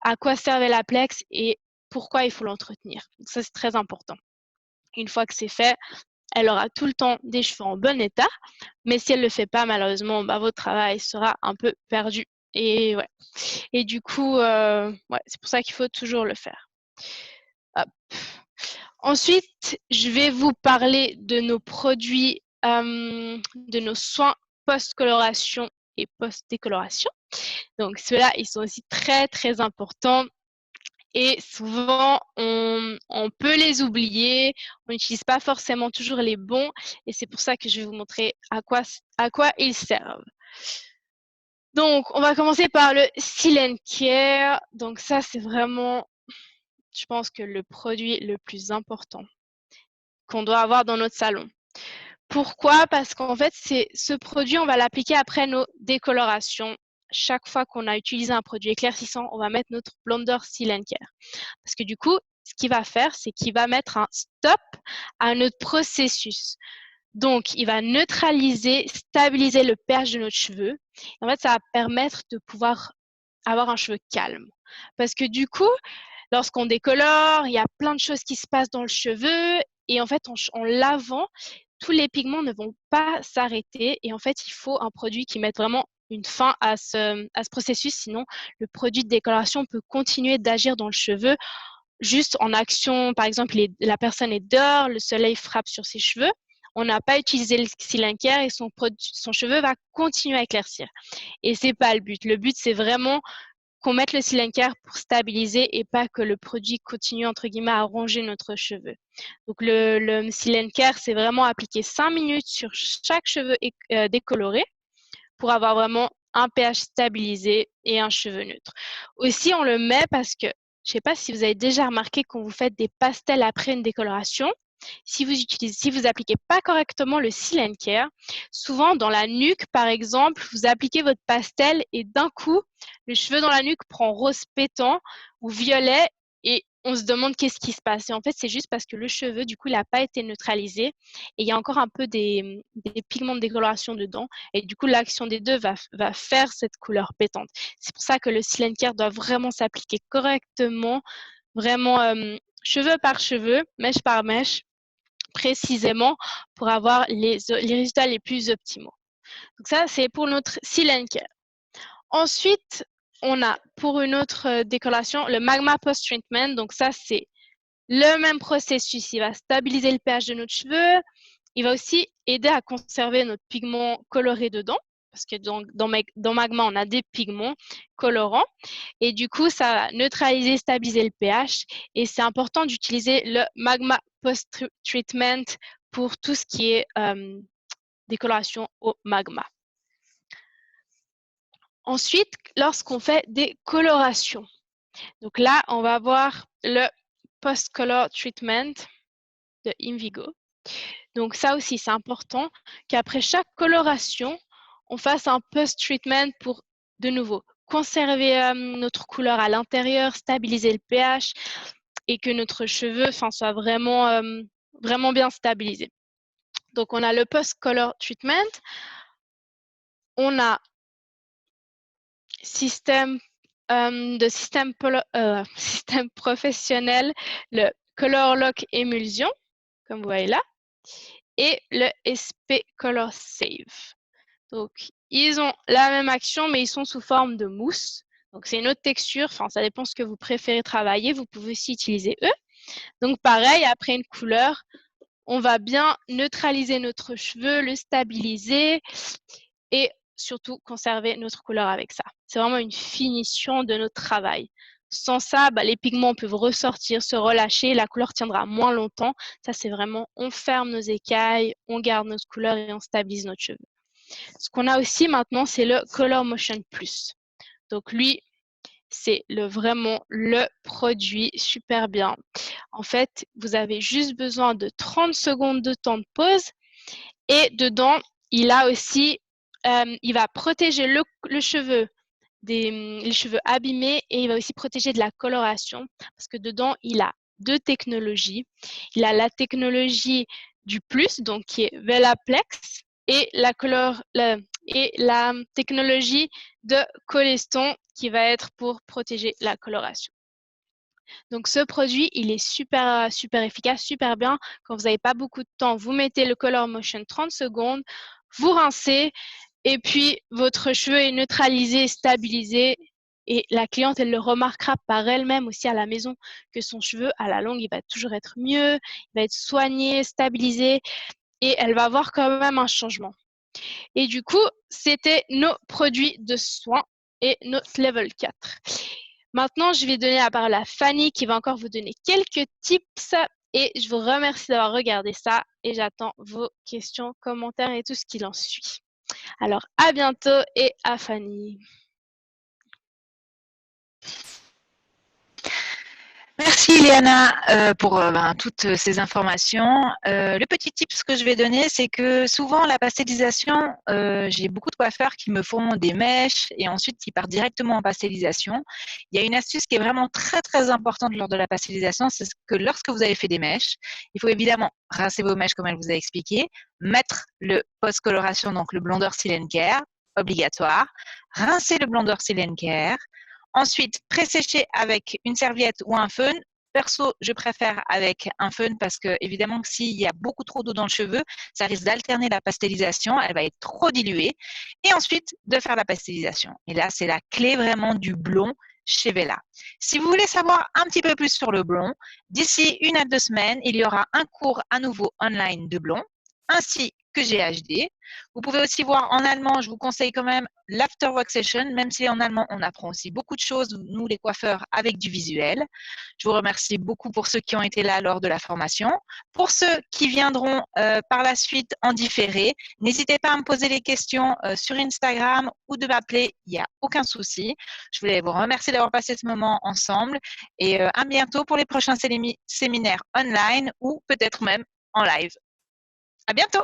à quoi sert Velaplex et pourquoi il faut l'entretenir. Donc, ça, c'est très important. Une fois que c'est fait, elle aura tout le temps des cheveux en bon état. Mais si elle ne le fait pas, malheureusement, votre travail sera un peu perdu. Et, ouais. Et du coup, c'est pour ça qu'il faut toujours le faire. Hop. Ensuite, je vais vous parler de nos produits, de nos soins post-coloration et post-décoloration. Donc, ceux-là, ils sont aussi très, très importants. Et souvent, on peut les oublier, on n'utilise pas forcément toujours les bons. Et c'est pour ça que je vais vous montrer à quoi ils servent. Donc, on va commencer par le Silent Care. Donc, ça, c'est vraiment, je pense que le produit le plus important qu'on doit avoir dans notre salon. Pourquoi? Parce qu'en fait, ce produit, on va l'appliquer après nos décolorations. Chaque fois qu'on a utilisé un produit éclaircissant, on va mettre notre blonder Silent Care. Parce que du coup, ce qu'il va faire, c'est qu'il va mettre un stop à notre processus. Donc, il va neutraliser, stabiliser le perche de notre cheveu. En fait, ça va permettre de pouvoir avoir un cheveu calme. Parce que du coup, lorsqu'on décolore, il y a plein de choses qui se passent dans le cheveu. Et en fait, en lavant, tous les pigments ne vont pas s'arrêter. Et en fait, il faut un produit qui mette vraiment une fin à ce processus. Sinon, le produit de décoloration peut continuer d'agir dans le cheveu juste en action. Par exemple, la personne est dehors, le soleil frappe sur ses cheveux. on n'a pas utilisé le Silent Care et son cheveu va continuer à éclaircir. Et c'est pas le but. Le but, c'est vraiment qu'on mette le Silent Care pour stabiliser et pas que le produit continue, entre guillemets, à ronger notre cheveu. Donc, le Silent Care, c'est vraiment appliquer 5 minutes sur chaque cheveu décoloré pour avoir vraiment un pH stabilisé et un cheveu neutre. Aussi, on le met parce que, je ne sais pas si vous avez déjà remarqué quand vous faites des pastels après une décoloration, si vous appliquez pas correctement le Silent Care, souvent dans la nuque, par exemple, vous appliquez votre pastel et d'un coup, le cheveu dans la nuque prend rose pétant ou violet et on se demande qu'est-ce qui se passe. Et en fait, c'est juste parce que le cheveu, du coup, il n'a pas été neutralisé et il y a encore un peu des pigments de décoloration dedans. Et du coup, l'action des deux va faire cette couleur pétante. C'est pour ça que le Silent Care doit vraiment s'appliquer correctement, vraiment cheveu par cheveu, mèche par mèche, précisément pour avoir les résultats les plus optimaux. Donc ça, c'est pour notre Silent Care. Ensuite, on a pour une autre décoloration le Magma Post-Treatment. Donc ça, c'est le même processus. Il va stabiliser le pH de notre cheveux. Il va aussi aider à conserver notre pigment coloré dedans. Parce que dans Magma, on a des pigments colorants. Et du coup, ça va neutraliser, stabiliser le pH. Et c'est important d'utiliser le Magma Post-Treatment pour tout ce qui est décoloration au magma. Ensuite, lorsqu'on fait des colorations, donc là, on va avoir le Post-Color Treatment de Invigo. Donc ça aussi, c'est important qu'après chaque coloration, on fasse un post-treatment pour, de nouveau, conserver notre couleur à l'intérieur, stabiliser le pH et que notre cheveu soit vraiment bien stabilisé. Donc, on a le post-color treatment. On a système professionnel, le Color Lock Emulsion, comme vous voyez là, et le SP Color Save. Donc, ils ont la même action, mais ils sont sous forme de mousse. Donc, c'est une autre texture. Enfin, ça dépend ce que vous préférez travailler. Vous pouvez aussi utiliser eux. Donc, pareil, après une couleur, on va bien neutraliser notre cheveu, le stabiliser et surtout conserver notre couleur avec ça. C'est vraiment une finition de notre travail. Sans ça, les pigments peuvent ressortir, se relâcher, la couleur tiendra moins longtemps. Ça, c'est vraiment, on ferme nos écailles, on garde notre couleur et on stabilise notre cheveu. Ce qu'on a aussi maintenant, c'est le Color Motion Plus. Donc lui, c'est vraiment le produit super bien. En fait, vous avez juste besoin de 30 secondes de temps de pause et dedans, il a aussi, il va protéger le cheveu les cheveux abîmés et il va aussi protéger de la coloration parce que dedans, il a deux technologies. Il a la technologie du plus, donc qui est Velaplex, et la technologie de Coleston qui va être pour protéger la coloration. Donc, ce produit, il est super efficace, super bien. Quand vous n'avez pas beaucoup de temps, vous mettez le Color Motion 30 secondes, vous rincez et puis votre cheveu est neutralisé, stabilisé et la cliente, elle le remarquera par elle-même aussi à la maison que son cheveu, à la longue, il va toujours être mieux, il va être soigné, stabilisé et elle va avoir quand même un changement. Et du coup, c'était nos produits de soins et notre level 4. Maintenant, je vais donner la parole à Fanny qui va encore vous donner quelques tips et je vous remercie d'avoir regardé ça et j'attends vos questions, commentaires et tout ce qu'il en suit. Alors, à bientôt et à Fanny. Merci Léana pour toutes ces informations. Le petit tip que je vais donner, c'est que souvent la pastélisation, j'ai beaucoup de coiffeurs qui me font des mèches et ensuite qui partent directement en pastélisation. Il y a une astuce qui est vraiment très très importante lors de la pastélisation, c'est que lorsque vous avez fait des mèches, il faut évidemment rincer vos mèches comme elle vous a expliqué, mettre le post-coloration, donc le blondeur Silent Care, obligatoire, rincer le blondeur Silent Care. Ensuite, pré-sécher avec une serviette ou un fun. Perso, je préfère avec un fun parce que, évidemment, s'il y a beaucoup trop d'eau dans le cheveu, ça risque d'alterner la pastélisation. Elle va être trop diluée. Et ensuite, de faire la pastélisation. Et là, c'est la clé vraiment du blond chez Wella. Si vous voulez savoir un petit peu plus sur le blond, d'ici 1 à 2 semaines, il y aura un cours à nouveau online de blond, ainsi que GHD. Vous pouvez aussi voir en allemand, je vous conseille quand même l'Afterwork Session, même si en allemand, on apprend aussi beaucoup de choses, nous les coiffeurs, avec du visuel. Je vous remercie beaucoup pour ceux qui ont été là lors de la formation. Pour ceux qui viendront par la suite en différé, n'hésitez pas à me poser les questions sur Instagram ou de m'appeler, il n'y a aucun souci. Je voulais vous remercier d'avoir passé ce moment ensemble et à bientôt pour les prochains séminaires online ou peut-être même en live. À bientôt!